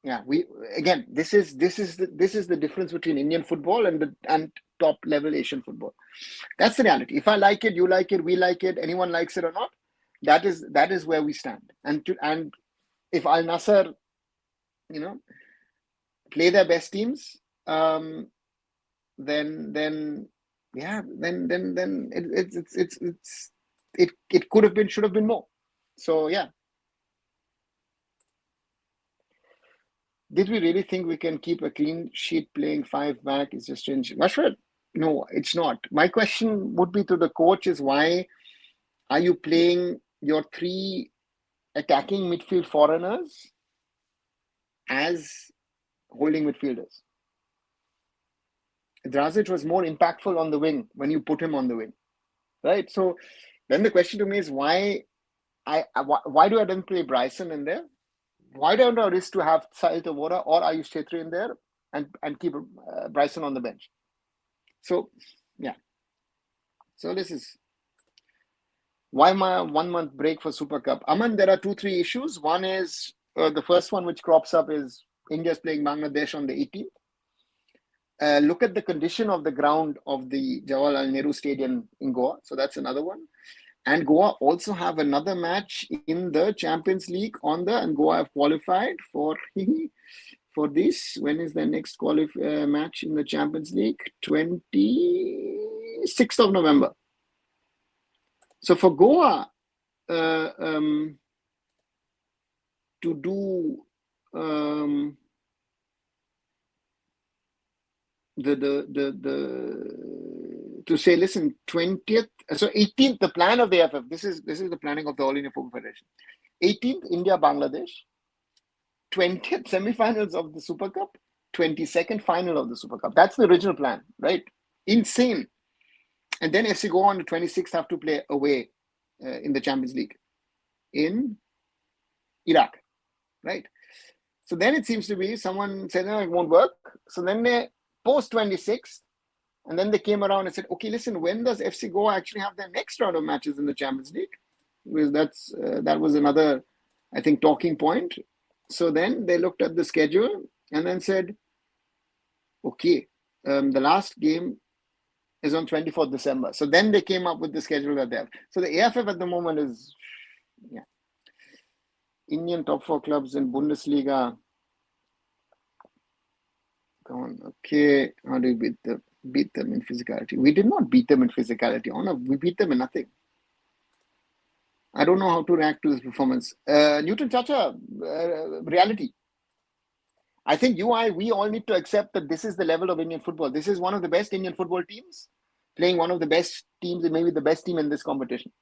this is the difference between Indian football and top level Asian football. That's the reality. If I like it, you like it, we like it, anyone likes it or not, that is where we stand. And if Al-Nassr, play their best teams, then it could have been, should have been more. So yeah. Did we really think we can keep a clean sheet playing 5 back? It's just strange. Mashwar, no, it's not. My question would be to the coach is, why are you playing your 3 attacking midfield foreigners as holding midfielders? Drazic was more impactful on the wing when you put him on the wing, right? So then the question to me is, why do I then play Bryson in there? Why don't I risk to have Sahil Tavora or Ayush Chhetri in there and keep Bryson on the bench? So, yeah. So this is why my 1 month break for Super Cup. Aman, there are 2-3 issues. One is the first one which crops up is India's playing Bangladesh on the 18th. Look at the condition of the ground of the Jawaharlal Nehru Stadium in Goa. So that's another one. And Goa also have another match in the Champions League and Goa have qualified for this. When is the next match in the Champions League? 26th of November. So for Goa to do to say, listen, 20th, so 18th, the plan of the AFF, this is the planning of the All India Football Federation. 18th, India, Bangladesh. 20th, semi-finals of the Super Cup. 22nd, final of the Super Cup. That's the original plan, right? Insane. And then FC Goa on the 26th have to play away in the Champions League in Iraq, right? So then it seems to be someone said, no, it won't work. So then they post 26th, and then they came around and said, okay, listen, when does FC Goa actually have their next round of matches in the Champions League? Because that was another, I think, talking point. So then they looked at the schedule and then said, okay, the last game is on 24th December. So then they came up with the schedule that they have. So the AFF at the moment is, Indian top 4 clubs in Bundesliga. Come on, okay. How do we beat them in physicality? We did not beat them in physicality. Oh no, we beat them in nothing. I don't know how to react to this performance. Newton Chacha, reality. I think we all need to accept that this is the level of Indian football. This is one of the best Indian football teams, playing one of the best teams, and maybe the best team in this competition.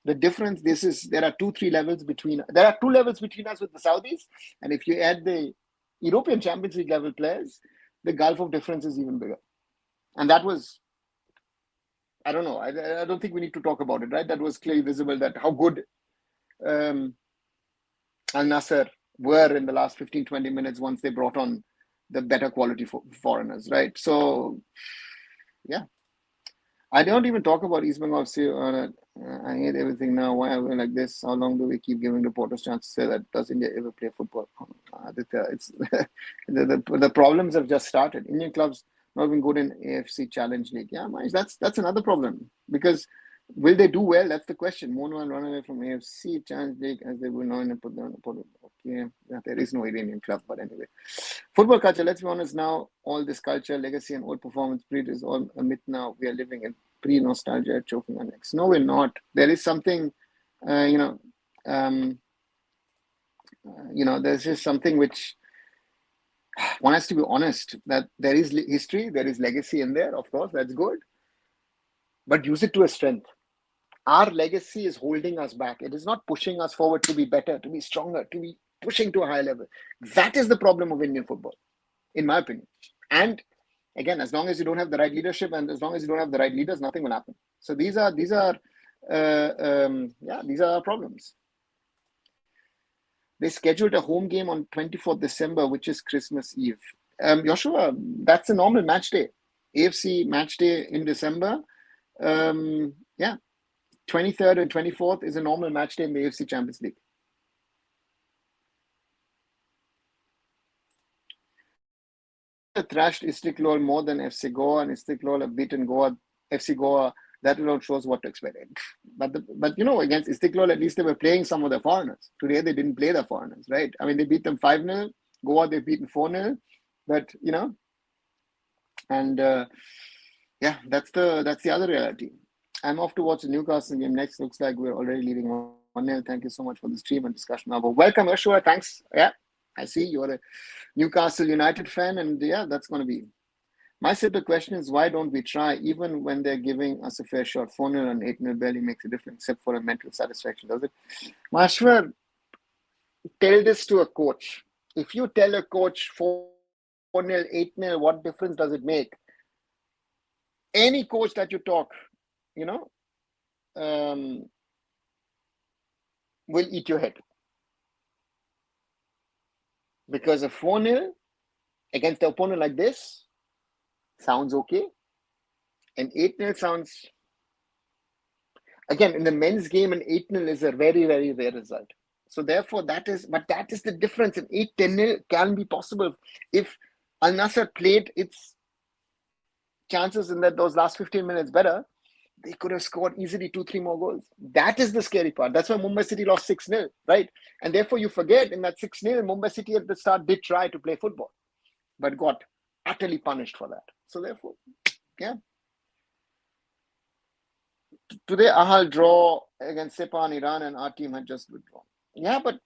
The difference, there are 2-3 levels between. There are 2 levels between us with the Saudis, and if you add the European Champions League level players, the gulf of difference is even bigger. And that was, I don't know. I don't think we need to talk about it, right? That was clearly visible that how good Al-Nassr were in the last 15-20 minutes once they brought on the better quality foreigners, right? So, yeah. I don't even talk about East Bengal. I hate everything now. Why are we like this? How long do we keep giving reporters chance to say that? Does India ever play football? It's the problems have just started. Indian clubs not even good in AFC Challenge League. Yeah, that's another problem, because will they do well? That's the question. Mono and run away from AFC Challenge League as they will know and put down. Okay, yeah, there is no Indian club, but anyway. Football culture, let's be honest now, all this culture, legacy and old performance breed is all a myth now. We are living in pre-nostalgia, choking on necks. No, we're not. There is something, there's just something which one has to be honest, that there is history, there is legacy in there, of course, that's good. But use it to a strength. Our legacy is holding us back. It is not pushing us forward to be better, to be stronger, to be pushing to a higher level. That is the problem of Indian football, in my opinion. And again, as long as you don't have the right leadership and as long as you don't have the right leaders, nothing will happen. So these are our problems. They scheduled a home game on 24th December, which is Christmas Eve. Joshua, that's a normal match day. AFC match day in December. 23rd and 24th is a normal match day in the AFC Champions League. Thrashed Istiklal more than FC Goa, and Istiklal have beaten FC Goa. That alone shows what to expect. But against Istiklal, at least they were playing some of the foreigners. Today they didn't play the foreigners, right? I mean, they beat them 5-0. Goa, they've beaten 4-0. But that's the other reality. I'm off to watch the Newcastle game next. Looks like we're already leading 1-0. Thank you so much for the stream and discussion. Now, welcome, Ashwa. Thanks. Yeah, I see you're a Newcastle United fan, and yeah, that's going to be. My simple question is, why don't we try, even when they're giving us a fair shot? 4-0 and 8-0 barely makes a difference, except for a mental satisfaction, does it? Mashwar, tell this to a coach. If you tell a coach 4-0, 8-0, what difference does it make? Any coach that you talk, will eat your head. Because a 4-0 against the opponent like this sounds okay. And 8-0 sounds, again, in the men's game, an 8-0 is a very, very rare result. So therefore, that is the difference. An 8-10-0 can be possible. If Al-Nassr played its chances in those last 15 minutes better, they could have scored easily 2-3 more goals. That is the scary part. That's why Mumbai City lost 6-0, right? And therefore, you forget in that 6-0, Mumbai City at the start did try to play football, but got utterly punished for that. So therefore, yeah. Today, Ahal draw against Sepan, Iran, and our team had just withdrawn. Yeah, but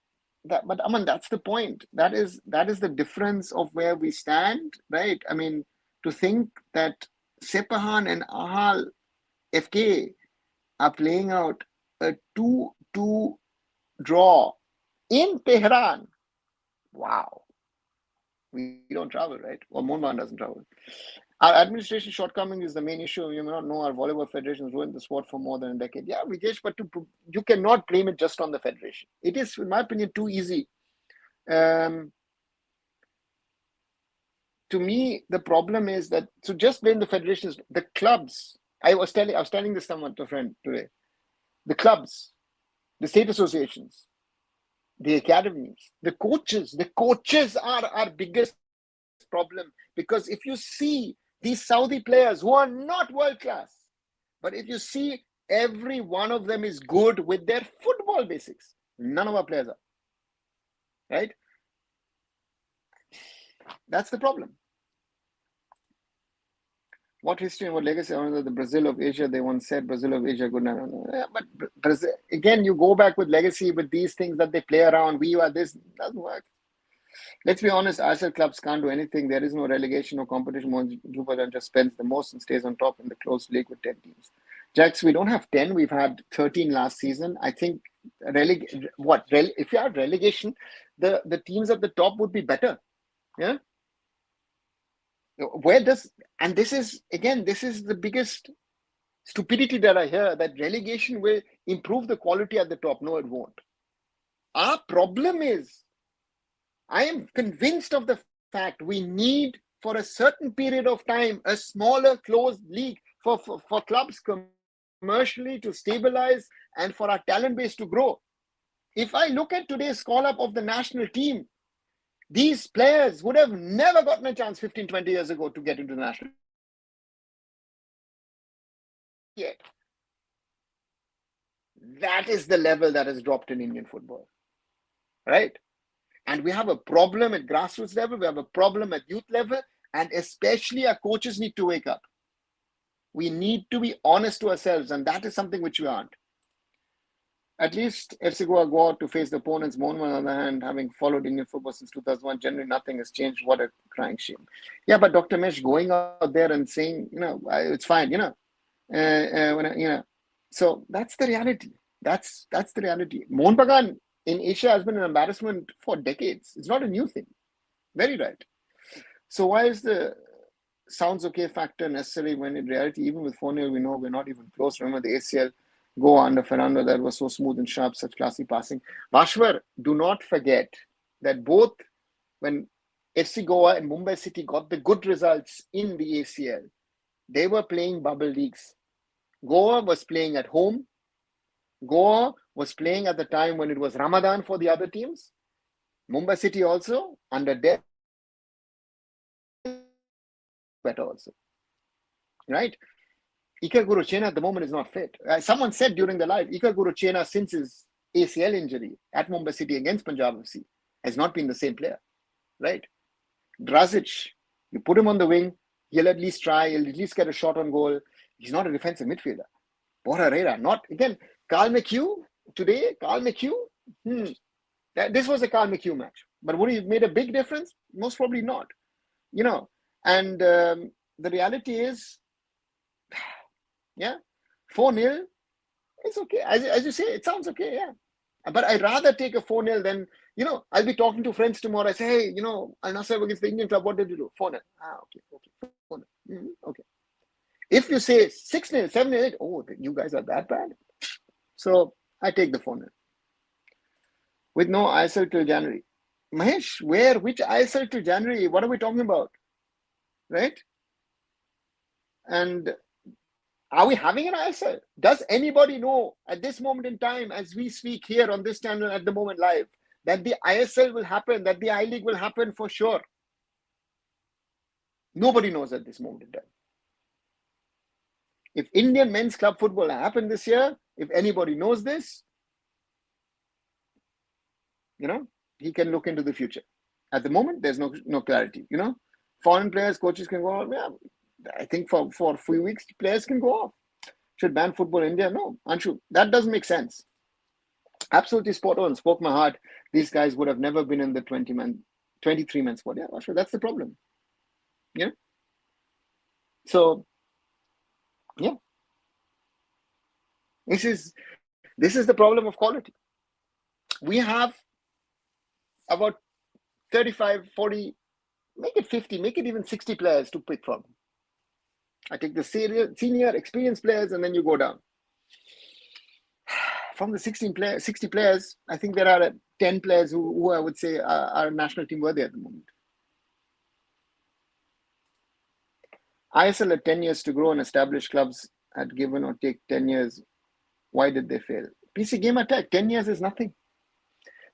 Aman, that's the point. That is the difference of where we stand, right? I mean, to think that Sepahan and Ahal FK are playing out a 2-2 draw in Tehran. Wow. We don't travel, right? Or Mohun doesn't travel. Our administration shortcoming is the main issue. You may not know our volleyball federation has ruined the sport for more than a decade. Yeah, Vikesh, but you cannot blame it just on the federation. It is, in my opinion, too easy. To me, the problem is that, so just blame the federations, the clubs. I was telling this someone to a friend today. The clubs, the state associations, the academies, the coaches are our biggest problem. Because if you see these Saudi players who are not world class, but if you see every one of them is good with their football basics, none of our players are. right? That's the problem. What history and what legacy? The Brazil of Asia, they once said Brazil of Asia, good. No. Yeah, but Brazil, again, you go back with legacy with these things that they play around. We are this, doesn't work. Let's be honest, ISL clubs can't do anything. There is no relegation or competition. Jupiter just spends the most and stays on top in the close league with 10 teams. Jax, we don't have 10. We've had 13 last season. I think if you have relegation, the teams at the top would be better. Yeah. This is the biggest stupidity that I hear, that relegation will improve the quality at the top. No, it won't. Our problem is, I am convinced of the fact we need, for a certain period of time, a smaller closed league for clubs commercially to stabilize and for our talent base to grow. If I look at today's call-up of the national team, these players would have never gotten a chance 15, 20 years ago to get into the national team. Yet. That is the level that has dropped in Indian football, right? And we have a problem at grassroots level, we have a problem at youth level, and especially our coaches need to wake up. We need to be honest to ourselves, and that is something which we aren't. At least FC Goa go out to face the opponents. Mohun, on the other hand, having followed Indian football since 2001, generally nothing has changed. What a crying shame. Yeah, but Dr. Mesh going out there and saying, it's fine, so that's the reality. That's the reality. Mohun Bagan in Asia has been an embarrassment for decades. It's not a new thing. Very right. So why is the sounds okay factor necessary when in reality, even with 4-0, we know we're not even close? Remember the ACL Goa under Fernando, that was so smooth and sharp, such classy passing. Vashwar, do not forget that both when FC Goa and Mumbai City got the good results in the ACL, they were playing bubble leagues. Goa was playing at home. Goa was playing at the time when it was Ramadan for the other teams. Mumbai City also under death better also, right? Iker Guruchena at the moment is not fit. Someone said during the live, Iker Guruchena, since his ACL injury at Mumbai City against Punjab FC, has not been the same player, right? Drazic, you put him on the wing, he'll at least try, he'll at least get a shot on goal. He's not a defensive midfielder. Borja, not again. Carl McHugh today. Carl McHugh. This was a Carl McHugh match, but would he have made a big difference? Most probably not. And the reality is, 4-0. It's okay. As you say, it sounds okay. Yeah, but I'd rather take a 4-0 than I'll be talking to friends tomorrow. I say, hey, Al-Nassr against the Indian club. What did you do? 4-0. Okay. 4-0. Okay. If you say 6-0, 7-0, 8, you guys are that bad. So I take the 4-0. With no ISL till January. Mahesh, which ISL till January? What are we talking about? Right? And are we having an ISL? Does anybody know at this moment in time, as we speak here on this channel at the moment live, that the ISL will happen, that the I-League will happen for sure? Nobody knows at this moment in time. If Indian men's club football happened this year, if anybody knows this, he can look into the future. At the moment, there's no clarity. Foreign players, coaches can go off. Yeah, I think for a few weeks, players can go off. Should ban football in India? No, Anshu, that doesn't make sense. Absolutely spot on. Spoke my heart. These guys would have never been in the 23-man squad. Yeah, Anshu, that's the problem. Yeah. So, yeah. This is the problem of quality. We have about 35, 40, make it 50, make it even 60 players to pick from. I take the senior experienced players and then you go down. From the 60 players, I think there are 10 players who I would say are national team worthy at the moment. ISL had 10 years to grow and established clubs had given or take 10 years. Why did they fail? PC Game Attack, 10 years is nothing.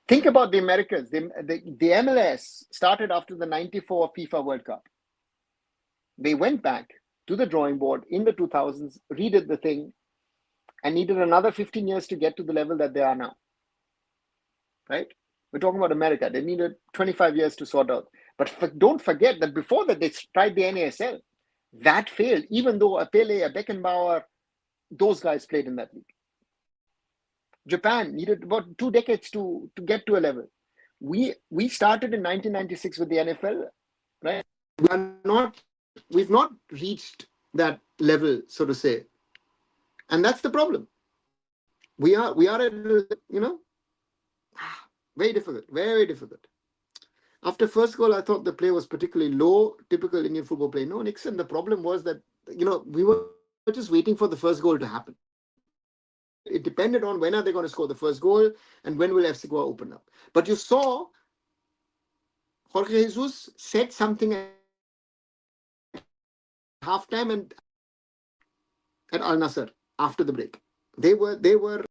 Think about the Americans. The MLS started after the 94 FIFA World Cup. They went back to the drawing board in the 2000s, redid the thing, and needed another 15 years to get to the level that they are now. Right? We're talking about America. They needed 25 years to sort out. But don't forget that before that, they tried the NASL. That failed, even though a Pele, a Beckenbauer, those guys played in that league. Japan needed about 2 decades to get to a level. We started in 1996 with the NFL, right? We've not reached that level, so to say. And that's the problem. We are at, very difficult, very difficult. After first goal, I thought the play was particularly low, typical Indian football play. No, Nixon, the problem was that, we were just waiting for the first goal to happen. It depended on when are they going to score the first goal and when will FC Goa open up. But you saw Jorge Jesus said something at halftime and at Al-Nassr after the break. They were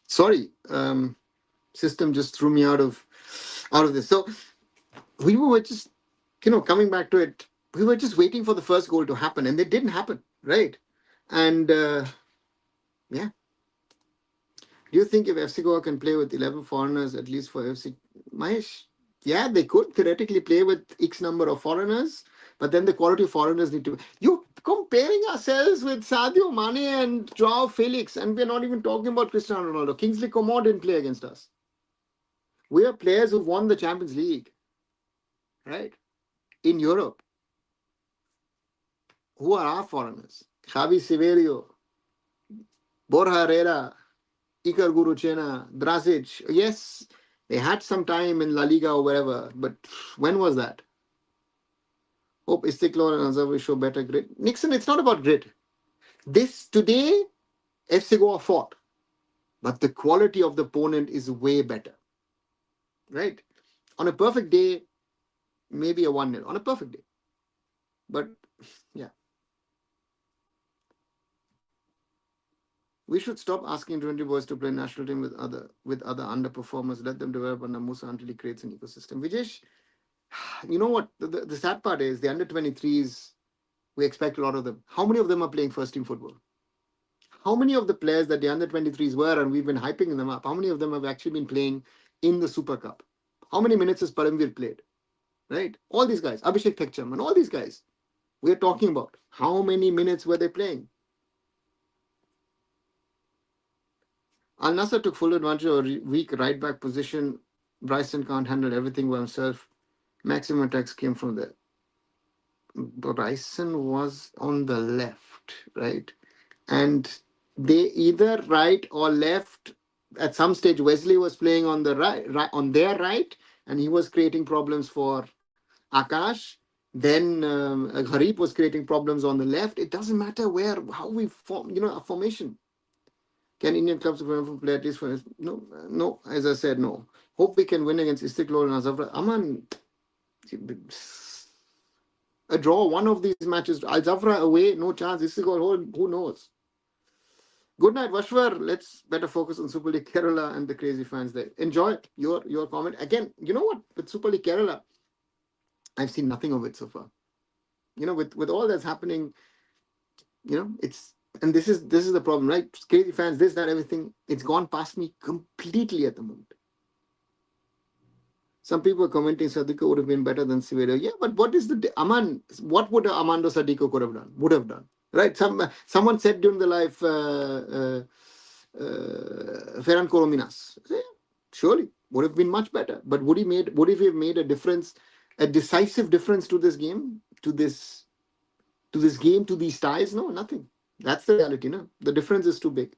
sorry, system just threw me out of this. So we were just, coming back to it, we were just waiting for the first goal to happen, and it didn't happen, right? And yeah. Do you think if FC Goa can play with 11 foreigners, at least for FC Mahesh? Yeah, they could theoretically play with X number of foreigners, but then the quality of foreigners need to. You comparing ourselves with Sadio Mane and Joao Felix, and we're not even talking about Cristiano Ronaldo. Kingsley Coman didn't play against us. We are players who've won the Champions League, right? In Europe. Who are our foreigners? Javi Severio, Borja Herrera, Iker Guruchena, Drazic. Yes, they had some time in La Liga or wherever, but when was that? Hope Istiklal and Azhar will show better grit. Nixon, it's not about grit. This today, FC Goa fought, but the quality of the opponent is way better. Right? On a perfect day, maybe a 1-0. On a perfect day. But yeah. We should stop asking 20 boys to play national team with other underperformers. Let them develop under Musa until he creates an ecosystem. Vijesh, you know what? The sad part is the under 23s, we expect a lot of them. How many of them are playing first team football? How many of the players that the under 23s were, and we've been hyping them up, how many of them have actually been playing in the Super Cup? How many minutes has Paramveer played? Right? All these guys, Abhishek Thekcham and all these guys we're talking about. How many minutes were they playing? Al-Nassr took full advantage of a weak right-back position. Bryson can't handle everything by himself. Maximum attacks came from there. Bryson was on the left, right? And they either right or left. At some stage, Wesley was playing on the right on their right, and he was creating problems for Akash. Then Harip was creating problems on the left. It doesn't matter how we form, a formation. Can Indian clubs play at least for us? No. As I said, no. Hope we can win against Istiklal and Al-Zawra. Aman, a draw, one of these matches. Al-Zawra away, no chance. Istiklal, who knows? Good night, Vashwar. Let's better focus on Super League Kerala and the crazy fans there. Enjoy your comment. Again, you know what? With Super League Kerala, I've seen nothing of it so far. With all that's happening, it's. And this is the problem, right? Crazy fans, this, that, everything. It's gone past me completely at the moment. Some people are commenting Sadiko would have been better than Severio. Yeah, but what is what would Armando Sadiko would have done? Right? Someone said during the live Ferran Corominas. Surely would have been much better. But would he have made a difference, a decisive difference to this game, to these ties? No, nothing. That's the reality. No, the difference is too big.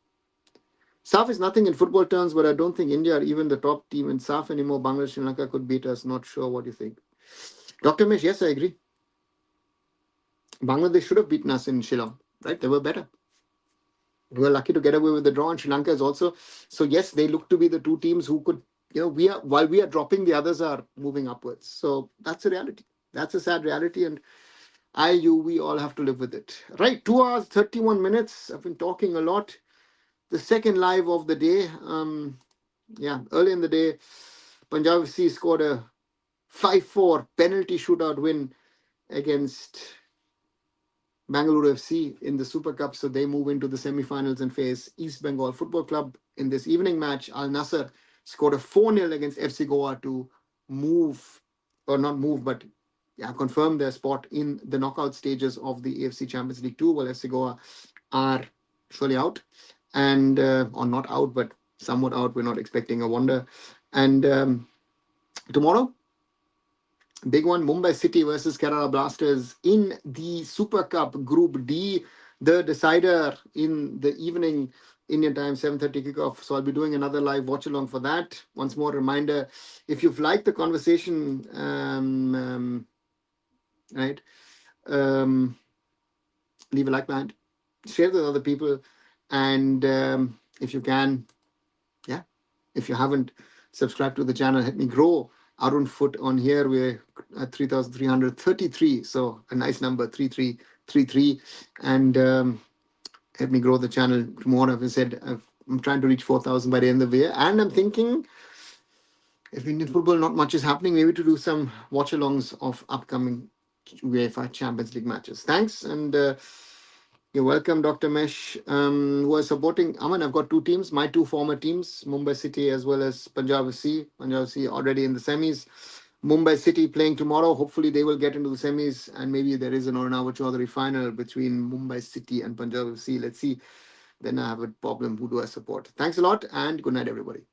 SAF is nothing in football terms, but I don't think India or even the top team in SAF anymore. Bangladesh, Sri Lanka could beat us. Not sure what you think. Dr. Mesh, yes, I agree. Bangladesh should have beaten us in Shillong, right? They were better. We were lucky to get away with the draw, and Sri Lanka is also. So yes, they look to be the two teams who could, while we are dropping, the others are moving upwards. So that's a reality. That's a sad reality, and we all have to live with it. Right, 2 hours 31 minutes. I've been talking a lot. The second live of the day. Early in the day, Punjab FC scored a 5-4 penalty shootout win against Bangalore FC in the Super Cup, so they move into the semi-finals and face East Bengal Football Club. In this evening match, Al-Nassr scored a 4-0 against FC Goa to move, or not move, but confirm their spot in the knockout stages of the AFC Champions League 2, while FC Goa are surely out, and or not out, but somewhat out. We're not expecting a wonder. And tomorrow, big one, Mumbai City versus Kerala Blasters in the Super Cup Group D, the decider in the evening, Indian time, 7:30 kickoff. So I'll be doing another live watch along for that. Once more, reminder, if you've liked the conversation, right, leave a like behind, share with other people, and if you can, if you haven't subscribed to the channel, help me grow Arunfoot on here. We're at 3,333. So a nice number, 3333. And help me grow the channel more. As I said, I'm trying to reach 4,000 by the end of the year. And I'm thinking, if Indian football, not much is happening, maybe to do some watch-alongs of upcoming UEFA Champions League matches. Thanks. And you're welcome, Dr. Mesh, who are supporting. Aman, I've got two teams, my two former teams, Mumbai City as well as Punjab FC. Punjab FC already in the semis. Mumbai City playing tomorrow. Hopefully they will get into the semis, and maybe there is an Arunava Chaudhuri final between Mumbai City and Punjab FC. Let's see. Then I have a problem. Who do I support? Thanks a lot, and good night, everybody.